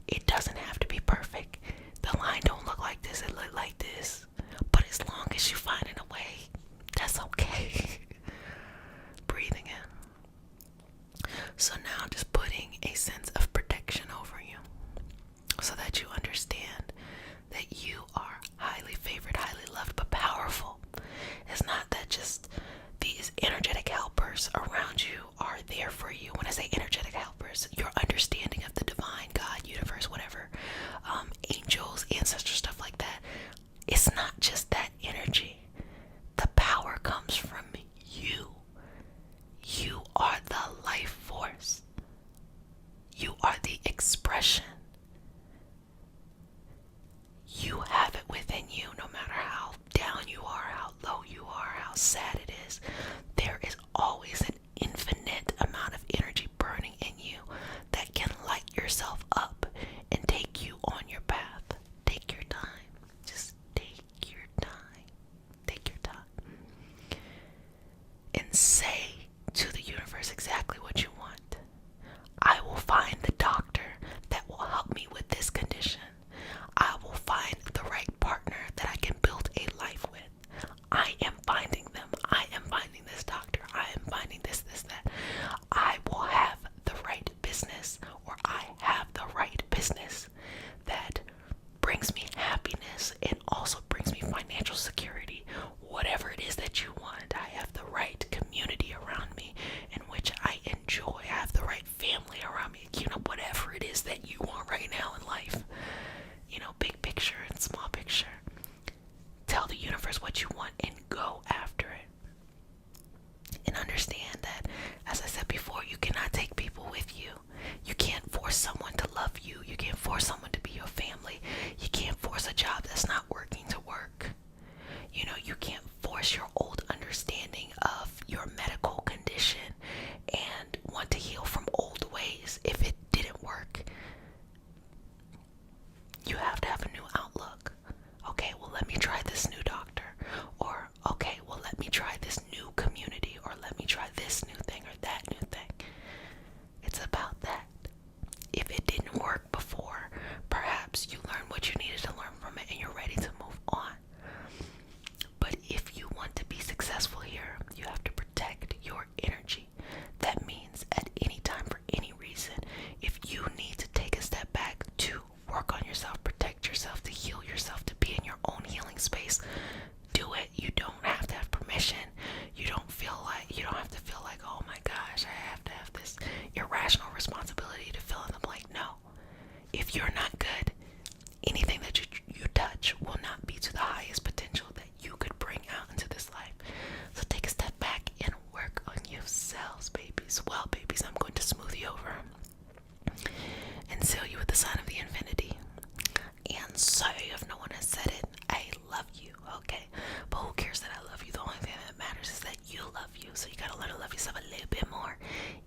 It doesn't have to be perfect. The line don't look like this, it look like this. But as long as you find it a way, that's okay. Breathing in. So now just putting a sense of protection over you so that you understand that you are highly favored, highly loved, but powerful. It's not that just these energetic helpers around you are there for you. When I say energetic helpers, your understanding of the divine, God, universe, whatever, angels, ancestors, stuff like that. It's not just that energy. The power comes from you. You are the life force. You are the expression. You have it within you, no matter how down you are, how low you are, how sad it is. There is always an infinite amount of energy burning in you that can light yourself up and take you on your path. Take your time. Just take your time. Take your time. And say to the universe exactly what you want. I will find the doctor that will help me with this condition. I will find the right partner that I can build a life with. I am finding them. I am finding this doctor. I am finding this, that. I will have the right business, or I have the right business that brings me happiness and also brings me financial security. Whatever it is that you want, I have the right community around me in which I enjoy. I have the right family around me. Whatever it is that you want right now in life. Big picture and small picture. Tell the universe what you want and go after it. And understand that, as I said before, you cannot take people with you. You can't force someone to love you. You can't force someone to be your family. You can't force a job that's not working to work. You can't force your old understanding of your medical condition and want to heal from old ways if it didn't work. You have to have a new outlook. Okay, well, let me try this new doctor. Or, okay, well, let me try this new community. Or let me try this new thing or that new thing. It's about that. If it didn't work before, perhaps you learned what you needed to learn from it and you're ready to move on. But if you want to be successful here, you have to protect your energy. That means at any time, for any reason, if you need to take a step back to work on yourself, protect yourself, to heal yourself, to be in your own healing space, do it. You don't have to have permission. You don't have to feel like, oh my gosh, I have to have this irrational responsibility to fill in the blank. No. If you're not good, anything that you touch will not be to the highest potential that you could bring out into this life. So take a step back and work on yourselves, babies. Well, babies, I'm going to smooth you over and seal you with the sign of the infinity. And sorry if no one has said it, I love you, okay? But who cares that I love you? The only thing that matters is that you love you. So you gotta learn to love yourself a little bit more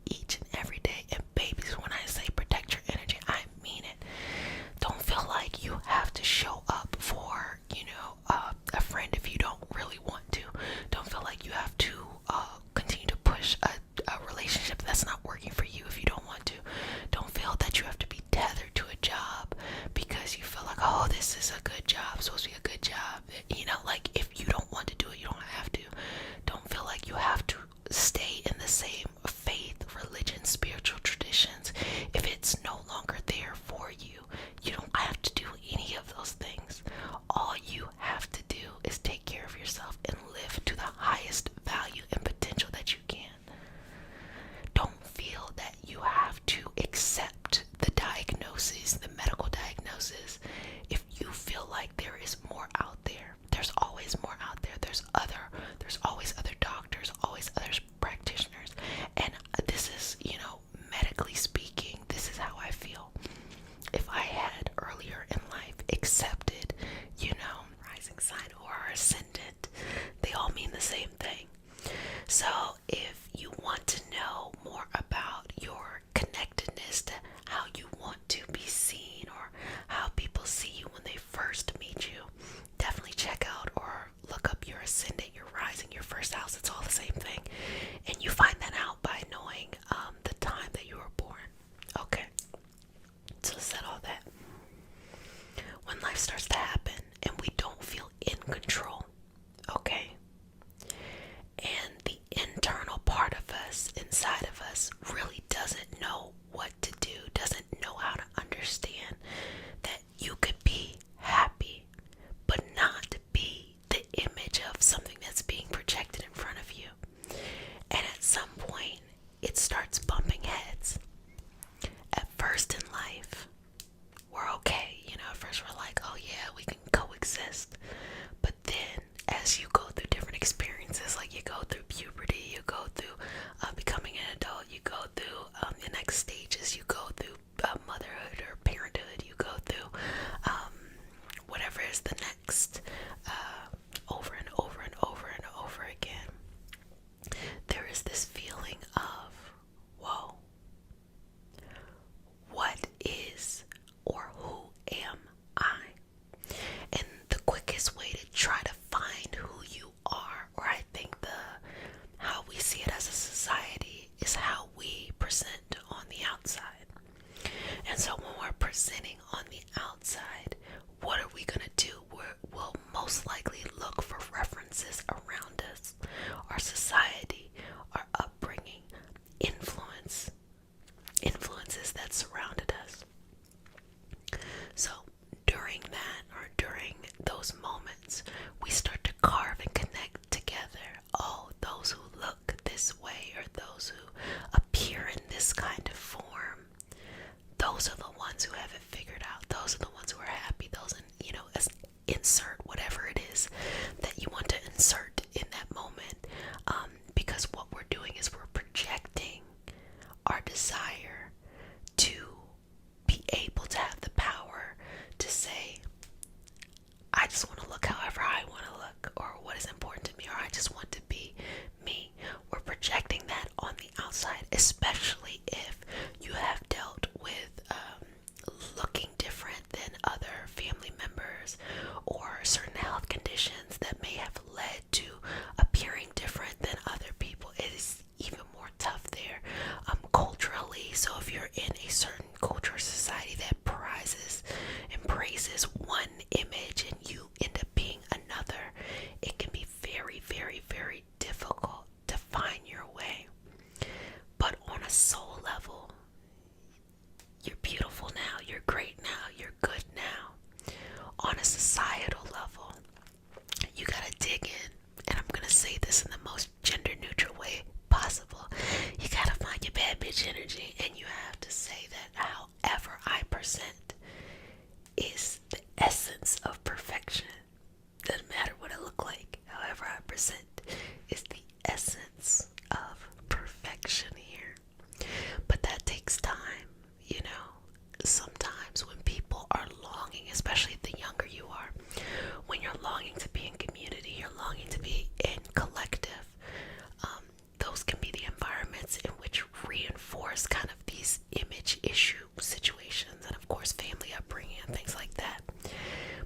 each and every day. And babies, when I say protect your energy, I mean it. Don't feel like you have to show up for, a friend if you don't really want to. Don't feel like you have to continue to push a relationship that's not working for you if you don't want to. Don't feel that you have to be tethered to a job because you feel like, oh, this is a good job, it's supposed to be a good job. Like if you don't want to do it, you don't have to. Don't feel like you have to stay in the same faith, religion, diagnoses, the medical diagnosis, if you feel like there is more out there, there's always more out there. There's always other doctors, always other practitioners. And this is, medically speaking, this is how I feel. If I had earlier in life accepted, rising sign or ascendant, they all mean the same thing. So if you want to know more about your connectedness to how you want to be seen or how people see you when they first meet you, definitely check out or look up your ascendant, your rising, your first house. It's all the same thing. And you find that out by knowing the time that you were born. Okay. So said all that. When life starts to happen and we don't feel in control, okay? And the internal part of us, inside of us, really doesn't know what to do, doesn't know how to understand that you could be happy, but not be the image of something that's being projected in front of you. And at some point, it starts bumping heads. At first in life, we're okay. At first we're like, oh yeah, we can coexist. But then as you go through different experiences, like you go through puberty, you go through becoming an adult, you go through the next stages, you go through motherhood or parenthood, you go through whatever is the next, over and over and over and over again, there is this feeling of, whoa, what is or who am I? And the quickest way to try to find who you are, or I think how we see it as a society, is how we present on the outside. And so when we're presenting on the outside, what are we going to do? We'll most likely look for references around us, our society, our upbringing, influences that surrounded us. So during that, or during those moments, we start to carve and connect together. Oh, those who look this way, or those who appear in this kind of form, those are the ones who have it figured out. Those are the ones who are happy. Those, insert whatever it is that you want to insert in that moment. Because what we're doing is we're projecting our desire to be able to have the power to say, I just want to look however I want to look, or what is important to me, or I just want to be me. We're projecting that on the outside, especially if you have dealt with looking different than other family members, or certain health conditions that may have led to appearing different than other people. It is even more tough there culturally. So if you're in a certain culture or society that prizes and praises one image and you end up being another, it can be very, very, very difficult to find your way. But on a soul level, you're beautiful now, you're great now, you're good now. On a societal level, you gotta dig in, and I'm gonna say this in the most gender neutral way possible. You gotta find your bad bitch energy, and you have to say that however I present is the essence of perfection. Doesn't matter what I look like, however I present is the essence of perfection here. But that takes time. Sometimes when people are longing, especially the younger you are, when you're longing to be in community, you're longing to be in collective, those can be the environments in which reinforce kind of these image issue situations, and of course family upbringing and things like that.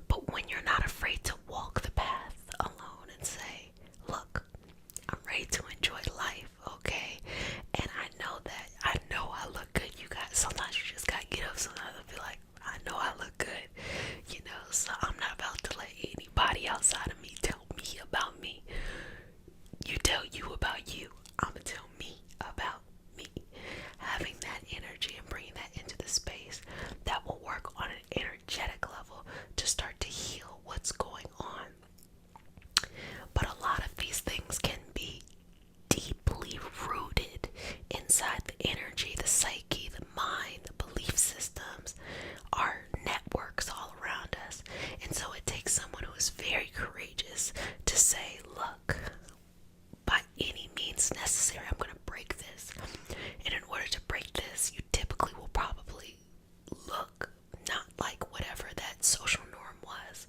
But when you're not afraid to walk the path alone and say, look, I'm ready to enjoy life, okay? And I know I look good. You guys, sometimes you just gotta get up. Sometimes I'll be like, I know I look good, so I'm not about to let anybody outside of me tell me about me. You tell you about you. I'm gonna tell me about me. Having that energy and bringing that into the space, that will work on an energetic level to start to heal what's going on. But a lot of these things can be deeply rooted inside the energy, the psyche, the mind, the belief systems, our networks all around us. And so it takes someone who is very courageous to say, look, by any means necessary, I'm going to break this. And in order to break this, you typically will probably look not like whatever that social norm was.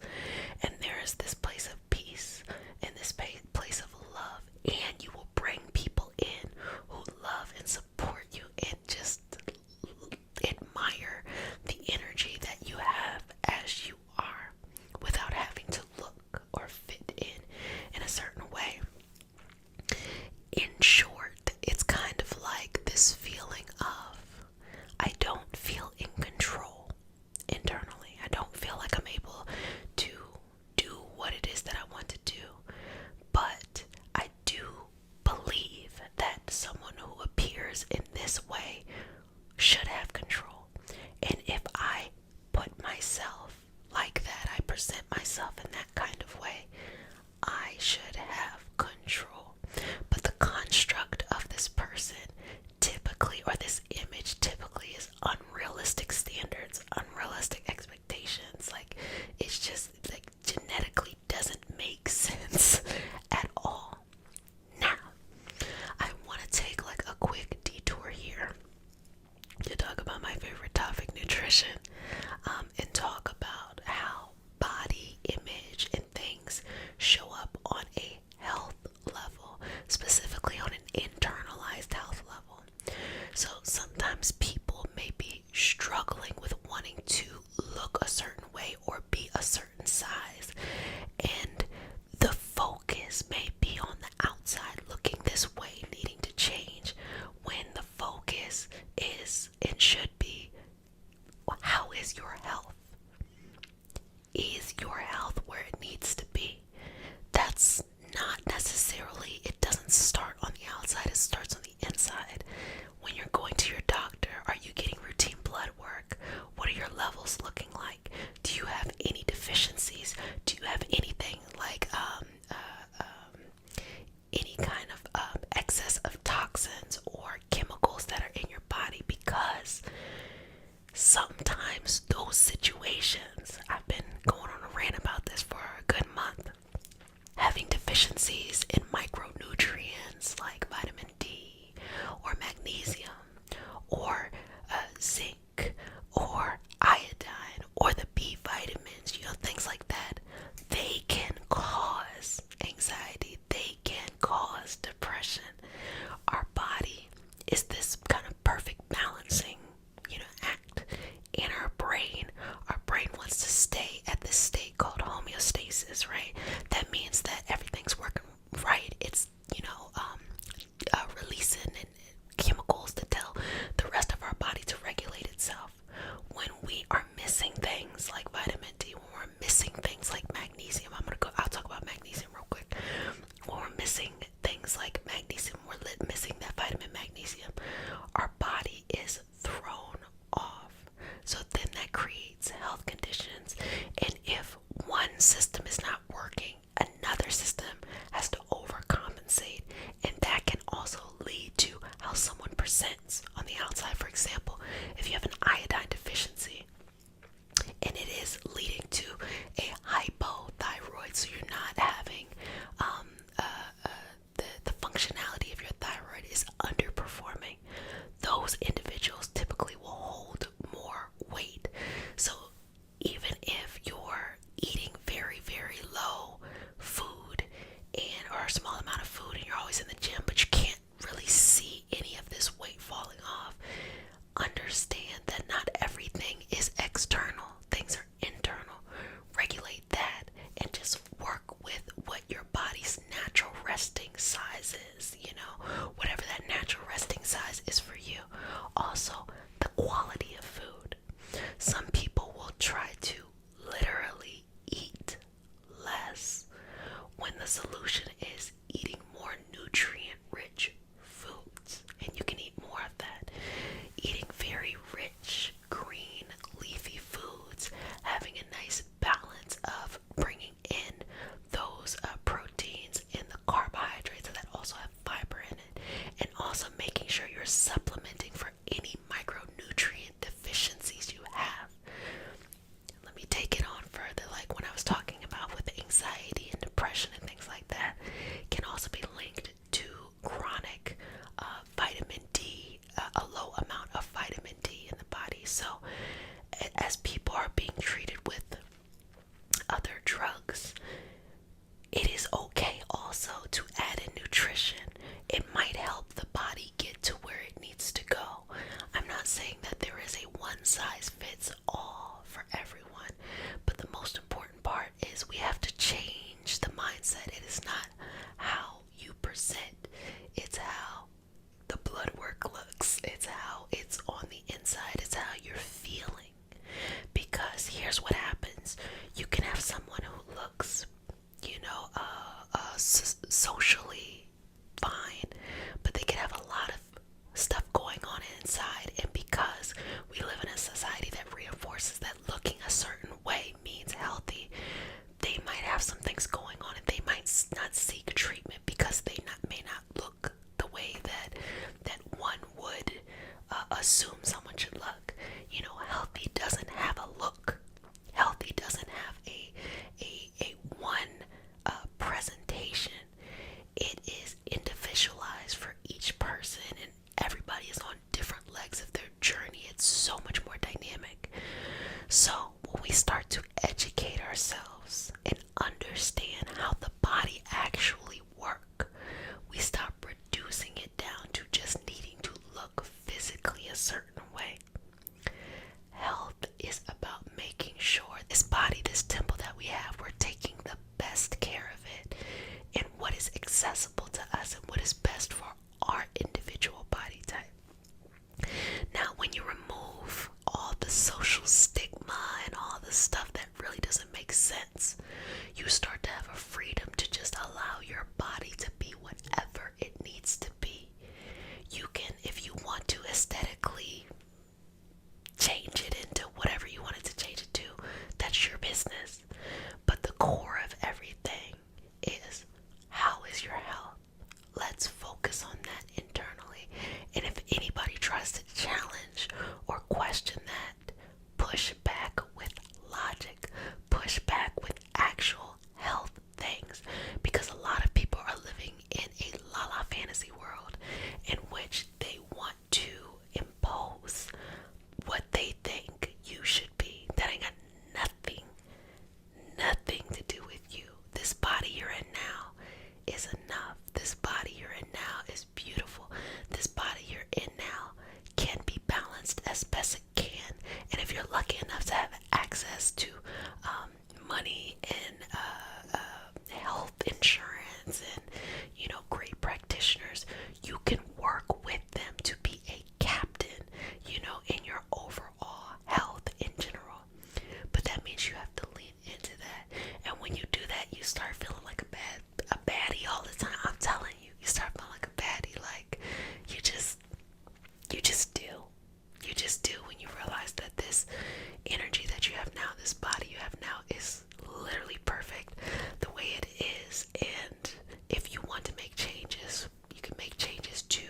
And there is this place of peace and this place of love. And you will bring people in who love and support you and just admire the energy that you have as you are without having to look or fit in a certain way. In short, it's kind of like this feeling of I don't feel in control internally. I don't feel like I'm able to do what it is that I want to do. But I do believe that someone who appears in this way should have control. And if I put myself like that, I present myself in that kind of way, I should have control. But the construct of this person typically, or this image typically, is unrealistic standards, unrealistic expectations. Like, it's just like genetically doesn't make sense at all. Now, I want to take like a quick detour here to talk about my favorite topic, nutrition, and talk about how body image and things show up on a health level, specifically on an internalized health level. So sometimes people may be struggling with wanting to look a certain way or be a certain size, and the focus may be on the outside looking this way, needing to change, when the focus is and should be, how is your health? Is your health where it needs to be? That's not necessarily, it doesn't start on the outside, it starts on the inside. When you're going to your doctor, are you getting routine blood work? What are your levels looking like? Do you have any deficiencies? Do you have anything like any kind of excess of toxins or chemicals that are in your body? Because sometimes those situations, I've been going on a rant about this for a good month, having deficiencies in micronutrients like vitamin D or magnesium or zinc or iodine or the B vitamins, things like that, they can cause anxiety, they can cause depression. Our body is this kind of perfect balancing, act. In our brain wants to stay at this state called homeostasis, right? That means that everything's working right. It's, releasing chemicals to tell the rest of our body to regulate itself. When we are missing things like vitamin D, when we're missing things like magnesium, I'll talk about magnesium real quick. When we're missing things like magnesium, we're missing that vitamin magnesium, our body is thrown off. So then that creates health conditions. And if one system is not working, another system has to overcompensate. And that can also lead to how someone presents on the outside. For example, if you have an iodine deficiency and it is leading to a hypothyroid, so you're not having the functionality of your thyroid is underperforming, those individuals typically will hold more weight. So even if you're eating very, very low food or a small amount of food, and you're always in the gym, but you can't really see any of this weight falling off, understand that not everything is external. Things are internal. Regulate that and just work with what assume someone should look. You know, healthy doesn't have a look. Healthy doesn't have a one presentation. It is individualized for each person, and everybody is on different legs of their journey. It's so much more dynamic. So when we start to educate ourselves and understand how the body actually works, we stop reducing it down to just needing to look physically a certain way. Health is about making sure this body, this temple that we have, we're taking the best care of it and what is accessible to us and what is best for our individual body type. Now, when you remove all the social stigma and all the stuff that really doesn't make sense, you start to have a freedom to just allow your body to be whatever it needs to be. You can, if you want to aesthetically change it into whatever you want it to change it to, that's your business. But the core of everything is, how is your health? Let's focus on that internally. And if anybody tries to challenge or question that, push back with logic, push back with actual health things, because a lot of people are living in a la fantasy world in which they want to impose what they think you should be. That ain't got nothing to do with you. This body you're in now is enough. This body you're in now is beautiful. This body you're in now can be balanced as best it can. And if you're lucky enough to have access to money and health insurance and, you know, great practitioners, you can work with them to be a captain, you know, in your overall health in general. But that means you have to lean into that. And when you do that, you start feeling like a baddie all the time. I'm telling you, you start feeling like a baddie. Like you just do. You just do when you realize that this energy that you have now, this body you have now, is literally perfect the way it is. And if you want to make changes, you can make changes to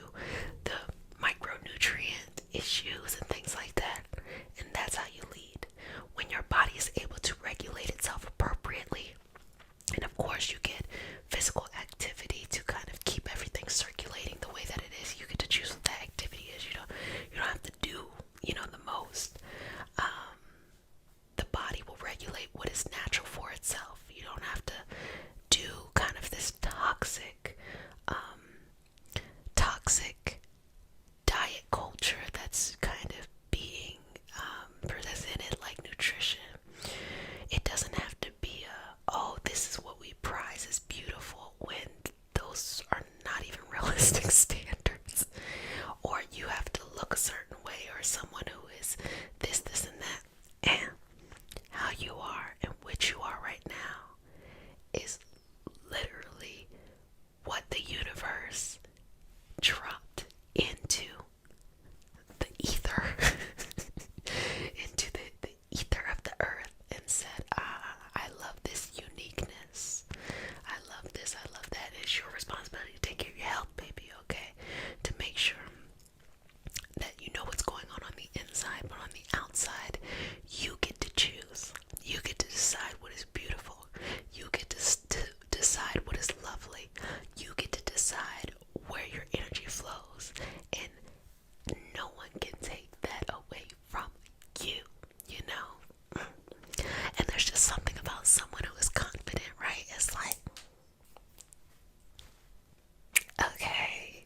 the micronutrient issues and things like that. And that's how you lead. When your body is able to regulate itself appropriately, and of course you get physical activity to kind of keep everything circulating the way that it is. You get to choose what that activity is. You don't have to do, you know, the most. The body will regulate what is natural for itself. You don't have to do kind of this toxic diet culture that's kind of being presented like nutrition. It doesn't have to be oh, this is what we prize as beautiful, when those are not even realistic standards. Or you have to look a certain way, or someone who is this, and that. And how you are and which you are right now is literally what the universe dropped into the ether, into the ether of the earth, and said, I love this uniqueness. I love this, I love that. It's your responsibility to take care of your health, baby, okay? To make sure that you know what's going on the inside, but on the outside, you get to choose. You get to decide what is beautiful. You get to decide what is lovely. You get to decide where your energy flows, and no one can take that away from you, you know? And there's just something about someone who is confident, right? It's like, okay,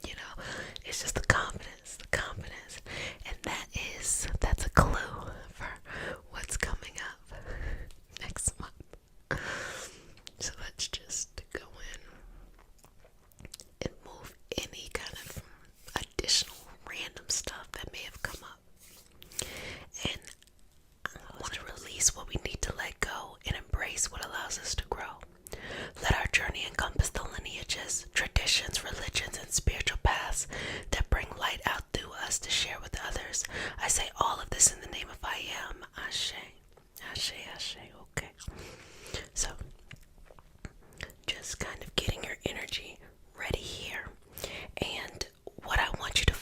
you know, it's just the confidence, and that's a clue for what's coming up next month. So let's just go in and move any kind of additional random stuff that may have come up, and I want to release what we need to let go and embrace what allows us to grow. Let our journey encompass the lineages, traditions, religions, and spiritual paths that bring light out through us to share with others. I say all of this in the name of I am. Ashe. Ashe, ashe. Okay. So, just kind of getting your energy ready here. And what I want you to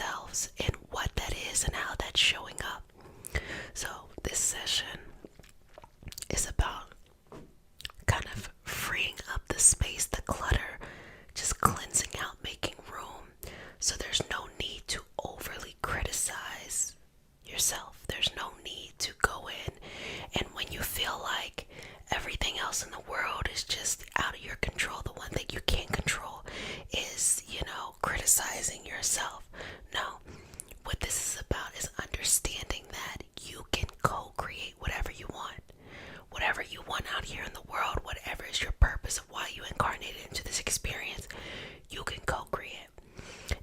ourselves and what that is and how that's showing up. So this session is about kind of freeing up the space, the clutter, just cleansing out, making room. So there's no need to overly criticize yourself. There's no need to go in, and when you feel like everything else in the world is just out of your control, the one thing you can't control is, criticizing yourself. No. What this is about is understanding that you can co-create whatever you want. Whatever you want out here in the world, whatever is your purpose of why you incarnated into this experience, you can co-create.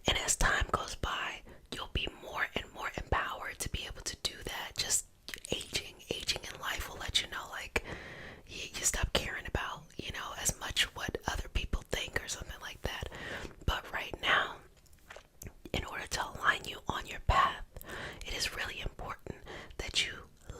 And as time goes by, you'll be more and more empowered to be able to do that. Just aging in life will let you know, like, you stop caring about, as much what other people think or something like that. But right now, in order to align you on your path, it is really important that you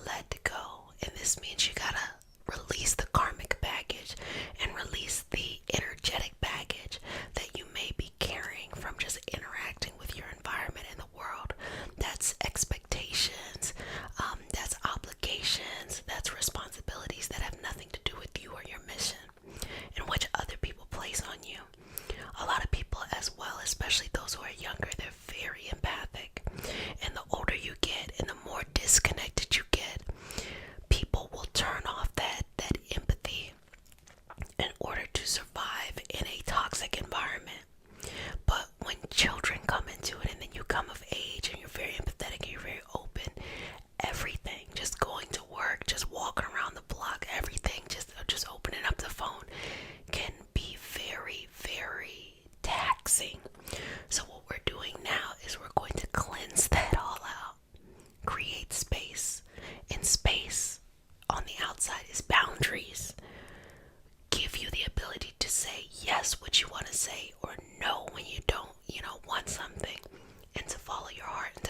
let go. And this means you gotta release the karmic baggage and release the energetic baggage that you may be carrying from just interacting with your environment in the world. That's expectations, that's obligations, that's responsibilities that have nothing to do with you or your mission, and which other people place on you. A lot of people as well, especially those who are younger, they're very empathic. And the older you get and the more disconnected you get, people will turn off that empathy in order to survive in a toxic environment. But when children come into it and then you come of age and you're very empathetic and you're very open, everything, just going to work, just walking around the block, everything, just opening up the phone can be very, very taxing. So what we're doing now is we're going to cleanse that all out, create space. And space on the outside is boundaries. Give you the ability to say yes what you want to say, or no when you don't, want something, and to follow your heart and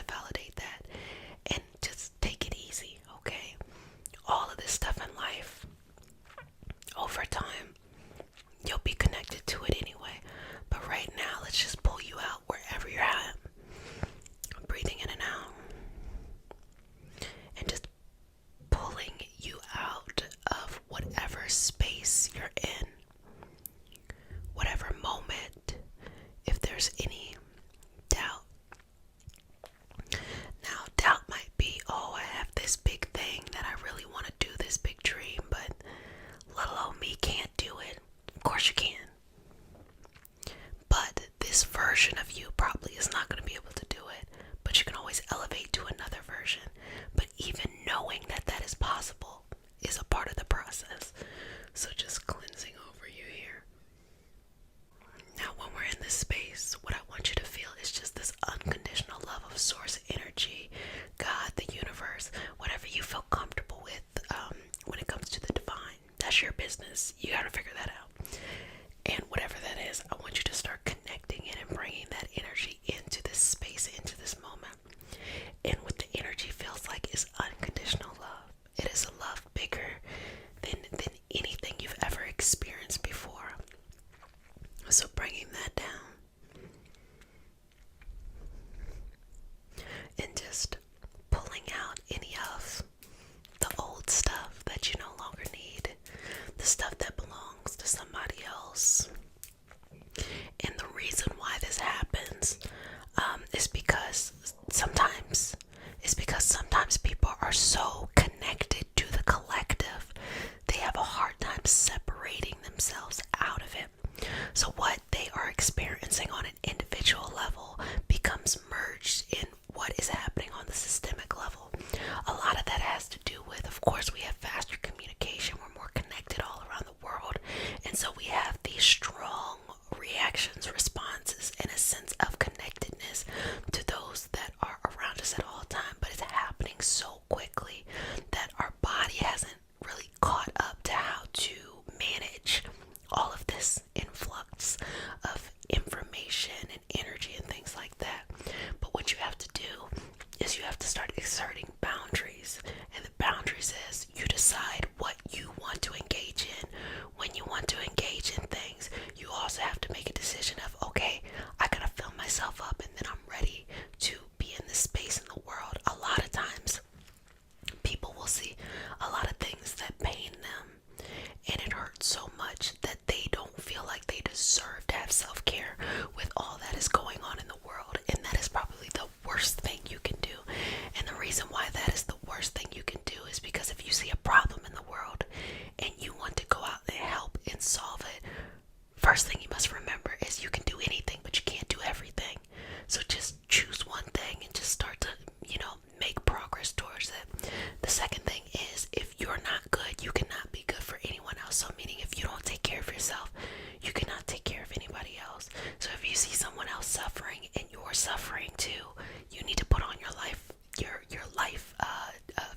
suffering too, you need to put on your life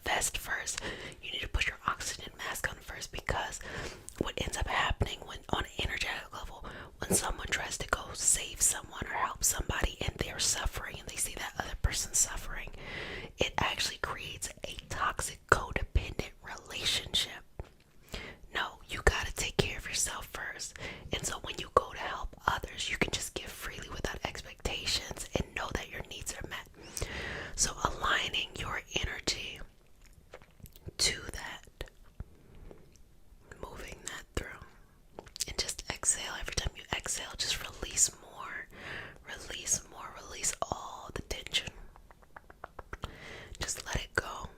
vest first. You need to put your oxygen mask on first, because what ends up happening when on an energetic level, when someone tries to go save someone or help somebody and they're suffering and they see that other person suffering, it actually creates a toxic codependent relationship. No, you gotta take care of yourself first. And so when you go to help others, you can just give freely without expectations and know that your needs are met. So aligning your energy to that, moving that through, and just exhale. Every time you exhale, just release more, release more, release all the tension. Just let it go.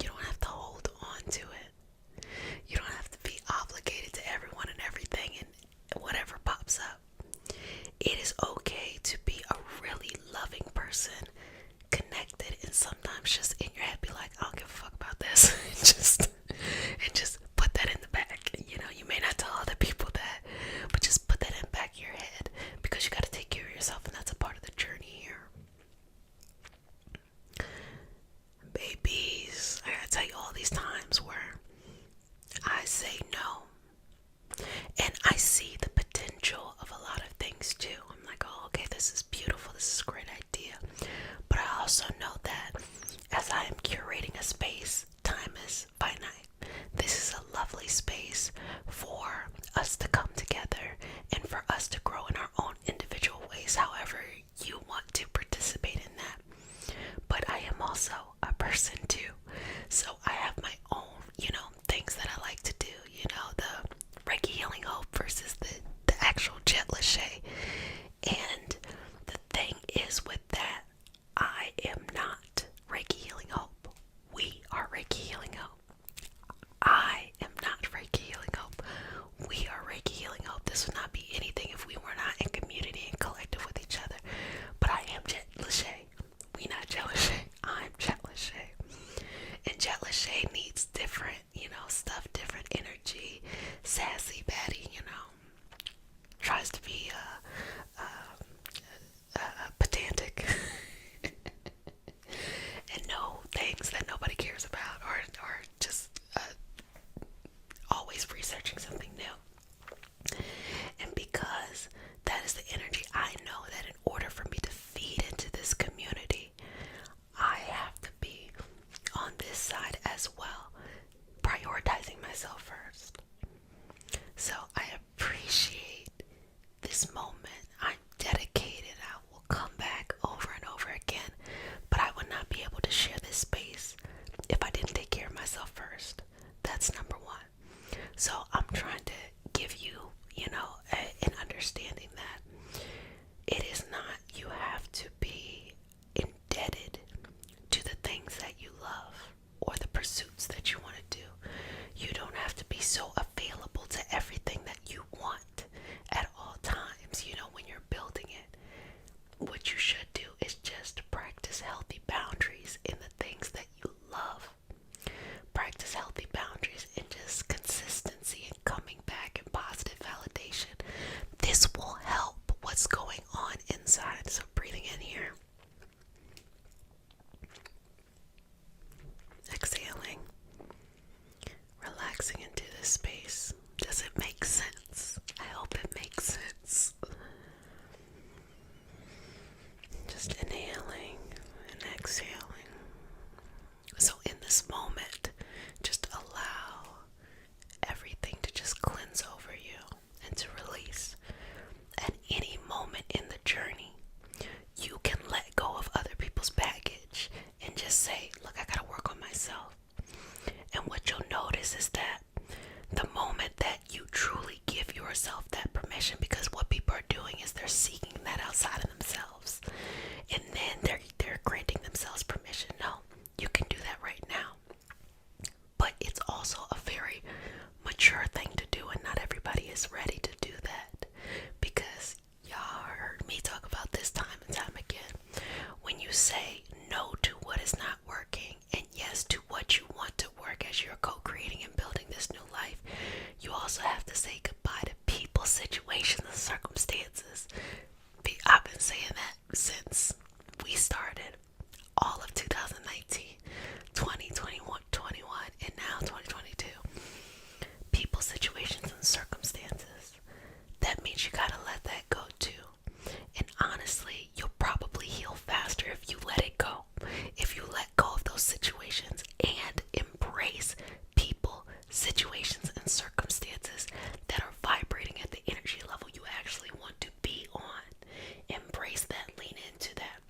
You don't have to hold on to it. You don't have to be obligated to everyone and everything and whatever pops up. It is okay to be a really loving person, connected, and sometimes just in your head be like, I don't give a fuck about this. and just put that in the back. You know, you may not tell other people that, but just put that in the back of your head, because you got to take care of yourself, and that's a part of the journey here. Babies, I gotta tell you all these times where I say no, and I see the potential of a lot of things too. I'm like, oh, okay, this is beautiful, this is a great idea. But I also know that as I am curating a space, time is finite. This is a lovely space for us to come together and for us to grow in our own individual ways, however you want to participate in that. But I am also a person too. So I have my own, things that I like to do, the Reiki Healing Hope versus the actual jet lachey. And the thing is with that, I am not Reiki Healing Hope. We are Reiki Healing Hope. I am not Reiki Healing Hope. We are Reiki Healing Hope. This would not be anything if we were not in community and collective with each other. But I am jet lachey. We not jet lachey. I'm jet lachey. And jet lachey needs different, stuff, different energy. Sassy Patty, tries to be pedantic and know things that nobody cares about, or just always researching something new. And because that is the energy, I know that in order for me to feed into this community, I have to be on this side as well, prioritizing myself first. So I appreciate this moment. I'm dedicated. I will come back over and over again, but I would not be able to share this space if I didn't take care of myself first. That's number one. So I'm trying to give you, an understanding that it is not, you have to be indebted to the things that you love or the pursuits that you want to do. You don't have to be so available to everything that you want at all times. When you're building it, what you should do is just practice healthy boundaries in the things that you love. Practice healthy boundaries and just consistency and coming back and positive validation. This will help what's going on inside. So breathing in here. Exhaling. Relaxing into this space. Does it make sense? I hope it makes sense. Just inhaling and exhaling. So in this moment, just allow everything to just cleanse over you and to release. At any moment in the journey, you can let go of other people's baggage and just say, look, I gotta work on myself. And what you'll notice is that the moment that you truly give yourself that permission, because what people are doing is they're seeking that outside of themselves, and then they're granting themselves permission. No, you can do that right now. But it's also a very mature thing to do, and not everybody is ready to do that, because y'all heard me talk about this time and time again. When you say no to what is not working and yes to what you want to work as you're co-creating and building this new life, you also have to say goodbye to people, situations, and circumstances. I've been saying that since we started all of 2019, 2021, 21, and now 2022. People, situations, and circumstances. That means you gotta let that go too. And honestly, you'll probably heal faster if you let it go. If you let go of those situations and embrace people, situations, and circumstances that are vibrating at the energy level you actually want to be on. Embrace that, lean into that.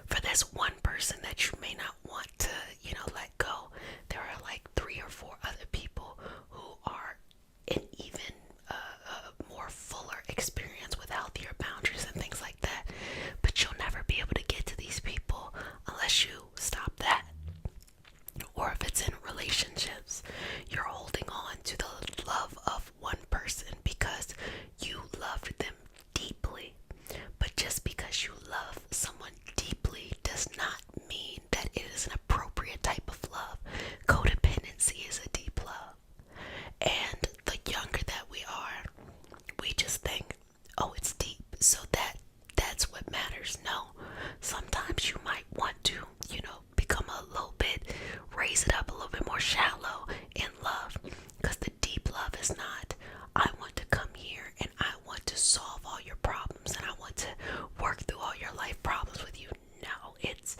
For this one person that you may not want to, let go, there are like 3 or 4 other people who are in even more fuller experience with healthier boundaries and things like that. But you'll never be able to get to these people unless you stop that. Or if it's in relationships, you're holding on to the love of one person because you loved them deeply. But just because you love someone deeply does not mean that it is an appropriate type of love. Codependency is a deep love. And the younger that we are, we just think, oh, it's deep, so that's what matters. No, sometimes you might want to, become a little bit, raise it up a little bit more shallow in love, because the deep love is not, I want to come here and I want to solve all your problems and I want to work through all your life problems with you. No, it's,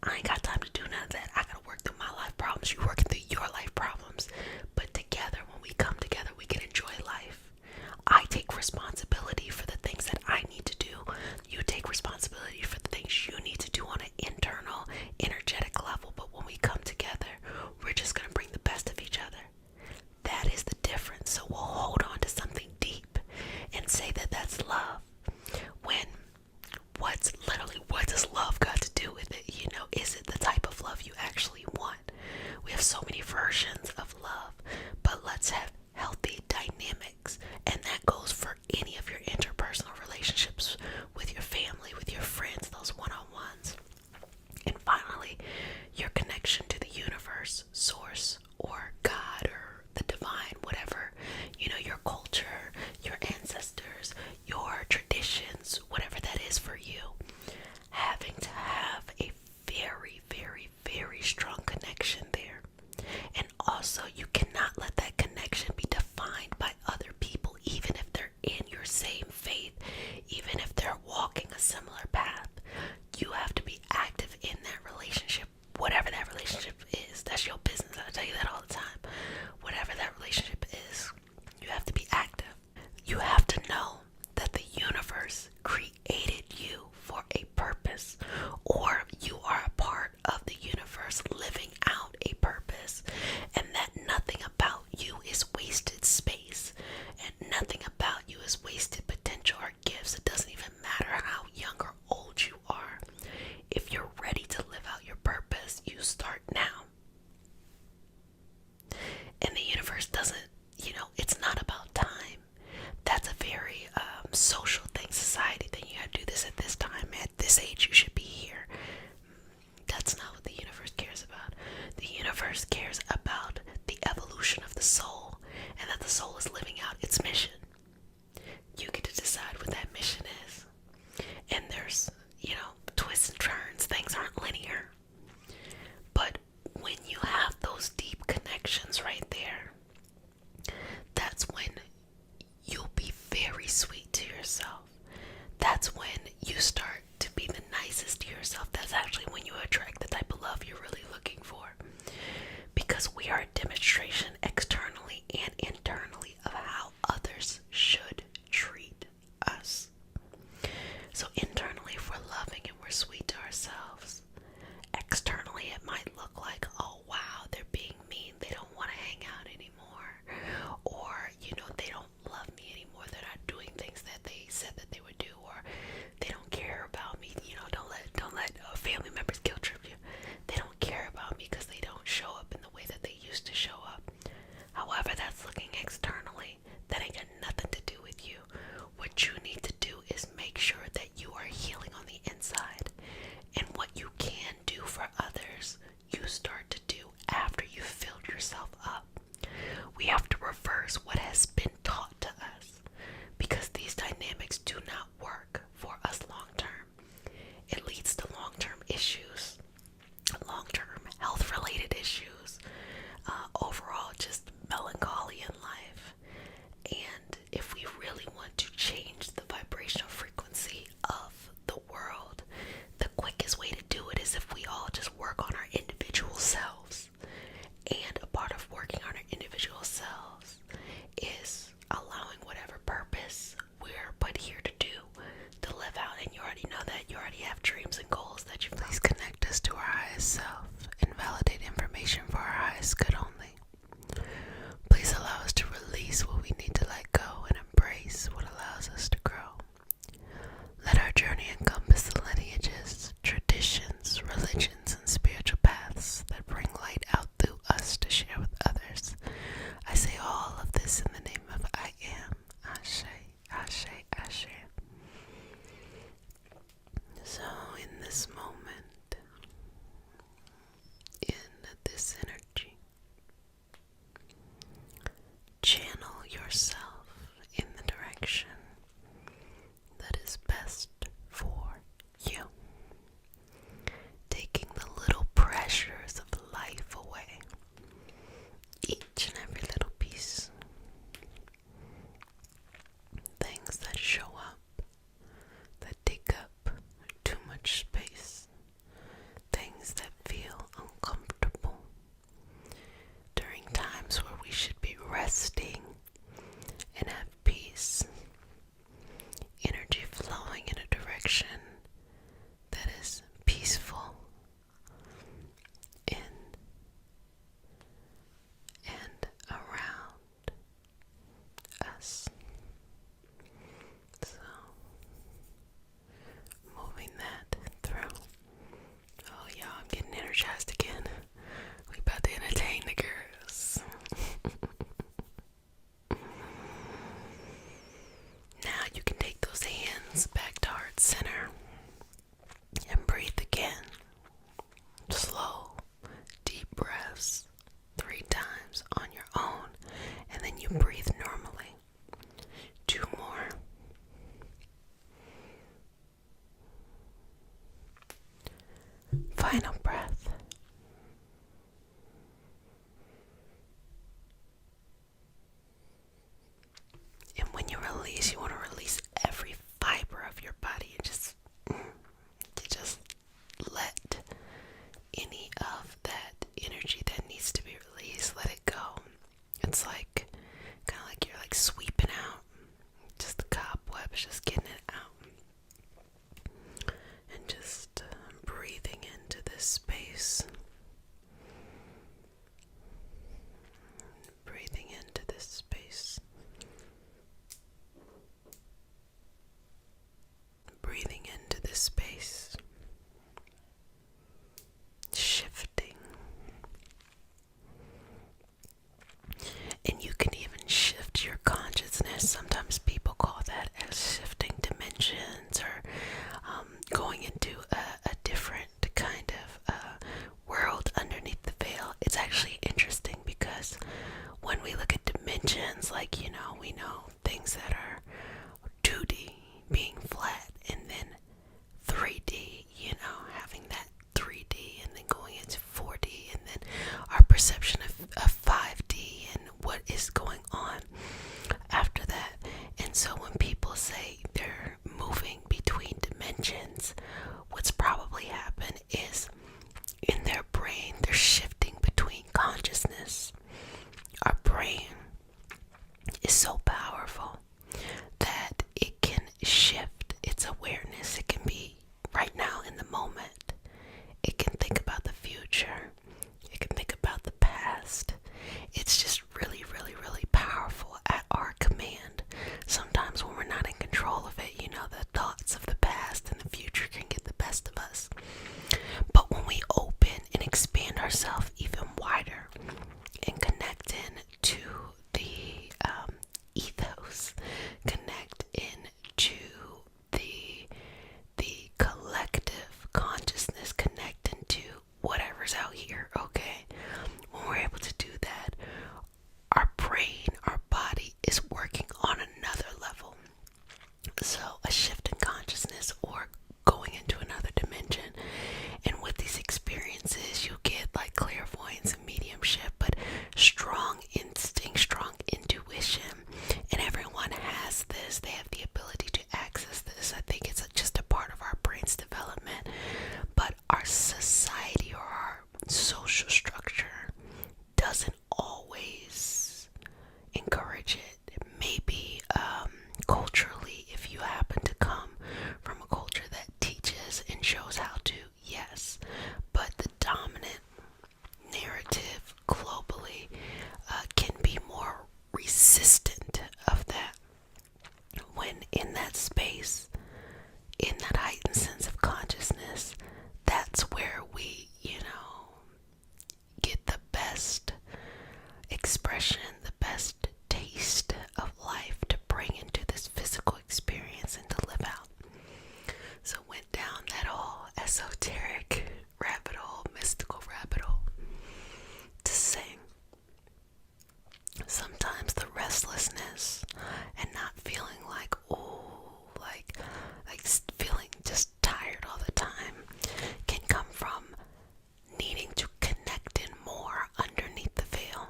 I ain't got time to do none of that. I gotta work through my life problems. You're working through your life problems. But together, when we come together, we can enjoy life. I take responsibility for the things that I need to do. You take responsibility for the things you need to do on an internal, energetic level. But when we come together, we're just gonna bring the best of each other. That is the difference. So we'll hold on to something deep and say that that's love. When what does love got to do with it? Is it the type of love you actually want? We have so many versions of love, but let's have healthy dynamics. And that goes for any of your interpersonal relationships with your family, with your friends, those one-on-ones. And finally, your connection to the universe, source, or God, or the divine, whatever, your culture, your ancestors, your traditions, whatever that is for you. Having to have a very, very, very strong connection there. And also, you cannot let that connection be defined by other people, even if they're in your same faith, even if they're walking a similar path. You have to be active in that relationship, whatever that relationship is. That's your business. I tell you that all the time. Whatever that relationship is, you have to be active. You have to know that the universe created you for a purpose, or you are a part of the universe living out a purpose, and that nothing about you is wasted space, and nothing about you is wasted potential or gifts. It doesn't even matter how young or old you are. If you're ready to live out your purpose, you start now. And the universe doesn't, it's not about time. That's a very social thing, society thing. You gotta do this at this time, at this age you should be here. That's not what the universe cares about. The universe cares about the evolution of the soul, and that the soul is living out its mission. You get to decide what that mission is. And there's, twists and turns. Things aren't linear. But when you have those deep connections right there, that's when you'll be very sweet to yourself. That's when you start to be the nicest to yourself. That's actually when you attract the type of love you're really looking for. Because we are a demonstration externally and internally of how others should treat us. So internally, if we're loving and we're sweet to ourselves, externally it might look like, oh wow, they're being mean, they don't want to hang out anymore, or they don't love me anymore, they're not doing things that they said that they would do, or they don't care about me. Don't let family members guilt trip you. They don't care about me because they don't show up in the way that they used to show up. However, that's looking externally. That ain't got nothing to do with you. What you need to do is make sure that you are healing on the inside. this moment, in this energy. Channel yourself in the direction that is best for you, taking the little pressures of life away, each and every little piece. Things that show up, that take up too much space, things that feel uncomfortable during times where we should be resting and have peace. Energy flowing in a direction that is peaceful in and around us. So, moving that through. Oh, y'all, I'm getting energized again. We about to entertain the girls. Now you can take those hands back to heart center and breathe again. Slow, deep breaths 3 times on your own, and then you breathe normally. 2 more. Final breath. And when you release, you want to release every fiber of your body and just let any of that energy that needs to be released, let it go. It's like kind of like you're like sweeping out just the cobwebs, just getting it out, and just breathing into this space. Breathing into this space. Breathing into this space. Shifting. And you can even shift your consciousness. Sometimes people call that as shifting dimensions, or going into a different kind of world underneath the veil. It's actually interesting because when we look at dimensions, like, we know things that are 2D being flat, and then 3D, having that 3D, and then going into 4D, and then our perception of 5D and what is going esoteric rabbit hole, mystical rabbit hole, to sing. Sometimes the restlessness and not feeling like, feeling just tired all the time can come from needing to connect in more underneath the veil,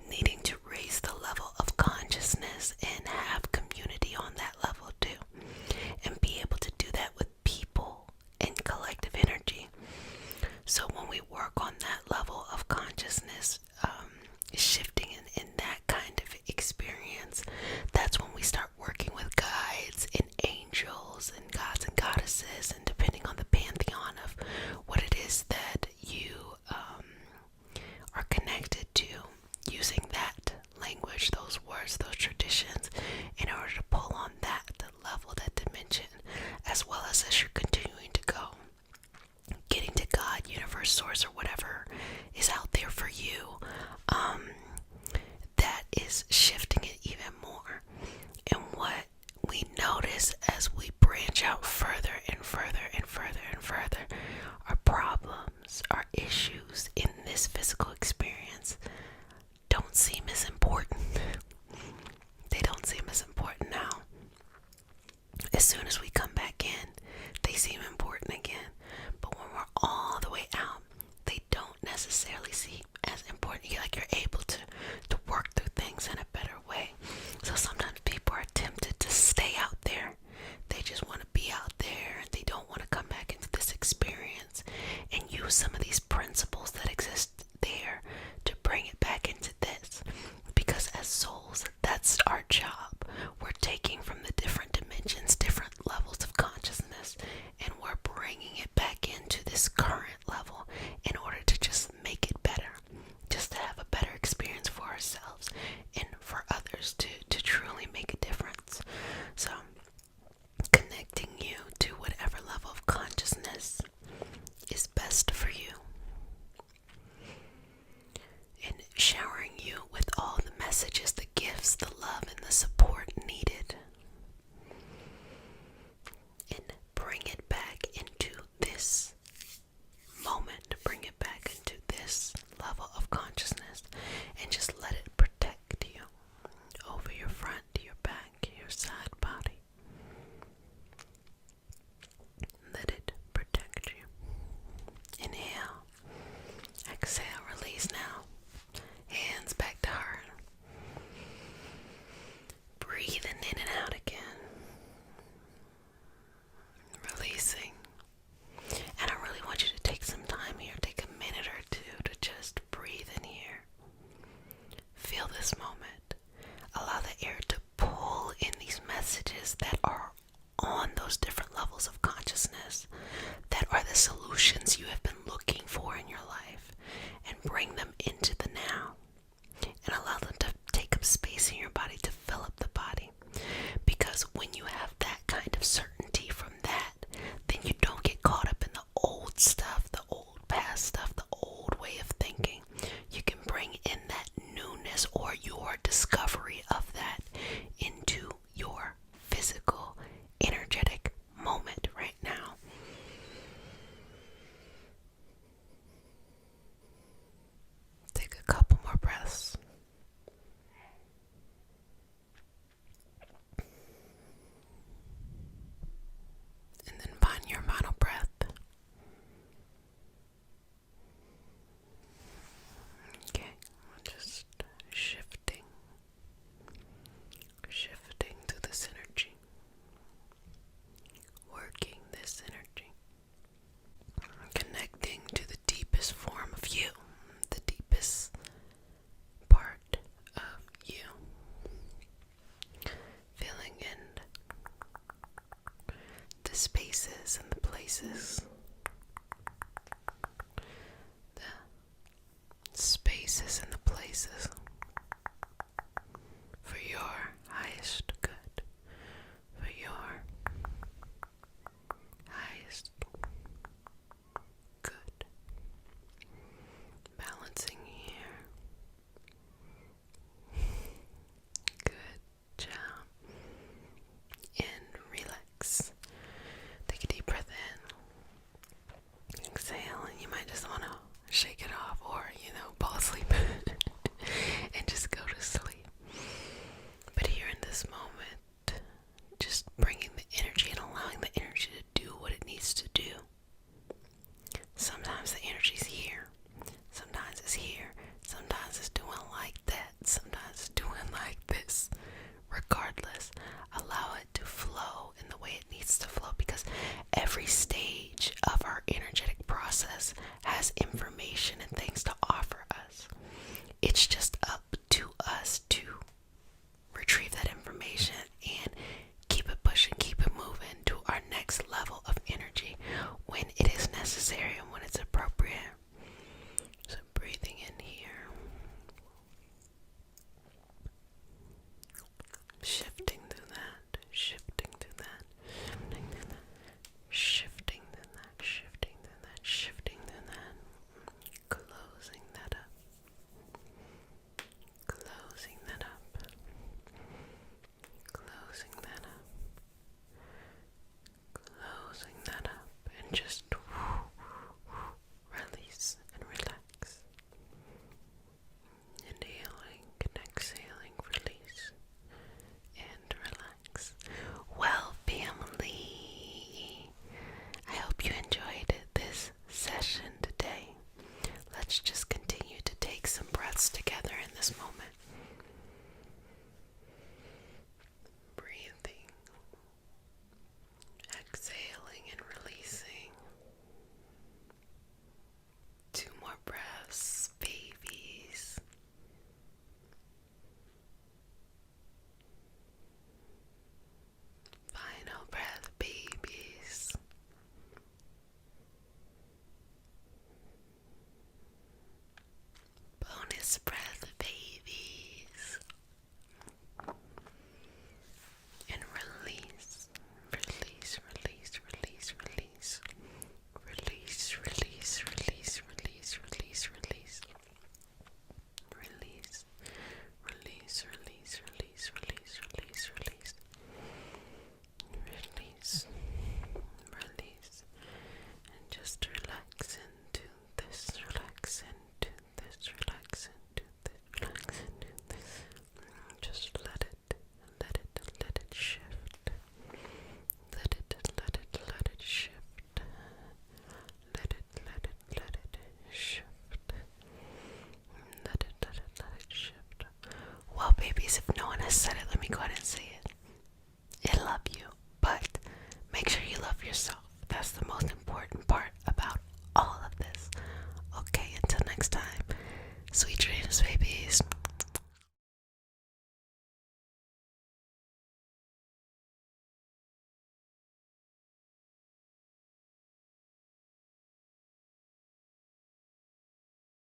needing to raise the level of consciousness and have community on that level too, and be able to do that with people and collective energy. So when we work on that level of consciousness, shifting in that kind of experience, that's when we start working with guides and angels and gods and goddesses, and depending on the pantheon of what it is that you are connected to, using that language, those words, those traditions, in order to pull on that level, that dimension, as well as you're continuing to go, getting to God, universe, source, or whatever is out there for you, that is shifting it even more. And what we notice as we branch out further and further and further and further, our problems, our issues in this physical experience don't seem as important. They don't seem as important now. As soon as we come back in, they seem important again. But when we're all the way out, they don't necessarily seem as important. You're able to work through things in a better way. So sometimes people are tempted to stay out there. They just want to be out there. They don't want to come back into this experience and use some of these principles that exist there to bring it back into this. Because as souls, that's our job. We're taking from the different dimensions, different levels of consciousness, and we're bringing it back into this current level in order to just make it better, just to have a better experience for ourselves and for others, to truly make a difference. So connecting you to whatever level of consciousness is best for you, and showering you with all the messages, the gifts, the love, and the support needed, and bring it back into this moment, bring it back into this level of consciousness, and just let it protect you over your front, your back, your side body. Let it protect you. Inhale, exhale, release now. Hands back to heart. Breathing in and out again. Releasing. And I really want you to take some time here, take a minute or two to just breathe in here. Feel this moment. Allow the air to pull in these messages that are on those different levels of consciousness, that are the solutions you have been looking for in your life, and bring them